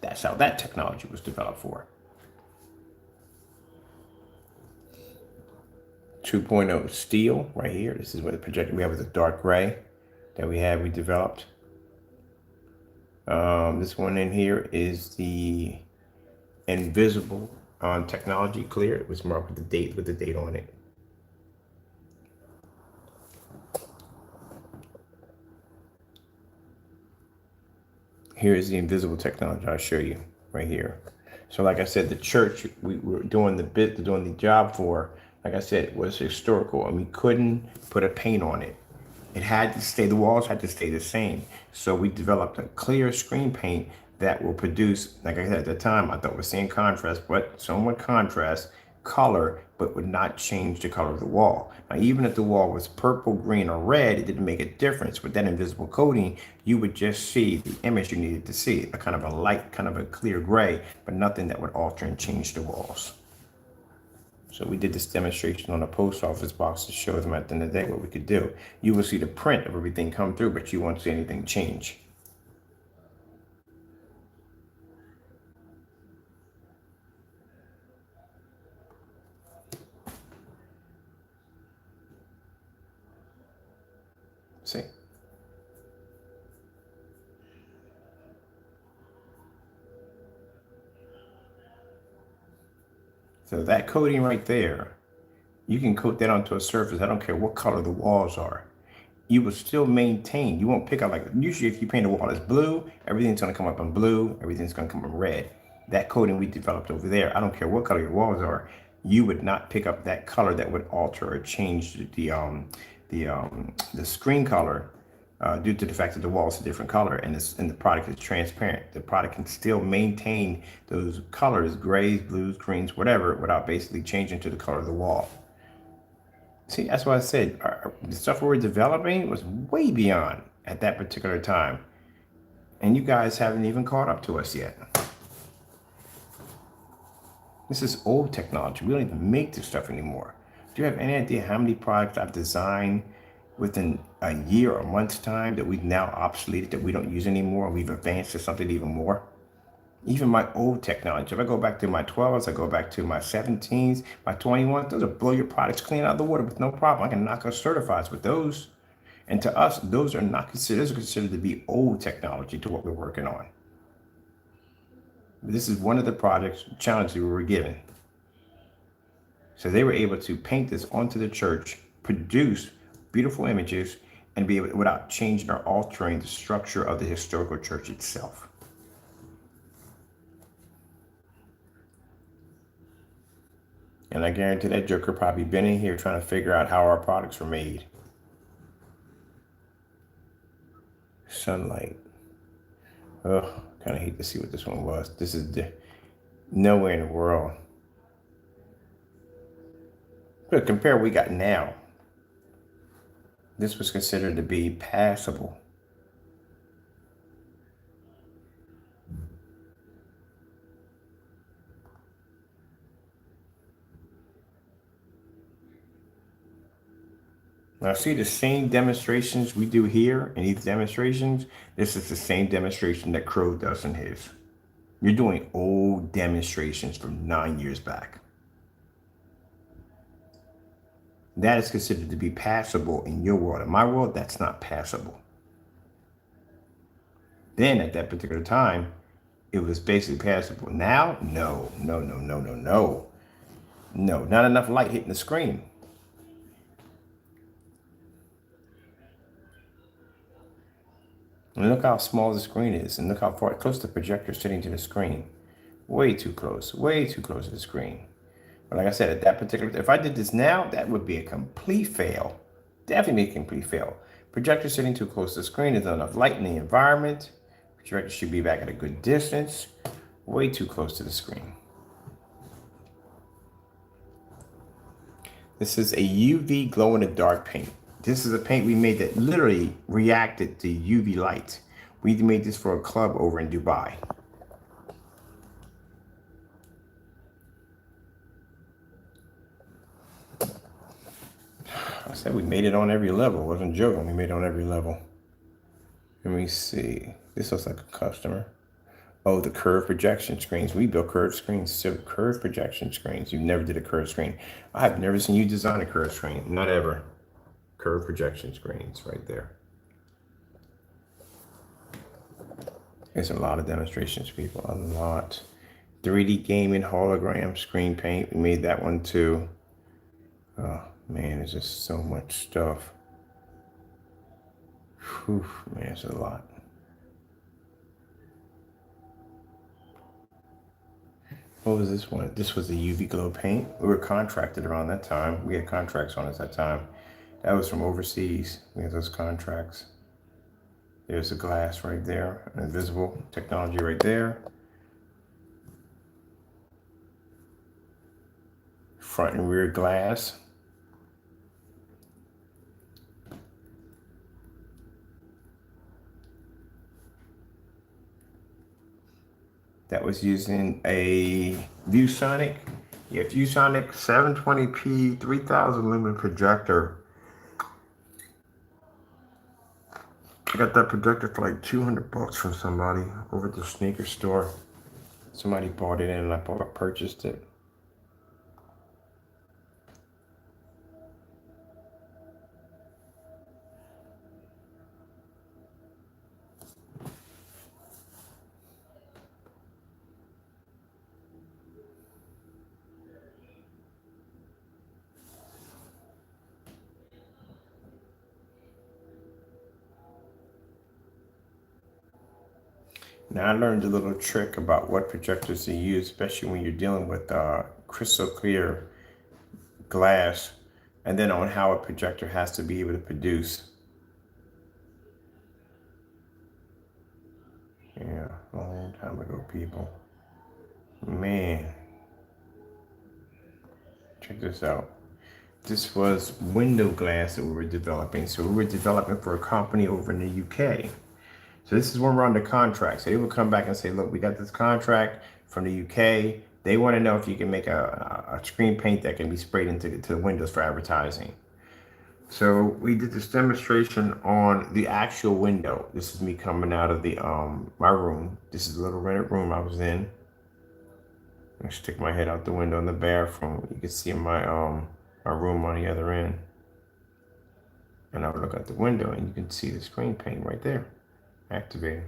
That's how that technology was developed for. 2.0 steel right here. This is what the projector we have with the dark gray that we developed. This one in here is the invisible technology clear. It was marked with the date on it. Here is the invisible technology I'll show you right here. So like I said, the church we were doing the job for, like I said, was historical, and we couldn't put a paint on it. It had to stay, the walls had to stay the same. So we developed a clear screen paint that will produce, like I said at the time, I thought was seeing contrast, but somewhat contrast color, but would not change the color of the wall. Now, even if the wall was purple, green, or red, it didn't make a difference. With that invisible coating, you would just see the image you needed to see, a kind of a light, kind of a clear gray, but nothing that would alter and change the walls. So we did this demonstration on a post office box to show them at the end of the day what we could do. You will see the print of everything come through, but you won't see anything change. See? So that coating right there, you can coat that onto a surface. I don't care what color the walls are. You will still maintain, you won't pick up, like usually if you paint a wall that's blue, everything's gonna come up in blue, everything's gonna come in red. That coating we developed over there, I don't care what color your walls are, you would not pick up that color that would alter or change the screen color due to the fact that the wall is a different color and the product is transparent. The product can still maintain those colors, grays, blues, greens, whatever, without basically changing to the color of the wall. See, that's why I said the stuff we were developing was way beyond at that particular time. And you guys haven't even caught up to us yet. This is old technology. We don't even make this stuff anymore. Do you have any idea how many products I've designed within a year or a month's time that we've now obsoleted, that we don't use anymore, and we've advanced to something even more? Even my old technology, if I go back to my 12s, I go back to my 17s, my 21s, those will blow your products clean out of the water with no problem. I can knock out certifieds with those. And to us, those are not considered, those are considered to be old technology to what we're working on. This is one of the projects, challenges we were given. So they were able to paint this onto the church, produce beautiful images, and be able, without changing or altering the structure of the historical church itself. And I guarantee that joker probably been in here trying to figure out how our products were made. Sunlight. Oh, kind of hate to see what this one was. This is nowhere in the world. But compare what we got now. This was considered to be passable. Now see the same demonstrations we do here in these demonstrations. This is the same demonstration that Crow does in his. You're doing old demonstrations from 9 years back. That is considered to be passable in your world. In my world, that's not passable. Then at that particular time, it was basically passable. Now, no, no, no, no, no, no. No, not enough light hitting the screen. And look how small the screen is, and look how far close the projector is sitting to the screen. Way too close to the screen. But like I said, at that particular, if I did this now, that would be a complete fail. Definitely a complete fail. Projector sitting too close to the screen, there's not enough light in the environment. Projector should be back at a good distance. Way too close to the screen. This is a UV glow in the dark paint. This is a paint we made that literally reacted to UV light. We made this for a club over in Dubai. I said we made it on every level. I wasn't joking. We made it on every level. Let me see. This looks like a customer. Oh, the curved projection screens. We built curved screens. So curved projection screens. You never did a curved screen. I've never seen you design a curved screen. Not ever. Curved projection screens right there. There's a lot of demonstrations, people. A lot. 3D gaming hologram screen paint. We made that one too. Oh man, there's just so much stuff. Whew, man, it's a lot. What was this one? This was the UV glow paint. We were contracted around that time. We had contracts on us that time. That was from overseas. We had those contracts. There's the glass right there, invisible technology right there. Front and rear glass. That was using a ViewSonic. Yeah, ViewSonic 720p 3000 lumen projector. I got that projector for like $200 from somebody over at the sneaker store. Somebody bought it in and I purchased it. Now I learned a little trick about what projectors to use, especially when you're dealing with crystal clear glass, and then on how a projector has to be able to produce. Yeah, a long time ago, people. Man, check this out. This was window glass that we were developing. So we were developing for a company over in the UK. So this is when we're under contract. So they would come back and say, look, we got this contract from the UK. They want to know if you can make a screen paint that can be sprayed into the windows for advertising. So we did this demonstration on the actual window. This is me coming out of the my room. This is a little rented room I was in. I stick my head out the window in the bathroom. You can see my my room on the other end. And I would look out the window and you can see the screen paint right there. Activated.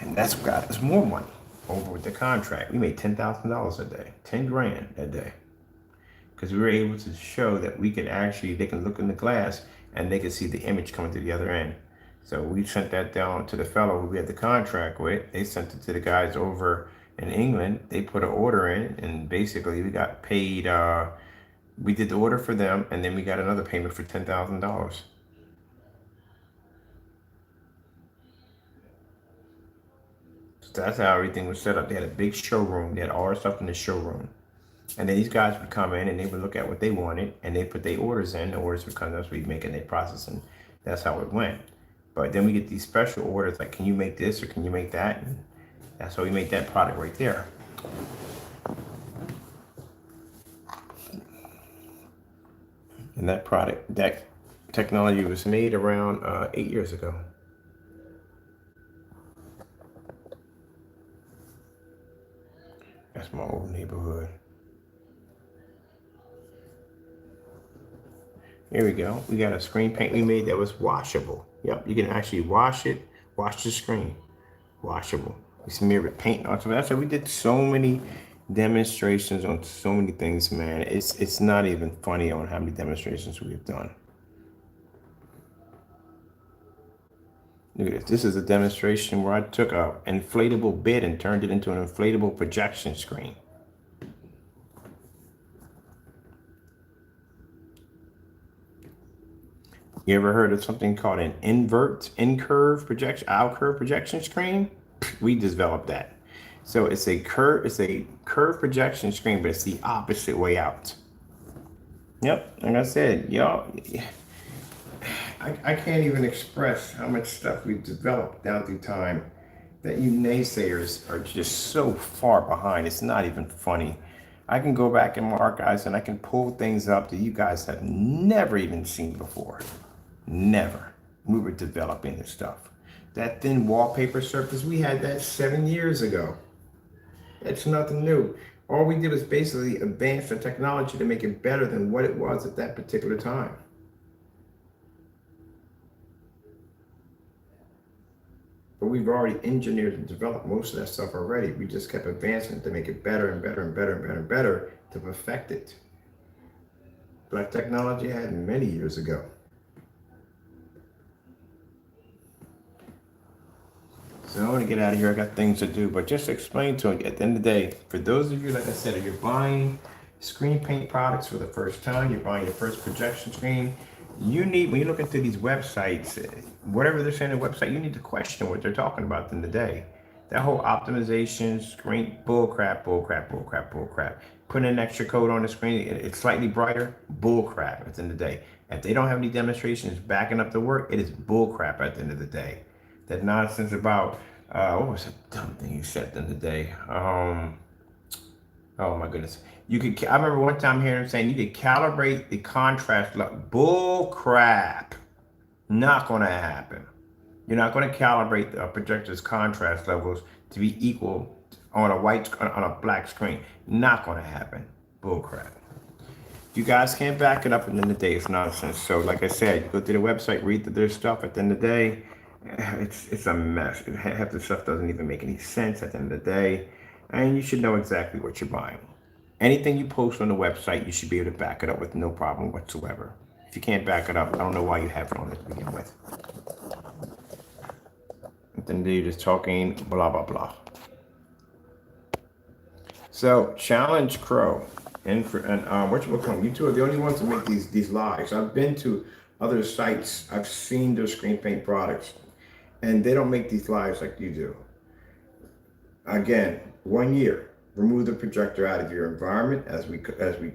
And that's got us more money over with the contract. We made $10,000 a day, 10 grand a day. Because we were able to show that we could actually, they can look in the glass and they can see the image coming to the other end. So we sent that down to the fellow who we had the contract with. They sent it to the guys over in England. They put an order in and basically we got paid, we did the order for them and then we got another payment for $10,000. That's how everything was set up. They had a big showroom. They had all our stuff in the showroom. And then these guys would come in and they would look at what they wanted and they put their orders in. The orders would come to us, we'd make and they process them. That's how it went. But then we get these special orders like, can you make this or can you make that? And that's how we make that product right there. And that technology was made around 8 years ago. That's my old neighborhood. Here we go. We got a screen paint we made that was washable. Yep, you can actually wash it, wash the screen. Washable. We smear with paint on. So that's why we did so many demonstrations on so many things, man. It's not even funny on how many demonstrations we've done. Look at this. This is a demonstration where I took an inflatable bed and turned it into an inflatable projection screen. You ever heard of something called an incurve projection screen? We developed that. So it's a curved projection screen, but it's the opposite way out. Yep, like I said, y'all, I can't even express how much stuff we've developed down through time that you naysayers are just so far behind. It's not even funny. I can go back in my archives and I can pull things up that you guys have never even seen before. Never. We were developing this stuff. That thin wallpaper surface, we had that 7 years ago. It's nothing new. All we did was basically advance the technology to make it better than what it was at that particular time. But we've already engineered and developed most of that stuff already. We just kept advancing to make it better and better and better and better and better to perfect it. But technology I had many years ago. So I want to get out of here. I got things to do, but just explain to them at the end of the day, for those of you, like I said, if you're buying screen paint products for the first time, you're buying your first projection screen, you need, when you look into these websites, whatever they're saying on the website, you need to question what they're talking about at the end of the day. That whole optimization screen, bull crap. Putting an extra code on the screen, it's slightly brighter, bull crap at the end of the day. If they don't have any demonstrations backing up the work, it is bull crap at the end of the day. That nonsense about what was that dumb thing you said at the end of the day? Oh my goodness. I remember one time hearing him saying you could calibrate the contrast level. Bull crap. Not gonna happen. You're not gonna calibrate the projector's contrast levels to be equal on a black screen. Not gonna happen. Bull crap. You guys can't back it up at the end of the day. It's nonsense. So like I said, go to the website, read their stuff. At the end of the day, it's a mess. Half the stuff doesn't even make any sense at the end of the day. And you should know exactly what you're buying. Anything you post on the website, you should be able to back it up with no problem whatsoever. If you can't back it up, I don't know why you have it on it to begin with. And then you're just talking blah, blah, blah. So, Challenge Crow and you two are the only ones to make these lives. I've been to other sites. I've seen their screen paint products, and they don't make these lives like you do. Again, 1 year. Remove the projector out of your environment, as we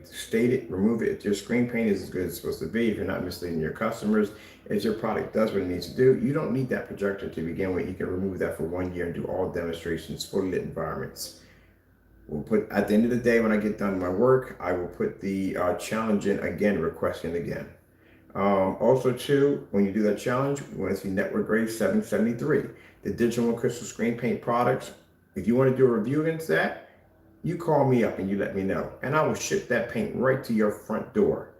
stated. Remove it. If your screen paint is as good as it's supposed to be, if you're not misleading your customers, if your product does what it needs to do, you don't need that projector to begin with. You can remove that for 1 year and do all demonstrations, fully lit environments. We'll put, at the end of the day, when I get done my work, I will put the challenge in again, requesting again. Also too, when you do that challenge, we want to see network grade 773. The digital1crystal screen paint products, if you want to do a review against that, you call me up and you let me know, and I will ship that paint right to your front door.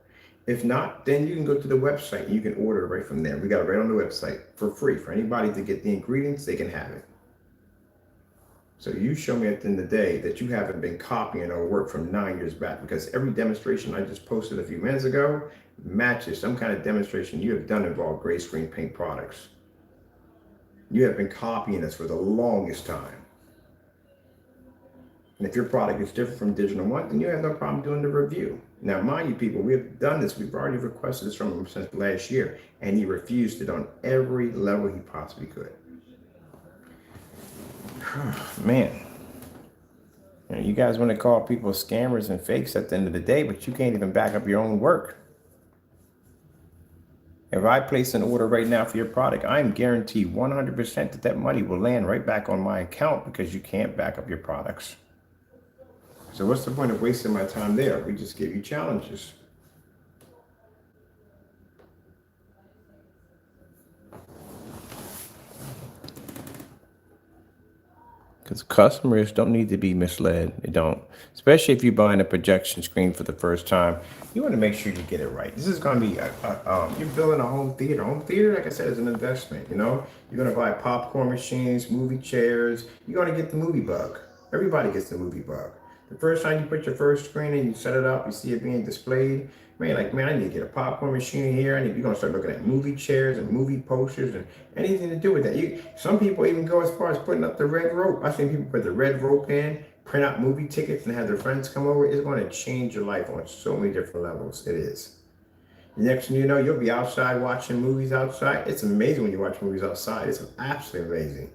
If not, then you can go to the website and you can order it right from there. We got it right on the website for free. For anybody to get the ingredients, they can have it. So you show me at the end of the day that you haven't been copying our work from 9 years back, because every demonstration I just posted a few minutes ago matches some kind of demonstration you have done involved gray screen paint products. You have been copying us for the longest time. And if your product is different from Digital One, then you have no problem doing the review. Now, mind you, people, we have done this. We've already requested this from him since last year, and he refused it on every level he possibly could. Man, you guys want to call people scammers and fakes at the end of the day, but you can't even back up your own work. If I place an order right now for your product, I'm guaranteed 100% that that money will land right back on my account, because you can't back up your products. So what's the point of wasting my time there? We just give you challenges. Because customers don't need to be misled. They don't. Especially if you're buying a projection screen for the first time. You want to make sure you get it right. This is going to be, you're building a home theater. Home theater, like I said, is an investment, you know? You're going to buy popcorn machines, movie chairs. You're going to get the movie bug. Everybody gets the movie bug. The first time you put your first screen and you set it up, you see it being displayed, man, like, man, I need to get a popcorn machine in here. You're going to start looking at movie chairs and movie posters and anything to do with that. Some people even go as far as putting up the red rope. I've seen people put the red rope in, print out movie tickets and have their friends come over. It's going to change your life on so many different levels. It is. Next thing you know, you'll be outside watching movies outside. It's amazing when you watch movies outside. It's absolutely amazing.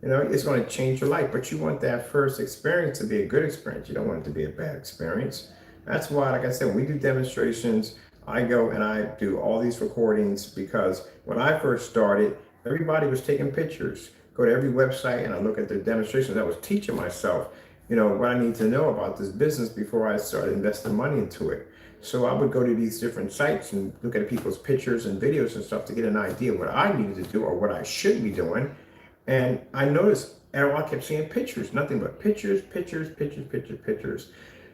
You know, it's going to change your life, but you want that first experience to be a good experience. You don't want it to be a bad experience. That's why, like I said, when we do demonstrations, I go and I do all these recordings because when I first started, everybody was taking pictures. Go to every website and I look at their demonstrations. I was teaching myself, you know, what I need to know about this business before I started investing money into it. So I would go to these different sites and look at people's pictures and videos and stuff to get an idea of what I needed to do or what I should be doing. And I noticed, and I kept seeing pictures, nothing but pictures, pictures, pictures, pictures, pictures.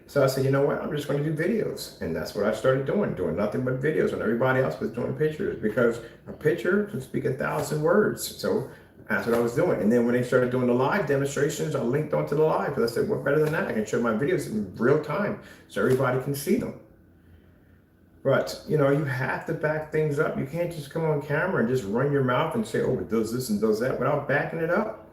So I said, you know what, I'm just going to do videos. And that's what I started doing nothing but videos when everybody else was doing pictures, because a picture can speak 1,000 words. So that's what I was doing. And then when they started doing the live demonstrations, I linked onto the live because I said, what better than that? I can show my videos in real time so everybody can see them. But, you know, you have to back things up. You can't just come on camera and just run your mouth and say, oh, it does this and does that without backing it up.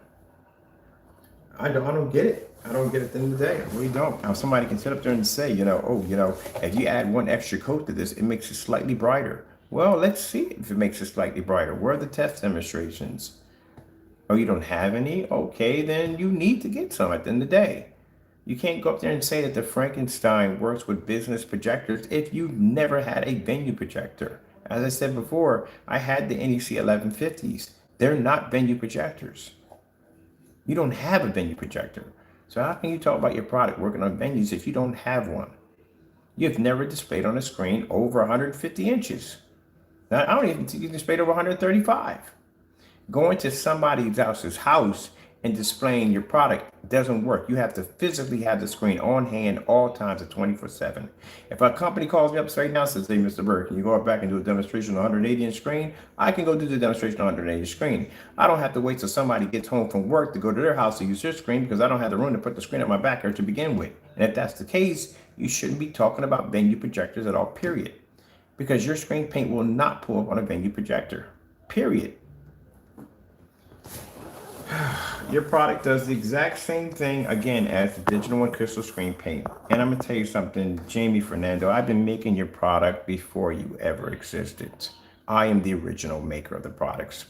I don't get it. I don't get it at the end of the day. I really don't. Now, somebody can sit up there and say, you know, oh, you know, if you add one extra coat to this, it makes it slightly brighter. Well, let's see if it makes it slightly brighter. Where are the test demonstrations? Oh, you don't have any? Okay, then you need to get some at the end of the day. You can't go up there and say that the Frankenstein works with business projectors if you've never had a venue projector. As I said before, I had the NEC 1150s. They're not venue projectors. You don't have a venue projector. So how can you talk about your product working on venues if you don't have one? You've never displayed on a screen over 150 inches. Now, I don't even think you displayed over 135. Going to somebody else's house and displaying your product doesn't work. You have to physically have the screen on hand all times at 24/7. If a company calls me up right now and says, hey, Mr. Burke, can you go back and do a demonstration on 180-inch screen? I can go do the demonstration on 180-inch screen. I don't have to wait till somebody gets home from work to go to their house to use their screen because I don't have the room to put the screen at my backyard to begin with. And if that's the case, you shouldn't be talking about venue projectors at all, period. Because your screen paint will not pull up on a venue projector, period. Your product does the exact same thing, again, as the Digital 1 Crystal screen paint. And I'm going to tell you something, Jamie Fernando, I've been making your product before you ever existed. I am the original maker of the products.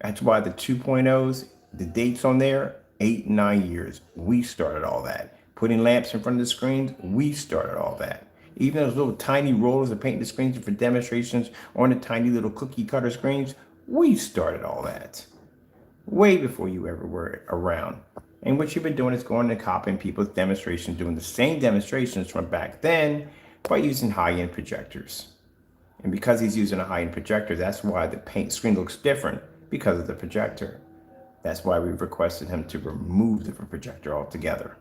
That's why the 2.0s, the dates on there, 8, 9 years. We started all that. Putting lamps in front of the screens, we started all that. Even those little tiny rollers of painting the screens for demonstrations on the tiny little cookie cutter screens, we started all that. Way before you ever were around. And what you've been doing is going and copying people's demonstrations, doing the same demonstrations from back then, by using high-end projectors. And because he's using a high-end projector, that's why the paint screen looks different, because of the projector. That's why we've requested him to remove the projector altogether.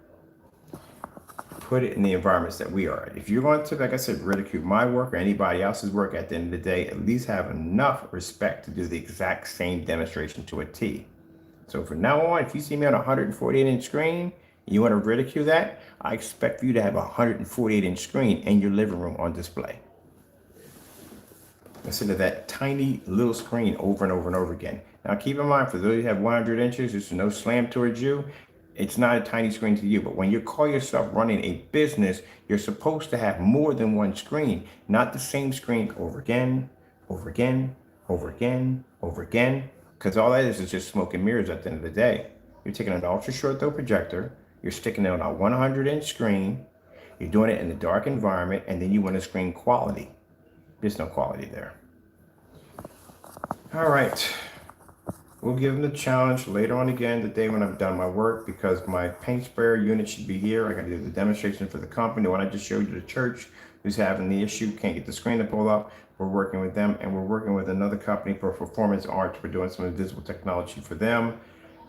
Put it in the environments that we are. If you're going to, like I said, ridicule my work or anybody else's work at the end of the day, at least have enough respect to do the exact same demonstration to a T. So from now on, if you see me on a 148-inch screen, and you want to ridicule that, I expect for you to have a 148-inch screen in your living room on display. Instead of that tiny little screen over and over and over again. Now keep in mind, for those who have 100 inches, there's no slam towards you. It's not a tiny screen to you, but when you call yourself running a business, you're supposed to have more than one screen, not the same screen over again, over again, over again, over again, because all that is just smoke and mirrors at the end of the day. You're taking an ultra short throw projector, you're sticking it on a 100-inch screen, you're doing it in a dark environment, and then you want to screen quality. There's no quality there. All right. We'll give them the challenge later on again today when I've done my work, because my paint sprayer unit should be here. I got to do the demonstration for the company. The one I just showed you, the church who's having the issue, can't get the screen to pull up. We're working with them, and we're working with another company for performance arts. We're doing some invisible technology for them.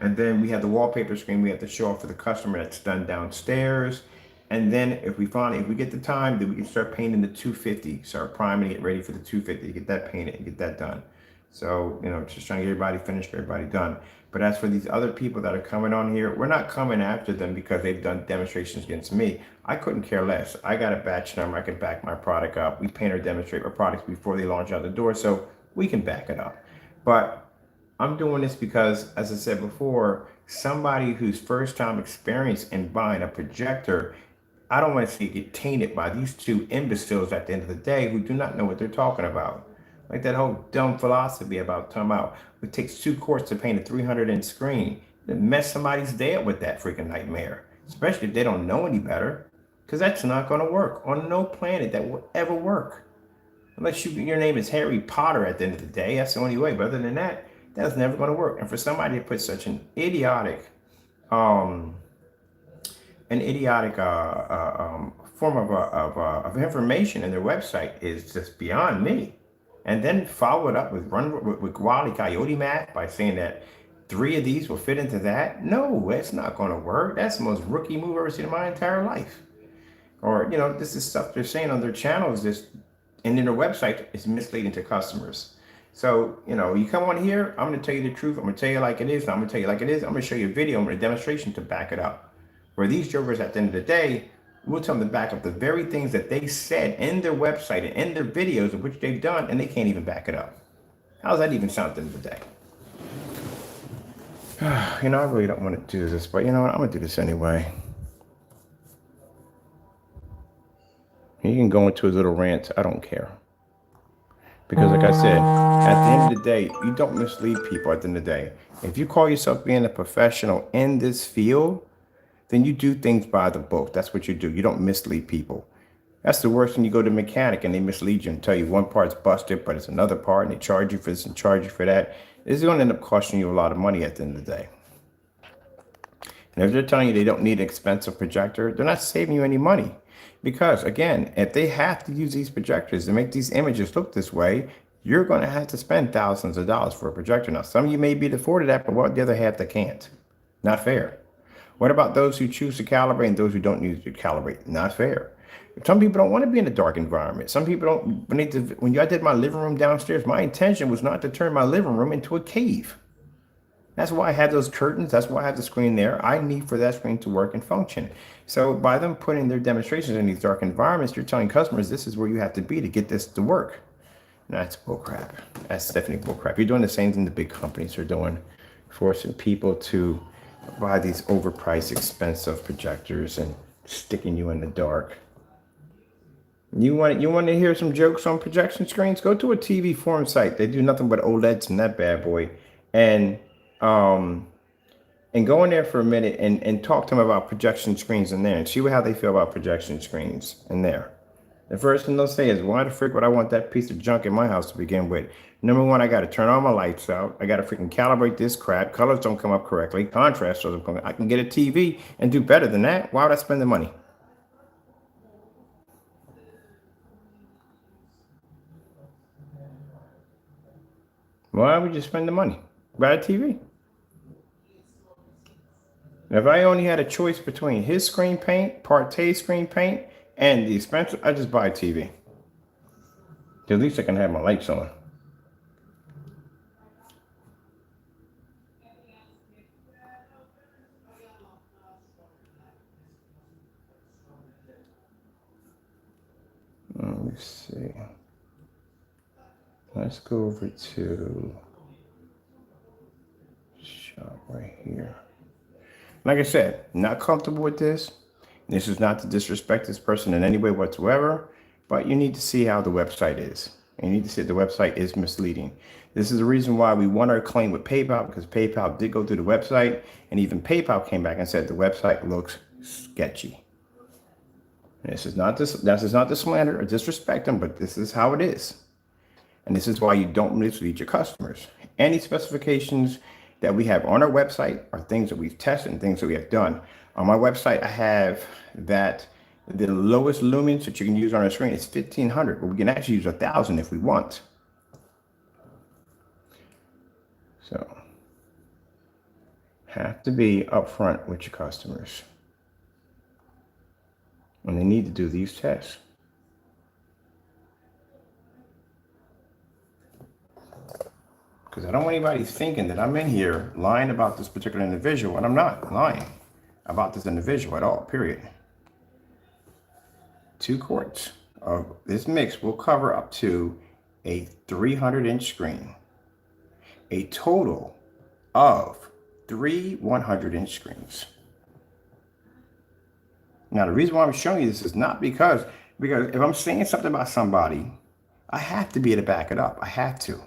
And then we have the wallpaper screen we have to show off for the customer that's done downstairs. And then if we get the time, then we can start painting the 250, start priming it ready for the 250, get that painted and get that done. So, just trying to get everybody finished, everybody done. But as for these other people that are coming on here, we're not coming after them because they've done demonstrations against me. I couldn't care less. I got a batch number. I can back my product up. We paint or demonstrate our products before they launch out the door, so we can back it up. But I'm doing this because, as I said before, somebody who's first time experience in buying a projector, I don't want to see it get tainted by these two imbeciles at the end of the day who do not know what they're talking about. Like that whole dumb philosophy about talking about it takes 2 quarts to paint a 300-inch screen. To mess somebody's day up with that freaking nightmare, especially if they don't know any better, because that's not going to work on no planet that will ever work. Unless your name is Harry Potter at the end of the day, that's the only way. But other than that, that's never going to work. And for somebody to put such an idiotic form of information in their website is just beyond me. And then follow it up with Wile E. Coyote math by saying that 3 of these will fit into that. No, it's not going to work. That's the most rookie move I've ever seen in my entire life. Or, this is stuff they're saying on their channels, and then their website is misleading to customers. So, you come on here, I'm going to tell you the truth. I'm going to tell you like it is. I'm going to tell you like it is. I'm going to show you a video and a demonstration to back it up. Where these jokers at the end of the day, we'll tell them to back up the very things that they said in their website and in their videos of which they've done, and they can't even back it up. How does that even sound at the end of the day? I really don't want to do this, but you know what? I'm going to do this anyway. You can go into a little rant. I don't care. Because like I said, at the end of the day, you don't mislead people at the end of the day. If you call yourself being a professional in this field, then you do things by the book. That's what you do. You don't mislead people. That's the worst when you go to a mechanic and they mislead you and tell you one part's busted, but it's another part, and they charge you for this and charge you for that. It's going to end up costing you a lot of money at the end of the day. And if they're telling you they don't need an expensive projector, they're not saving you any money. Because again, if they have to use these projectors to make these images look this way, you're going to have to spend thousands of dollars for a projector. Now, some of you may be able to afford that, but what the other half that can't? Not fair. What about those who choose to calibrate and those who don't use to calibrate? Not fair. Some people don't want to be in a dark environment. Some people don't. When I did my living room downstairs, my intention was not to turn my living room into a cave. That's why I have those curtains. That's why I have the screen there. I need for that screen to work and function. So by them putting their demonstrations in these dark environments, you're telling customers this is where you have to be to get this to work. And that's bullcrap. That's definitely bullcrap. You're doing the same thing the big companies are doing, forcing people to buy these overpriced, expensive projectors and sticking you in the dark. You want to hear some jokes on projection screens? Go to a TV forum site. They do nothing but OLEDs in that bad boy, and go in there for a minute and talk to them about projection screens in there and see how they feel about projection screens in there. The first thing they'll say is, why the frick would I want that piece of junk in my house to begin with? Number one, I got to turn all my lights out. I got to freaking calibrate this crap. Colors don't come up correctly. Contrast doesn't come up. I can get a TV and do better than that. Why would I spend the money? Why would you spend the money? Buy a TV. If I only had a choice between his screen paint, Partey screen paint, and the expensive, I just buy a TV. At least I can have my lights on. Let me see. Let's go over to shop right here. Like I said, not comfortable with this. This is not to disrespect this person in any way whatsoever, but you need to see how the website is. You need to see the website is misleading. This is the reason why we won our claim with PayPal, because PayPal did go through the website, and even PayPal came back and said the website looks sketchy. This is not to slander or disrespect them, but this is how it is. And this is why you don't mislead your customers. Any specifications that we have on our website are things that we've tested and things that we have done. On my website, I have that the lowest lumens that you can use on our screen is 1500, but we can actually use 1000 if we want. So Have to be upfront with your customers when they need to do these tests. Because I don't want anybody thinking that I'm in here lying about this particular individual, and I'm not lying about this individual at all, period. 2 quarts of this mix will cover up to a 300-inch screen, a total of 3 100-inch screens. Now, the reason why I'm showing you this is not because if I'm saying something about somebody, I have to be able to back it up. I have to.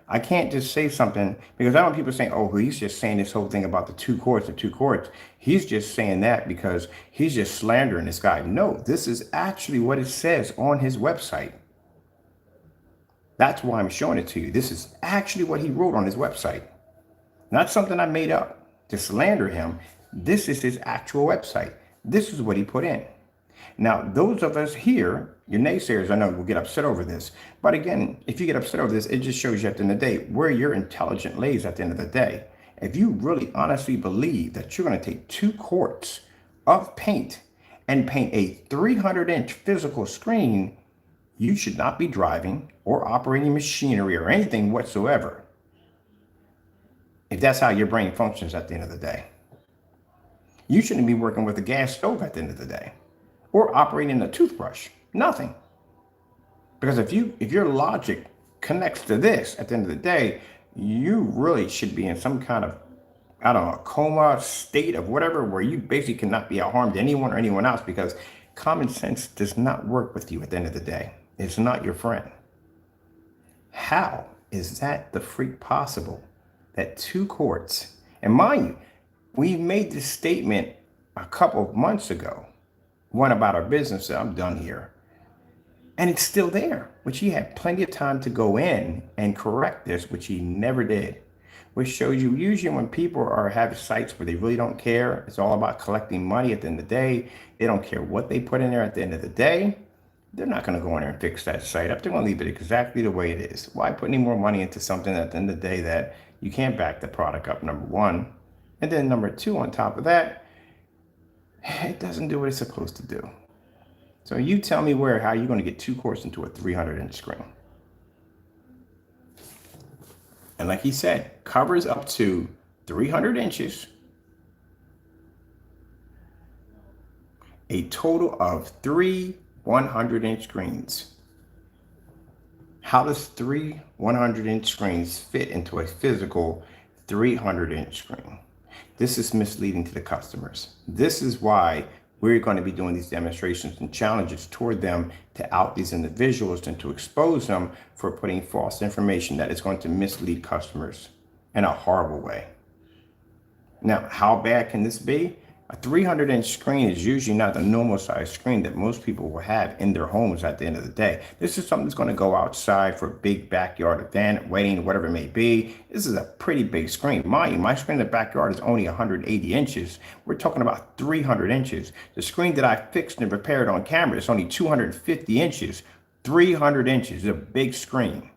I can't just say something because I don't want people saying, oh, he's just saying this whole thing about the 2 quarts, the 2 quarts. He's just saying that because he's just slandering this guy. No, this is actually what it says on his website. That's why I'm showing it to you. This is actually what he wrote on his website. Not something I made up to slander him. This is his actual website. This is what he put in. Now, those of us here, your naysayers, I know will get upset over this. But again, if you get upset over this, it just shows you at the end of the day where your intelligence lays at the end of the day. If you really honestly believe that you're going to take 2 quarts of paint and paint a 300-inch physical screen, you should not be driving or operating machinery or anything whatsoever. If that's how your brain functions at the end of the day. You shouldn't be working with a gas stove at the end of the day. Or operating a toothbrush, nothing. Because if your logic connects to this at the end of the day, you really should be in some kind of, I don't know, coma state of whatever, where you basically cannot be a harm to anyone or anyone else because common sense does not work with you at the end of the day. It's not your friend. How is that the freak possible that 2 quarts, and mind you, we made this statement a couple of months ago, one about our business that I'm done here. And it's still there, which he had plenty of time to go in and correct this, which he never did. Which shows you usually when people are having sites where they really don't care, it's all about collecting money at the end of the day. They don't care what they put in there at the end of the day. They're not going to go in there and fix that site up. They're going to leave it exactly the way it is. Why put any more money into something at the end of the day that you can't back the product up, number one. And then number two, on top of that, it doesn't do what it's supposed to do. So you tell me how you're going to get 2 quarts into a 300-inch screen. And like he said, covers up to 300 inches, a total of 3 100-inch screens. How does 3 100-inch screens fit into a physical 300-inch screen? This is misleading to the customers. This is why we're going to be doing these demonstrations and challenges toward them to out these individuals and to expose them for putting false information that is going to mislead customers in a horrible way. Now, how bad can this be? A 300-inch screen is usually not the normal size screen that most people will have in their homes at the end of the day. This is something that's going to go outside for a big backyard event, wedding, whatever it may be. This is a pretty big screen. Mind you, my screen in the backyard is only 180 inches. We're talking about 300 inches. The screen that I fixed and repaired on camera is only 250 inches. 300 inches is a big screen.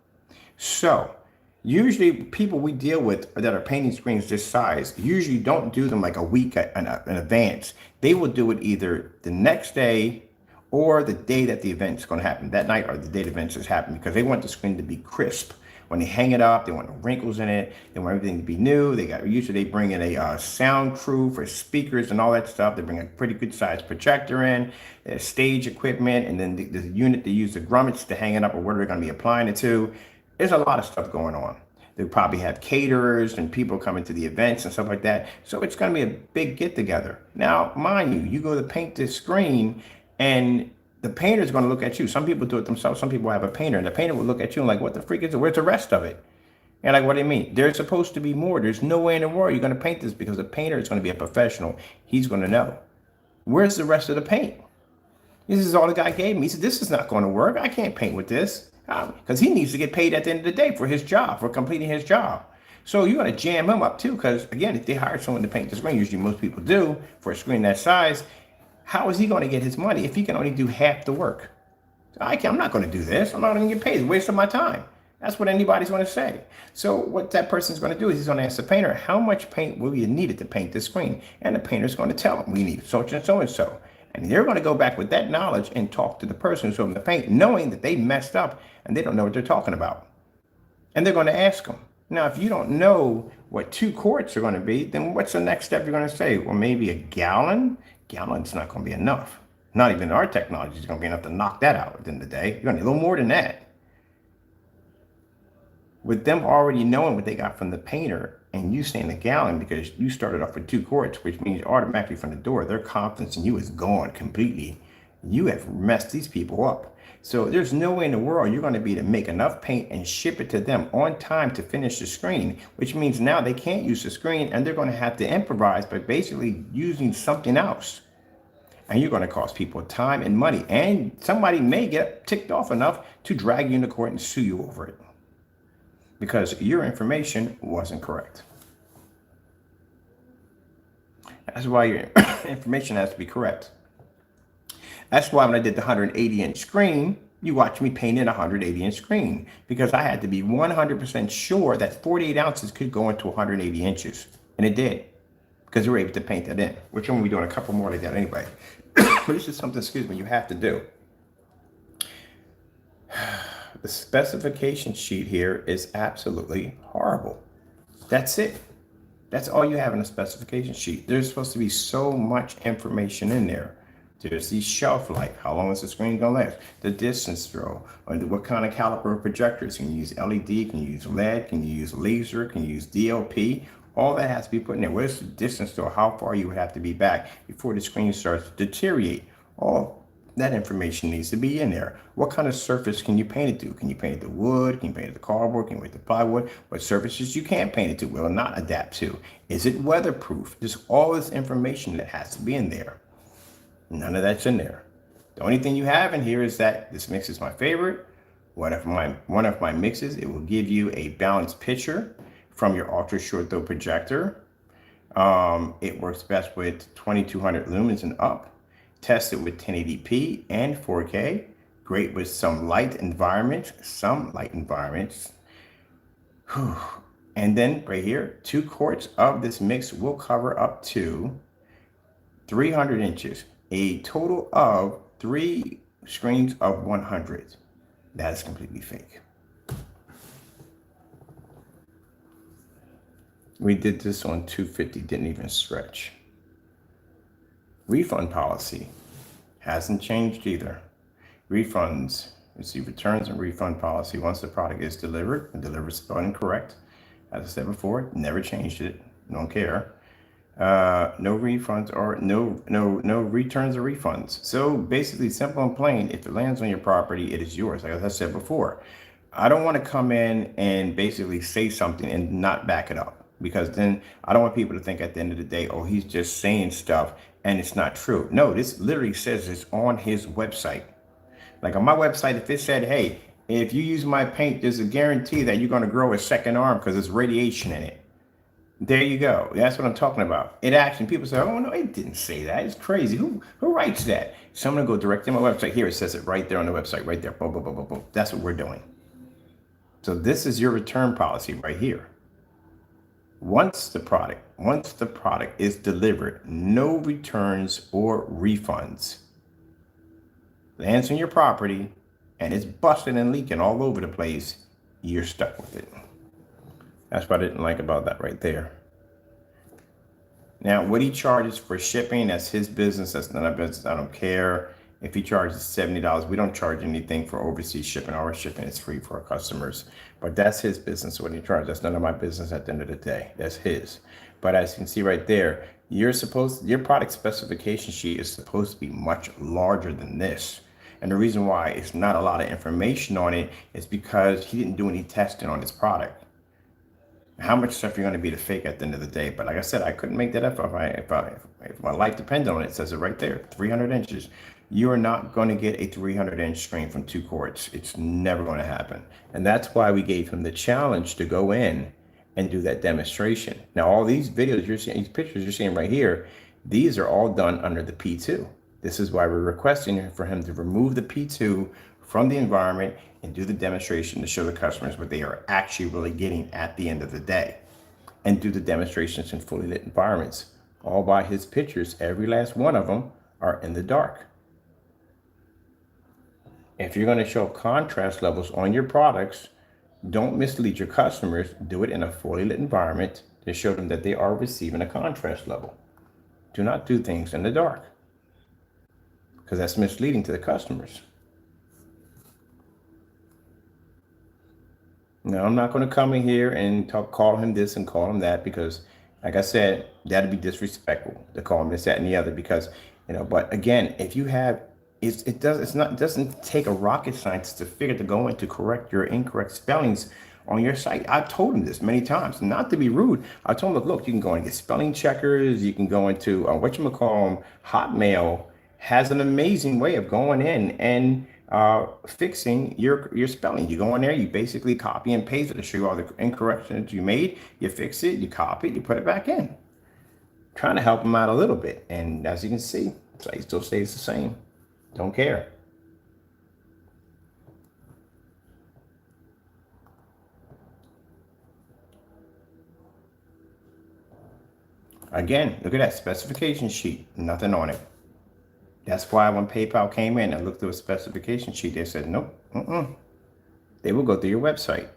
So, usually people we deal with that are painting screens this size usually don't do them like a week in advance. They will do it either the next day or the day that the event is going to happen, that night or the day the event is happening, because they want the screen to be crisp. When they hang it up, they want no wrinkles in it. They want everything to be new. Usually they bring in a sound crew for speakers and all that stuff. They bring a pretty good sized projector in, stage equipment, and then the unit they use the grommets to hang it up or where they're going to be applying it to. There's a lot of stuff going on. They probably have caterers and people coming to the events and stuff like that. So it's going to be a big get together. Now, mind you, you go to paint this screen and the painter is going to look at you. Some people do it themselves. Some people have a painter, and the painter will look at you and like, what the freak is it? Where's the rest of it? And like, what do you mean? There's supposed to be more. There's no way in the world you're going to paint this, because the painter is going to be a professional. He's going to know. Where's the rest of the paint? This is all the guy gave me. He said, this is not going to work. I can't paint with this. Because he needs to get paid at the end of the day for his job, for completing his job. So you're going to jam him up too, because again, if they hire someone to paint the screen, usually most people do, for a screen that size, how is he going to get his money if he can only do half the work? So I'm not going to do this. I'm not going to get paid. It's a waste of my time. That's what anybody's going to say. So what that person's going to do is he's going to ask the painter, how much paint will you need to paint this screen? And the painter's going to tell him, we need so and so and so. And they're going to go back with that knowledge and talk to the person who's doing the paint, knowing that they messed up and they don't know what they're talking about. And they're going to ask them. Now, if you don't know what 2 quarts are going to be, then what's the next step you're going to say? Well, maybe a gallon? Gallon's not going to be enough. Not even our technology is going to be enough to knock that out at the end of the day. You're going to need a little more than that. With them already knowing what they got from the painter and you saying a gallon because you started off with 2 quarts, which means automatically from the door, their confidence in you is gone completely. You have messed these people up. So there's no way in the world you're going to be to make enough paint and ship it to them on time to finish the screen, which means now they can't use the screen and they're going to have to improvise by basically using something else. And you're going to cost people time and money. And somebody may get ticked off enough to drag you into court and sue you over it, because your information wasn't correct. That's why your information has to be correct. That's why when I did the 180-inch screen, you watched me paint in a 180-inch screen, because I had to be 100% sure that 48 ounces could go into 180 inches. And it did, because we were able to paint that in, which I'm going to be doing a couple more like that anyway. But this is something, excuse me, you have to do. The specification sheet here is absolutely horrible. That's it. That's all you have in a specification sheet. There's supposed to be so much information in there. There's the shelf life. How long is the screen going to last? The distance throw. Or what kind of caliper projectors? Can you use LED? Can you use LED? Can you use laser? Can you use DLP? All that has to be put in there. What is the distance throw? How far you would have to be back before the screen starts to deteriorate? All that information needs to be in there. What kind of surface can you paint it to? Can you paint it to wood? Can you paint it to cardboard? Can you paint it to plywood? What surfaces you can't paint it to will not adapt to? Is it weatherproof? There's all this information that has to be in there. None of that's in there. The only thing you have in here is that this mix is my favorite. One of my mixes, it will give you a balanced picture from your ultra short throw projector. It works best with 2200 lumens and up. Tested with 1080p and 4K. Great with some light environments. And then right here, 2 quarts of this mix will cover up to 300 inches. A total of 3 screens of 100. That is completely fake. We did this on 250, didn't even stretch. Refund policy hasn't changed either. Refunds, receive returns and refund policy once the product is delivered and delivered spelled incorrect. As I said before, never changed it. Don't care. No refunds or no returns or refunds. So basically, simple and plain, if it lands on your property, it is yours. Like I said before, I don't want to come in and basically say something and not back it up, because then I don't want people to think at the end of the day, oh, he's just saying stuff and it's not true. No, this literally says it's on his website. Like on my website, if it said, hey, if you use my paint, there's a guarantee that you're going to grow a second arm because there's radiation in it. There you go. That's what I'm talking about. It actually, people say, oh, no, it didn't say that. It's crazy. Who writes that? So I'm going to go direct to my website. Here, it says it right there on the website, right there. Boom, boom, boom, boom, boom. That's what we're doing. So this is your return policy right here. Once the product is delivered, no returns or refunds. Lands on your property and it's busting and leaking all over the place, you're stuck with it. That's what I didn't like about that right there. Now, what he charges for shipping, that's his business. That's none of our business. I don't care. If he charges $70, we don't charge anything for overseas shipping. Our shipping is free for our customers. But that's his business, what he charges. That's none of my business at the end of the day. That's his. But as you can see right there, your product specification sheet is supposed to be much larger than this. And the reason why it's not a lot of information on it is because he didn't do any testing on his product. How much stuff you're going to be to fake at the end of the day. But like I said, I couldn't make that up if my life depended on it. It says it right there, 300 inches. You are not going to get a 300-inch screen from 2 quarts. It's never going to happen. And that's why we gave him the challenge to go in and do that demonstration. Now, all these videos you're seeing, these pictures you're seeing right here, these are all done under the P2. This is why we're requesting for him to remove the P2 from the environment and do the demonstration to show the customers what they are actually really getting at the end of the day. And do the demonstrations in fully lit environments. All by his pictures, every last one of them are in the dark. If you're going to show contrast levels on your products, don't mislead your customers. Do it in a fully lit environment to show them that they are receiving a contrast level. Do not do things in the dark, because that's misleading to the customers. Now, I'm not going to come in here and call him this and call him that, because, like I said, that'd be disrespectful to call him this, that, and the other. Because, but again, if you have, it doesn't take a rocket scientist to figure to go in to correct your incorrect spellings on your site. I've told him this many times, not to be rude. I told him, look, you can go and get spelling checkers. You can go into whatchamacallit, Hotmail has an amazing way of going in and fixing your spelling. You go in there, you basically copy and paste it to show you all the incorrections you made. You fix it, you copy it, you put it back in. Trying to help him out a little bit, and as you can see, it still stays the same. Don't care. Again, look at that specification sheet, nothing on it. That's why when PayPal came in and looked through a specification sheet, they said, nope, they will go through your website.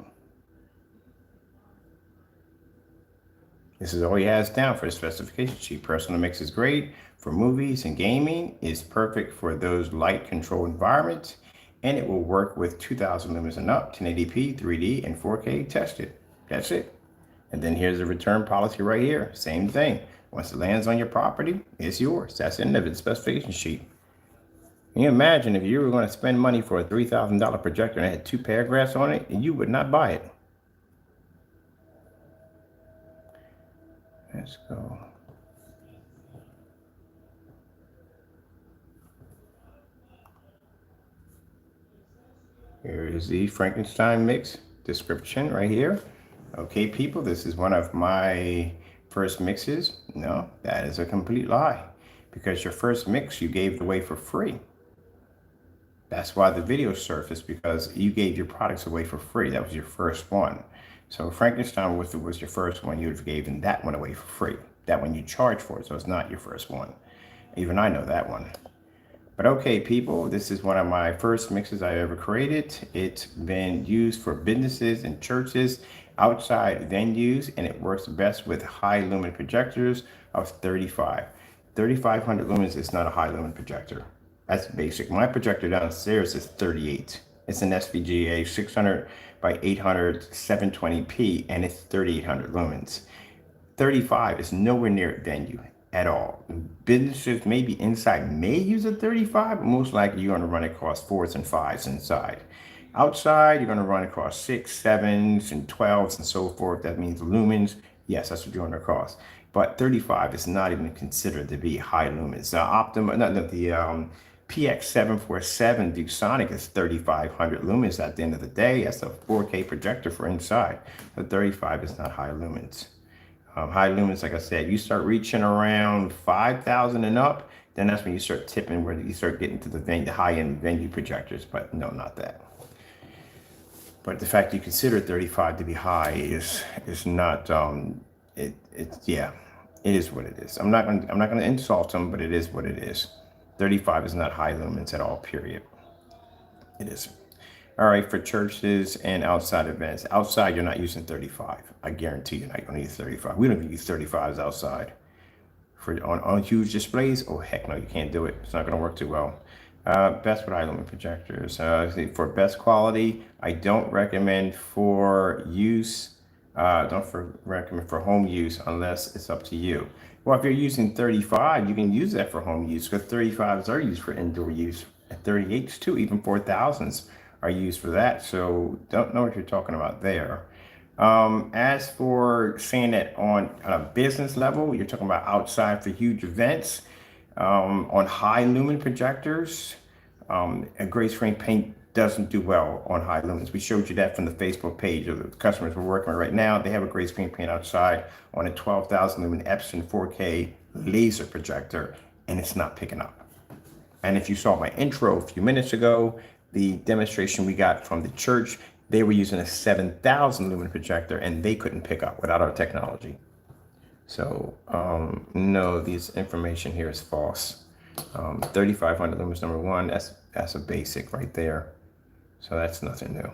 This is all he has down for the specification sheet. Personal mix is great for movies and gaming. Is perfect for those light control environments, and it will work with 2000 lumens and up, 1080p, 3D, and 4K tested. That's it. And then here's the return policy right here. Same thing. Once it lands on your property, it's yours. That's the end of the specification sheet. Can you imagine if you were going to spend money for a $3,000 projector and it had 2 paragraphs on it, and you would not buy it? Let's go. Here is the Frankenstein mix description right here. Okay, people, this is one of my first mixes. No, that is a complete lie, because your first mix you gave away for free. That's why the video surfaced, because you gave your products away for free. That was your first one. So Frankenstein was your first one. You would have given that one away for free. That one you charged for, so it's not your first one. Even I know that one. But okay, people, this is one of my first mixes I ever created. It's been used for businesses and churches, outside venues, and it works best with high lumen projectors of 35. 3500 lumens is not a high lumen projector. That's basic. My projector downstairs is 38. It's an SVGA 600 by 800 720p, and it's 3800 lumens. 35 is nowhere near venue at all. Businesses maybe inside may use a 35, but most likely you're going to run across 4s and 5s inside. Outside, you're going to run across 6, 7s, and 12s and so forth. That means lumens. Yes, that's what you're going to cross. But 35 is not even considered to be high lumens. The PX747 ViewSonic is 3500 lumens at the end of the day. That's a 4K projector for inside. But 35 is not high lumens. High lumens, like I said, you start reaching around 5,000 and up, then that's when you start tipping, where you start getting to the high-end venue projectors. But no, not that. But the fact you consider 35 to be high is not it is what it is. I'm not gonna insult them, but it is what it is. 35 is not high lumens at all, period. It isn't. All right, for churches and outside events. Outside, you're not using 35. I guarantee you're not gonna use 35. We don't even use 35s outside. On huge displays, oh heck no, you can't do it. It's not gonna work too well. Best with high lumen projectors. For best quality, I don't recommend for use. Recommend for home use unless it's up to you. Well, if you're using 35, you can use that for home use, because 35s are used for indoor use. And 38s too, even 4000s are used for that. So don't know what you're talking about there. As for saying that on a business level, you're talking about outside for huge events, on high lumen projectors, a gray screen paint doesn't do well on high lumens. We showed you that from the Facebook page of the customers we're working with right now. They have a gray screen paint outside on a 12,000 lumen Epson 4K laser projector, and it's not picking up. And if you saw my intro a few minutes ago, the demonstration we got from the church, they were using a 7,000 lumen projector and they couldn't pick up without our technology. So no, this information here is false. 3,500 lumens number one, that's a basic right there. So that's nothing new.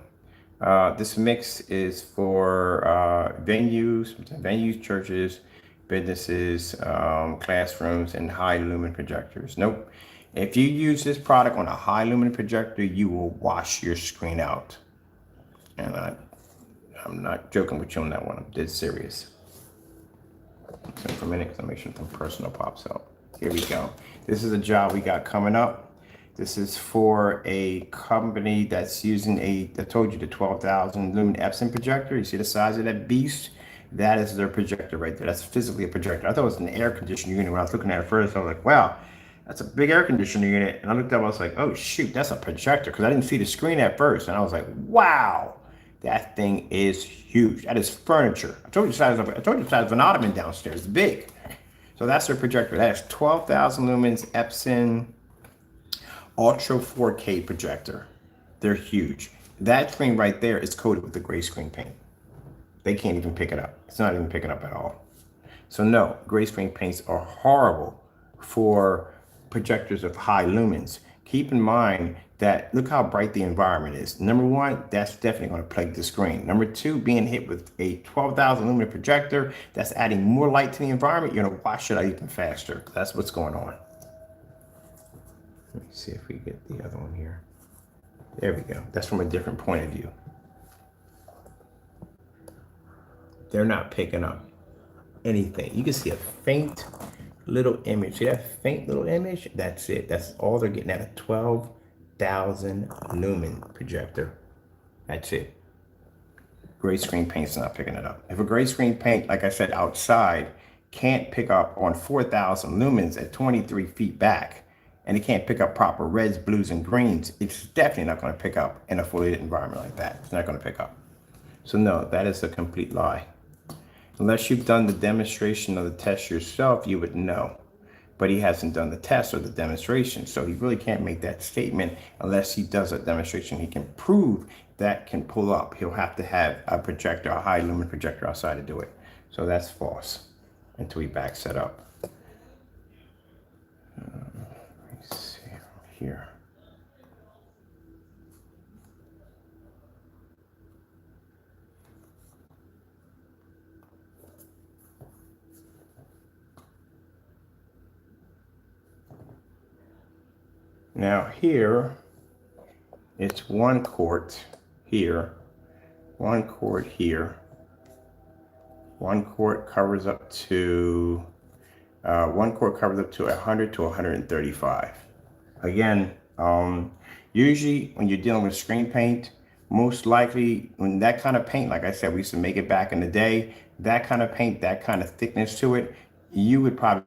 This mix is for venues, churches, businesses, classrooms, and high lumen projectors. Nope. If you use this product on a high lumen projector, you will wash your screen out. And I'm not joking with you on that one. I'm dead serious. So for a minute, because I'll make sure something personal pops out. Here we go. This is a job we got coming up. This is for a company that's using I told you, the 12,000 lumen Epson projector. You see the size of that beast? That is their projector right there. That's physically a projector. I thought it was an air conditioning unit when I was looking at it first. I was like, wow, that's a big air conditioning unit. And I looked up, I was like, oh shoot, that's a projector. Because I didn't see the screen at first. And I was like, wow, that thing is huge. That is furniture. I told you the size of an ottoman downstairs. It's big. So that's their projector. That is 12,000 lumens Epson Ultra 4K projector. They're huge. That screen right there is coated with the gray screen paint. They can't even pick it up. It's not even picking up at all. So no, gray screen paints are horrible for projectors of high lumens. Keep in mind that look how bright the environment is. Number one, that's definitely going to plague the screen. Number two, being hit with a 12,000 lumen projector, that's adding more light to the environment. You're going to wash it out even faster. That's what's going on. Let me see if we get the other one here. There we go. That's from a different point of view. They're not picking up anything. You can see a faint little image. See that faint little image? That's it. That's all they're getting at a 12,000 lumen projector. That's it. Gray screen paint's not picking it up. If a gray screen paint, like I said, outside, can't pick up on 4,000 lumens at 23 feet back, and it can't pick up proper reds, blues, and greens, it's definitely not going to pick up in a fully lit environment like that. It's not going to pick up. So no, that is a complete lie. Unless you've done the demonstration or the test yourself, you would know. But he hasn't done the test or the demonstration, so he really can't make that statement unless he does a demonstration. He can prove that can pull up. He'll have to have a projector, a high lumen projector outside to do it. So that's false until he backs it up. Let's see here. Now here, it's one quart here, one quart here. One quart covers up to 100 to 135. Again, usually when you're dealing with screen paint, most likely when that kind of paint, like I said, we used to make it back in the day, that kind of paint, that kind of thickness to it, you would probably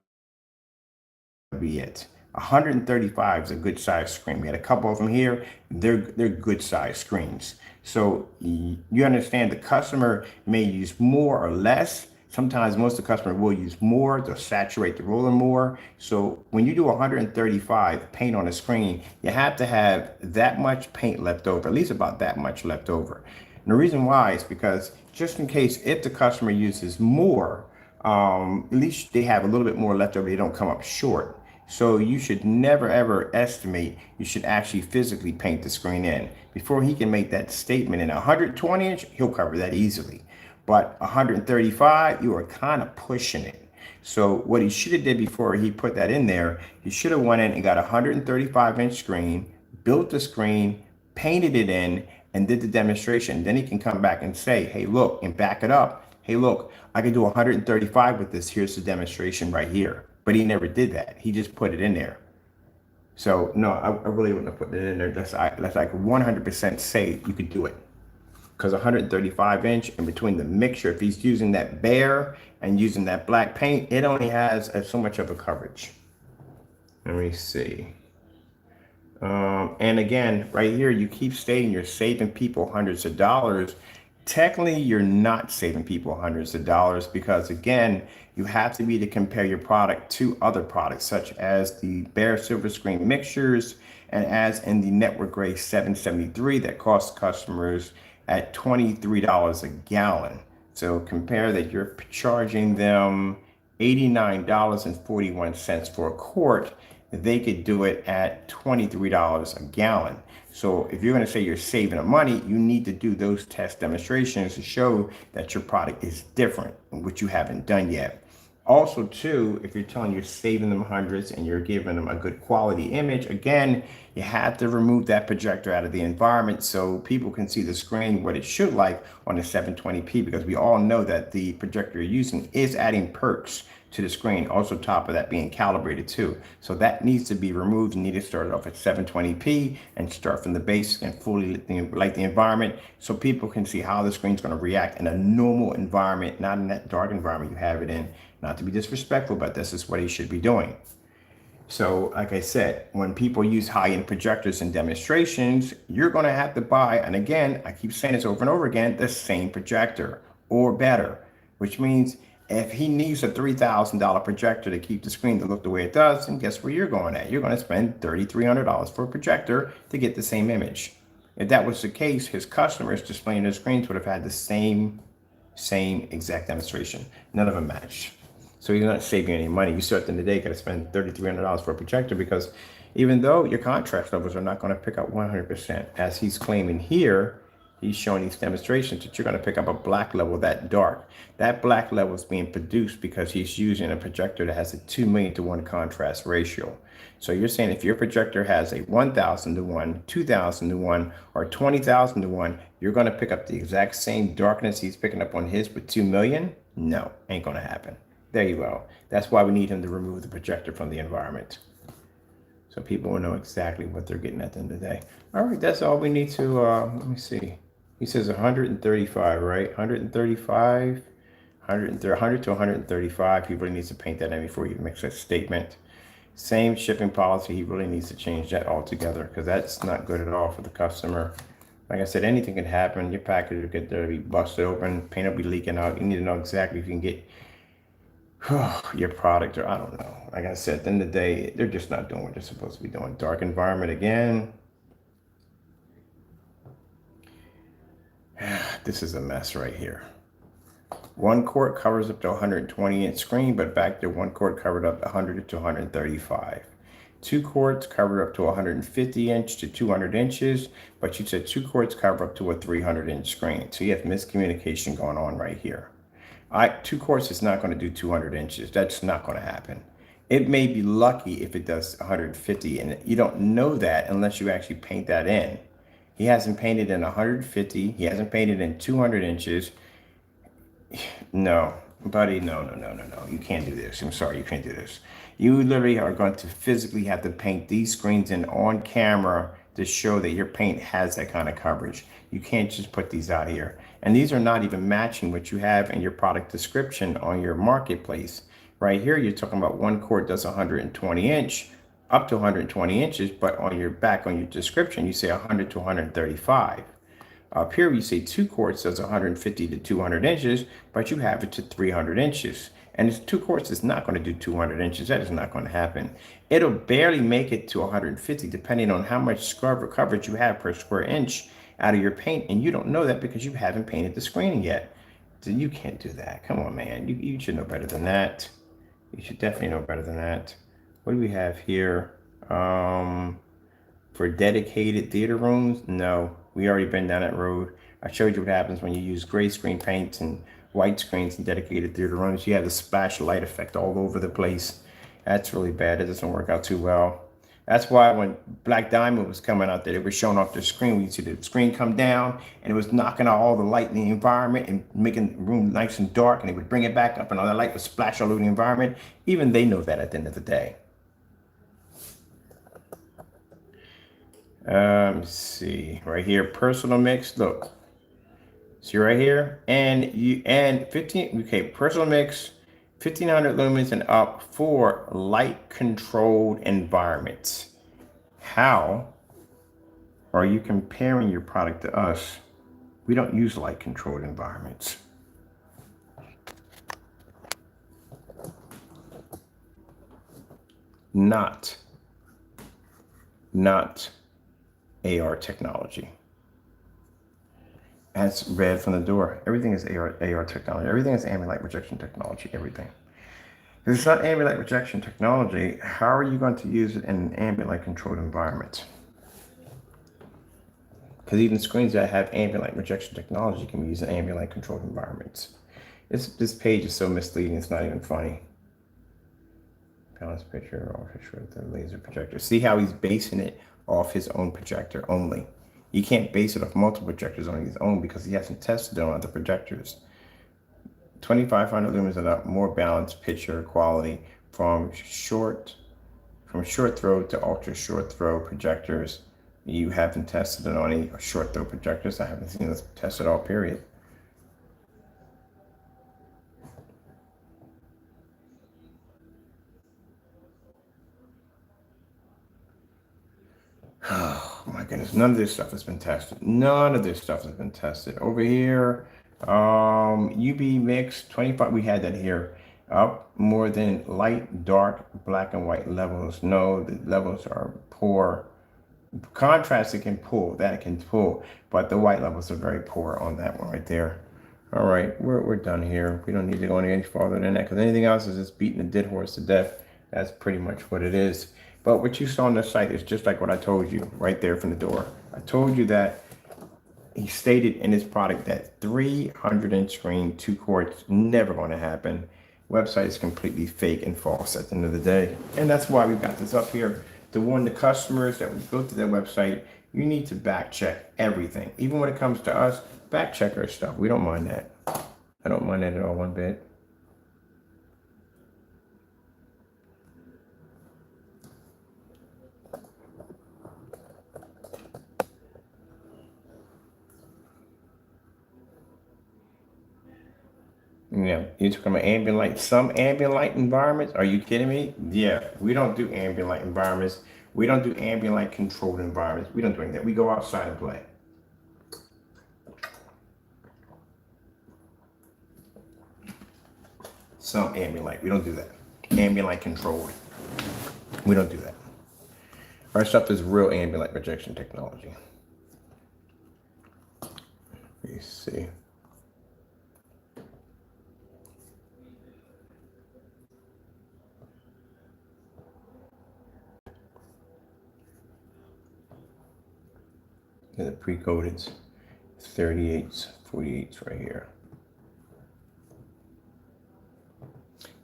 be it. 135 is a good size screen. We had a couple of them here. They're good size screens. So you understand the customer may use more or less. Sometimes most of the customer will use more. They'll saturate the roller more. So when you do 135 paint on a screen, you have to have that much paint left over, at least about that much left over. And the reason why is because just in case if the customer uses more, at least they have a little bit more left over. They don't come up short. So you should never ever estimate. You should actually physically paint the screen in before he can make that statement. In 120 inch, he'll cover that easily. But 135, you are kind of pushing it. So what he should have did before he put that in there, he should have went in and got a 135 inch screen, built the screen, painted it in, and did the demonstration. Then he can come back and say, hey, look, and back it up. Hey, look, I can do 135 with this. Here's the demonstration right here. But he never did that. He just put it in there. So no, I really wouldn't have put it in there. That's like 100% say you could do it. Because 135 inch in between the mixture, if he's using that bare and using that black paint, it only has so much of a coverage. Let me see. And again, right here, you keep stating you're saving people hundreds of dollars. Technically, you're not saving people hundreds of dollars because, again, you have to compare your product to other products, such as the bare silver screen mixtures And as in the network grade 773 that costs customers at $23 a gallon. So compare that you're charging them $89.41 for a quart, they could do it at $23 a gallon. So if you're going to say you're saving them money, you need to do those test demonstrations to show that your product is different, which you haven't done yet. Also, too, if you're telling you're saving them hundreds and you're giving them a good quality image, again, you have to remove that projector out of the environment so people can see the screen what it should like on the 720p, because we all know that the projector you're using is adding perks to the screen. Also, top of that being calibrated too. So that needs to be removed. You need to start it off at 720p and start from the base and fully light the environment so people can see how the screen's going to react in a normal environment, not in that dark environment you have it in. Not to be disrespectful, but this is what he should be doing. So like I said, when people use high-end projectors in demonstrations, you're going to have to buy, and again, I keep saying this over and over again, the same projector or better, which means if he needs a $3,000 projector to keep the screen to look the way it does, then guess where you're going at? You're going to spend $3,300 for a projector to get the same image. If that was the case, his customers displaying their screens would have had the same exact demonstration. None of them matched. So you're not saving any money. You start in the day, got to spend $3,300 for a projector, because even though your contrast levels are not going to pick up 100%, as he's claiming here, he's showing these demonstrations that you're going to pick up a black level that dark. That black level is being produced because he's using a projector that has a 2,000,000 to 1 contrast ratio. So you're saying if your projector has a 1,000 to 1, 2,000 to 1, or 20,000 to 1, you're going to pick up the exact same darkness he's picking up on his with 2 million? No, ain't going to happen. There you go. That's why we need him to remove the projector from the environment, so people will know exactly what they're getting at the end of the day. All right, that's all we need to, let me see. He says 135, right? 135, 100 to 135. He really needs to paint that in before he makes that statement. Same shipping policy. He really needs to change that altogether, because that's not good at all for the customer. Like I said, anything can happen. Your package will get there to be busted open. Paint will be leaking out. You need to know exactly if you can get your product, or I don't know. Like I said, at the end of the day, they're just not doing what they're supposed to be doing. Dark environment again. This is a mess right here. 1 quart covers up to 120-inch screen, but back there 1 quart covered up 100 to 135. 2 quarts covered up to 150-inch to 200 inches, but you said 2 quarts cover up to a 300-inch screen. So you have miscommunication going on right here. 2 quarts is not going to do 200 inches. That's not going to happen. It may be lucky if it does 150, and you don't know that unless you actually paint that in. He hasn't painted in 150. He hasn't painted in 200 inches. No, buddy, no. You can't do this. I'm sorry, you can't do this. You literally are going to physically have to paint these screens in on camera to show that your paint has that kind of coverage. You can't just put these out here. And these are not even matching what you have in your product description on your marketplace. Right here, you're talking about 1 quart does 120 inch, up to 120 inches, but on your back on your description, you say 100 to 135. Up here, you say 2 quarts does 150 to 200 inches, but you have it to 300 inches. And it's 2 quarts is not going to do 200 inches. That is not going to happen. It'll barely make it to 150, depending on how much coverage you have per square inch out of your paint. And you don't know that because you haven't painted the screen yet. So you can't do that. Come on, man. You should know better than that. You should definitely know better than that. What do we have here? For dedicated theater rooms? No, we already been down that road. I showed you what happens when you use gray screen paints and white screens in dedicated theater rooms. You have the splash light effect all over the place. That's really bad. It doesn't work out too well. That's why when Black Diamond was coming out there, they were showing off their screen. We see the screen come down and it was knocking out all the light in the environment and making the room nice and dark, and they would bring it back up and all that light would splash all over the environment. Even they know that at the end of the day. Let's see right here, personal mix. Look, see right here, and 15. Okay, personal mix, 1500 lumens and up for light controlled environments. How are you comparing your product to us? We don't use light controlled environments. not AR technology. As read from the door, everything is AR technology. Everything is ambient light rejection technology, everything. If it's not ambient light rejection technology, how are you going to use it in an ambient light controlled environment? Because even screens that have ambient light rejection technology can be used in ambient light controlled environments. This page is so misleading, it's not even funny. Balance picture off with the laser projector. See how he's basing it off his own projector only. You can't base it off multiple projectors on his own because he hasn't tested it on other projectors. 2500 lumens and up, more balanced picture quality from short throw to ultra short throw projectors. You haven't tested it on any short throw projectors. I haven't seen this tested all, period. Oh my goodness, none of this stuff has been tested. None of this stuff has been tested. Over here, UV mix 25, we had that here. Up more than light, dark, black and white levels. No, the levels are poor. Contrast it can pull, but the white levels are very poor on that one right there. All right, we're done here. We don't need to go any farther than that because anything else is just beating a dead horse to death. That's pretty much what it is. But what you saw on the site is just like what I told you right there from the door. I told you that he stated in his product that 300-inch screen, 2 quarts, never going to happen. Website is completely fake and false at the end of the day. And that's why we've got this up here to warn the customers that we go to their website. You need to back check everything. Even when it comes to us, back check our stuff. We don't mind that. I don't mind that at all one bit. Yeah, you're talking about ambient light. Some ambient light environments? Are you kidding me? Yeah, we don't do ambient light environments. We don't do ambient light controlled environments. We don't do any of that. We go outside and play. Some ambient light. We don't do that. Ambient light controlled. We don't do that. Our stuff is real ambient light rejection technology. Let me see. And the pre-coded 38s, 48s right here.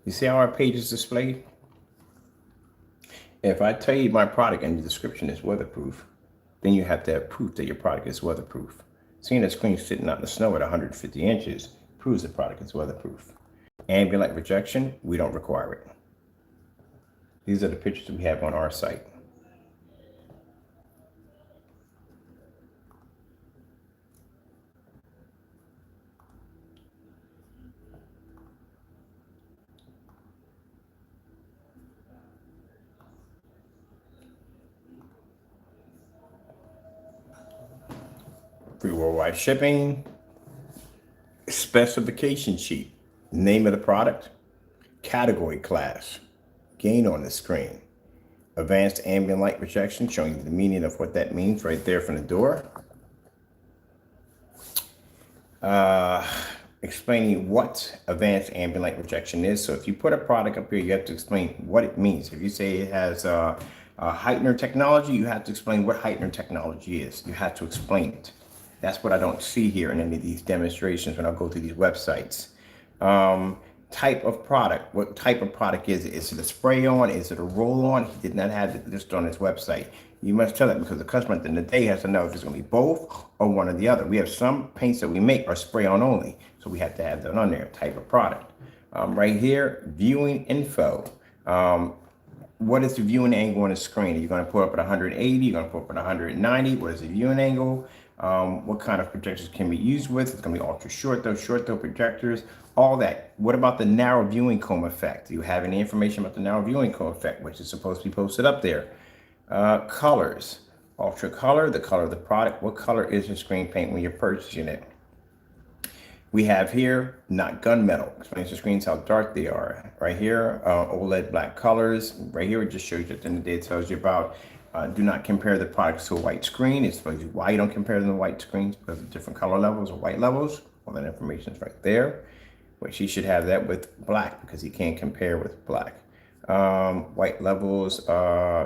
You see how our page is displayed? If I tell you my product and the description is weatherproof, then you have to have proof that your product is weatherproof. Seeing the screen sitting out in the snow at 150 inches proves the product is weatherproof. Ambient light rejection, we don't require it. These are the pictures we have on our site. Free worldwide shipping, specification sheet, name of the product, category class, gain on the screen, advanced ambient light rejection, showing you the meaning of what that means right there from the door. Explaining what advanced ambient light rejection is. So if you put a product up here, you have to explain what it means. If you say it has a heightener technology, you have to explain what heightener technology is. You have to explain it. That's what I don't see here in any of these demonstrations when I go to these websites. Type of product. What type of product is it? Is it a spray on? Is it a roll on? He did not have it listed on his website. You must tell that because the customer at the end of the day has to know if it's going to be both or one or the other. We have some paints that we make are spray on only. So we have to have that on there, type of product. Right here, viewing info. What is the viewing angle on the screen? Are you going to put up at 180? You're going to put up at 190? What is the viewing angle? What kind of projectors can be used with? It's going to be ultra short throw projectors, all that. What about the narrow viewing comb effect? Do you have any information about the narrow viewing comb effect, which is supposed to be posted up there? Colors, ultra color, the color of the product. What color is your screen paint when you're purchasing it? We have here, not gunmetal. Explains the screens how dark they are. Right here, OLED black colors. Right here, it just shows you at the end of the day, it tells you about Do not compare the products to a white screen. It's supposed to be why you don't compare them to white screens, because of different color levels or white levels. All that information is right there. Which he should have that with black, because he can't compare with black. White levels,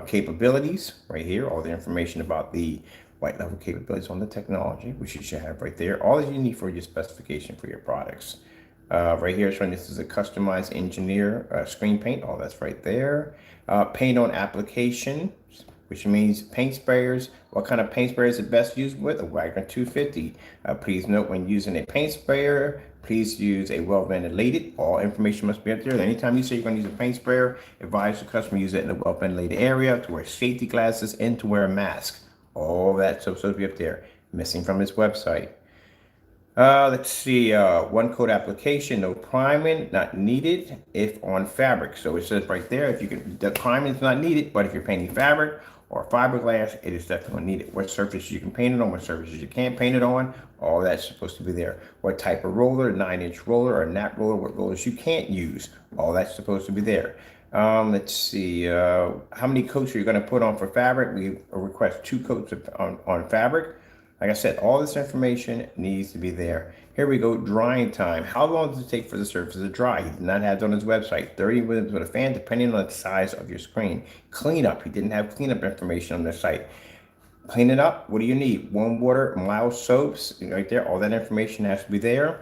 capabilities right here. All the information about the white level capabilities on the technology, which you should have right there. All that you need for your specification for your products. Right here, showing this is a customized engineer screen paint. All that's right there. Paint on application, which means paint sprayers. What kind of paint sprayer is it best used with? A Wagner 250. Please note, when using a paint sprayer, please use a well-ventilated. All information must be up there. Anytime you say you're going to use a paint sprayer, advise the customer use it in a well-ventilated area, to wear safety glasses, and to wear a mask. All that's supposed to be up there. Missing from his website. Let's see, one coat application, no priming, not needed if on fabric. So it says right there, if you can, the priming is not needed, but if you're painting fabric or fiberglass, it is definitely needed. What surfaces you can paint it on, what surfaces you can't paint it on, all that's supposed to be there. What type of roller, 9-inch roller or nap roller, what rollers you can't use, all that's supposed to be there. Let's see, how many coats are you going to put on for fabric? We request 2 coats on fabric. Like I said, all this information needs to be there. Here we go, drying time. How long does it take for the surface to dry? He did not have it on his website. 30 minutes with a fan, depending on the size of your screen. Cleanup, he didn't have cleanup information on the site. Clean it up, what do you need? Warm water, mild soaps, right there. All that information has to be there.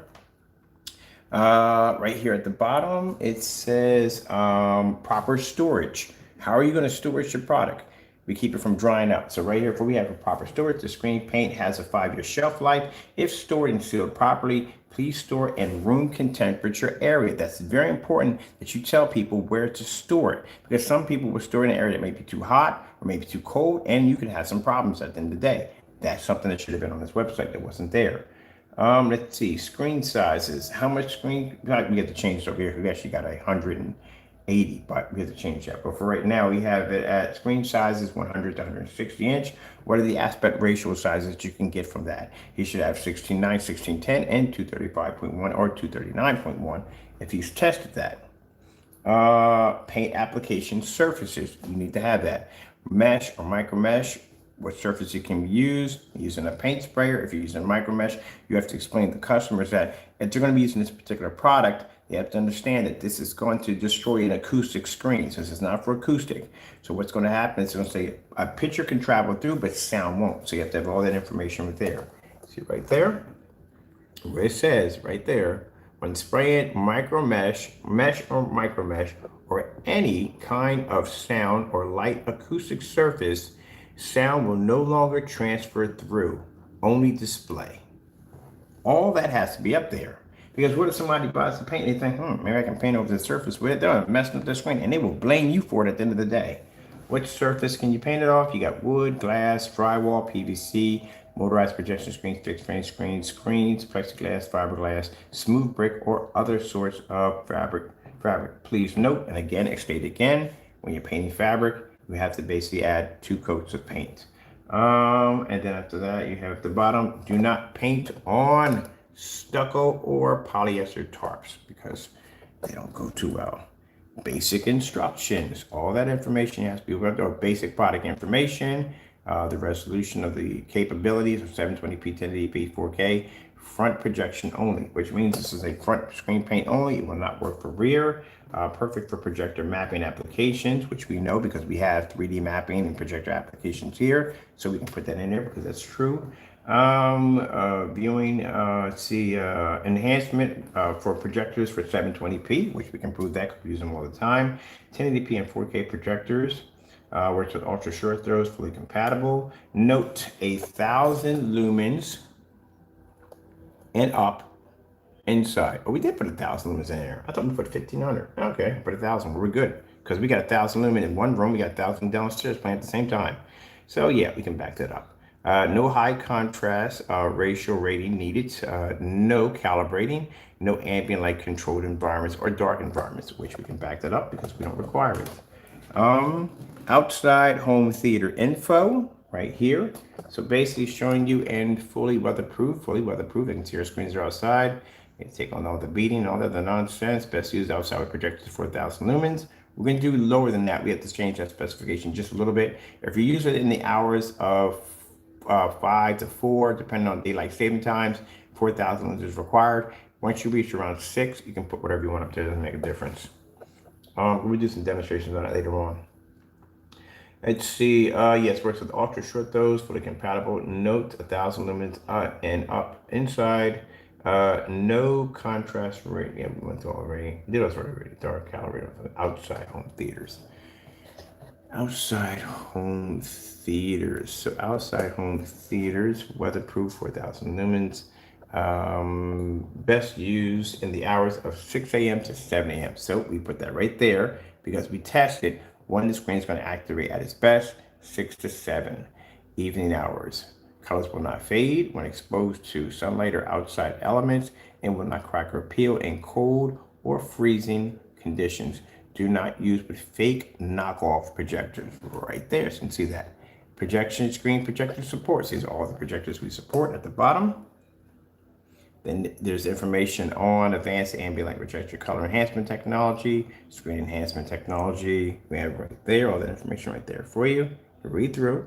Right here at the bottom, it says proper storage. How are you going to store your product? We keep it from drying out. So right here, if we have a proper storage, the screen paint has a 5-year shelf life. If stored and sealed properly, please store in room temperature area. That's very important that you tell people where to store it, because some people will store in an area that may be too hot or maybe too cold, and you can have some problems at the end of the day. That's something that should have been on this website that wasn't there. Let's see, screen sizes. How much screen? We have to change it over here. We actually got 180, but we have to change that. But for right now, we have it at screen sizes 100 to 160 inch. What are the aspect ratio sizes that you can get from that? He should have 16:9, 16:10, and 235.1 or 239.1 if he's tested that. Paint application surfaces, you need to have that. Mesh or micro mesh, what surface you can use using a paint sprayer. If you're using micro mesh, you have to explain to customers that if they're going to be using this particular product, they have to understand that this is going to destroy an acoustic screen. So this is not for acoustic. So what's going to happen is it's going to say a picture can travel through, but sound won't. So you have to have all that information right there. See right there, where it says right there, when spraying micro mesh, mesh or micro mesh, or any kind of sound or light acoustic surface, sound will no longer transfer through, only display. All that has to be up there. Because what if somebody buys the paint and they think, maybe I can paint over the surface with it? They're messing up their screen, and they will blame you for it at the end of the day. Which surface can you paint it off? You got wood, glass, drywall, PVC, motorized projection screens, fixed frame screens, plexiglass, fiberglass, smooth brick, or other sorts of fabric. Please note, and again, state again, when you're painting fabric, we have to basically add 2 coats of paint. And then after that, you have the bottom, do not paint on stucco or polyester tarps, because they don't go too well. Basic instructions, all that information has to be with our basic product information, the resolution of the capabilities of 720p, 1080p, 4K, front projection only, which means this is a front screen paint only. It will not work for rear. Perfect for projector mapping applications, which we know because we have 3D mapping and projector applications here. So we can put that in there because that's true. Viewing, enhancement for projectors for 720p, which we can prove that because we use them all the time. 1080p and 4K projectors. Works with ultra short throws, fully compatible. Note 1,000 lumens and up inside. Oh, we did put 1,000 lumens in there. I thought we put 1,500. Okay, put 1,000. We're good because we got 1,000 lumen in one room. We got 1,000 downstairs playing at the same time. So yeah, we can back that up. No high contrast ratio rating needed. No calibrating. No ambient light controlled environments or dark environments, which we can back that up because we don't require it. Outside home theater info right here. So basically showing you in fully weatherproof. Interior screens are outside. They take on all the beating, all the nonsense. Best used outside with projectors for 1,000 lumens. We're going to do lower than that. We have to change that specification just a little bit. If you use it in the hours of 5 to 4, depending on daylight saving times, 4,000 lumens is required. Once you reach around 6, you can put whatever you want up there. It doesn't make a difference. We'll do some demonstrations on it later on. Let's see. Yes, works with ultra short throws for the compatible. Note 1,000 lumens and up inside. No contrast rate. Yeah, we went through already. Did us already. Dark calibrated outside home theaters. Outside home theaters. So outside home theaters, weatherproof 4,000 lumens. Best used in the hours of 6 a.m. to 7 a.m. So we put that right there because we tested when the screen is going to activate at its best, 6 to 7 evening hours. Colors will not fade when exposed to sunlight or outside elements and will not crack or peel in cold or freezing conditions. Do not use with fake knockoff projectors. Right there, so you can see that. Projection screen projector supports. These are all the projectors we support at the bottom. Then there's information on advanced ambient light projector color enhancement technology, screen enhancement technology. We have right there, all that information right there for you to read through.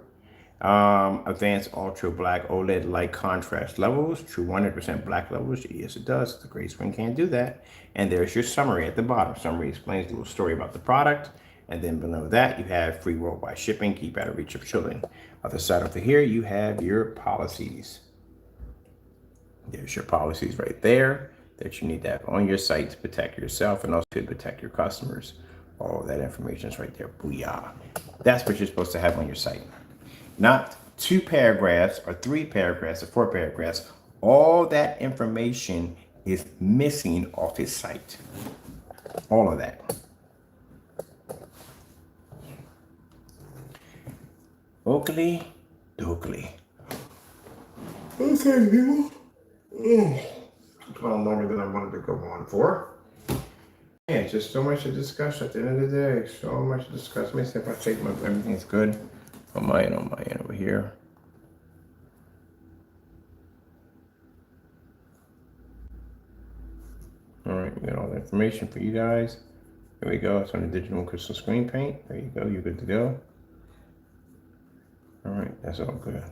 Advanced ultra black OLED light contrast levels, true 100% black levels. Yes, it does. The gray screen can't do that. And there's your summary at the bottom. Summary explains a little story about the product. And then below that, you have free worldwide shipping, keep out of reach of children. Other side over here, you have your policies. There's your policies right there that you need to have on your site to protect yourself and also to protect your customers. All that information is right there. Booyah. That's what you're supposed to have on your site. Not 2 paragraphs or 3 paragraphs or 4 paragraphs. All that information is missing off his site. All of that. Oakley, Dokley. Okay, people. It's gone longer than I wanted to go on for. Yeah, just so much to discuss at the end of the day. So much to discuss. Let me see if I take my everything's good on my end over here. All right, we got all the information for you guys. Here we go. It's on the digital crystal screen paint. There you go. You're good to go. All right, that's all good.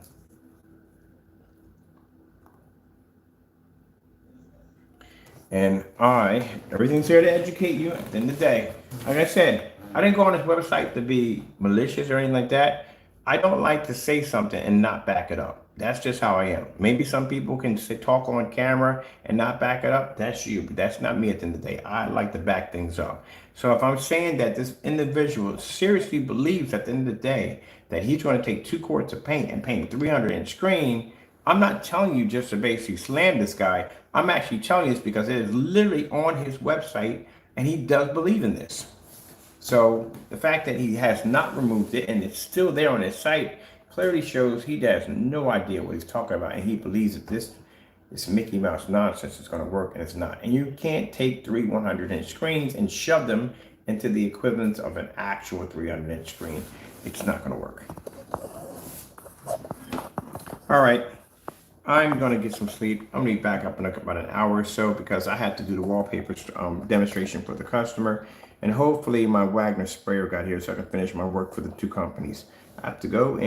And everything's here to educate you at the end of the day. Like I said, I didn't go on this website to be malicious or anything like that. I don't like to say something and not back it up. That's just how I am. Maybe some people can talk on camera and not back it up. That's you, but that's not me at the end of the day. I like to back things up. So if I'm saying that this individual seriously believes at the end of the day that he's going to take 2 quarts of paint and paint a 300-inch screen, I'm not telling you just to basically slam this guy. I'm actually telling you this because it is literally on his website and he does believe in this. So the fact that he has not removed it and it's still there on his site clearly shows he has no idea what he's talking about, and he believes that this Mickey Mouse nonsense is going to work, and it's not. And you can't take 3 100-inch screens and shove them into the equivalent of an actual 300-inch screen. It's not going to work. All right. I'm going to get some sleep. I'm going to be back up in about an hour or so because I had to do the wallpaper demonstration for the customer. And hopefully my Wagner sprayer got here so I can finish my work for the 2 companies. I have to go and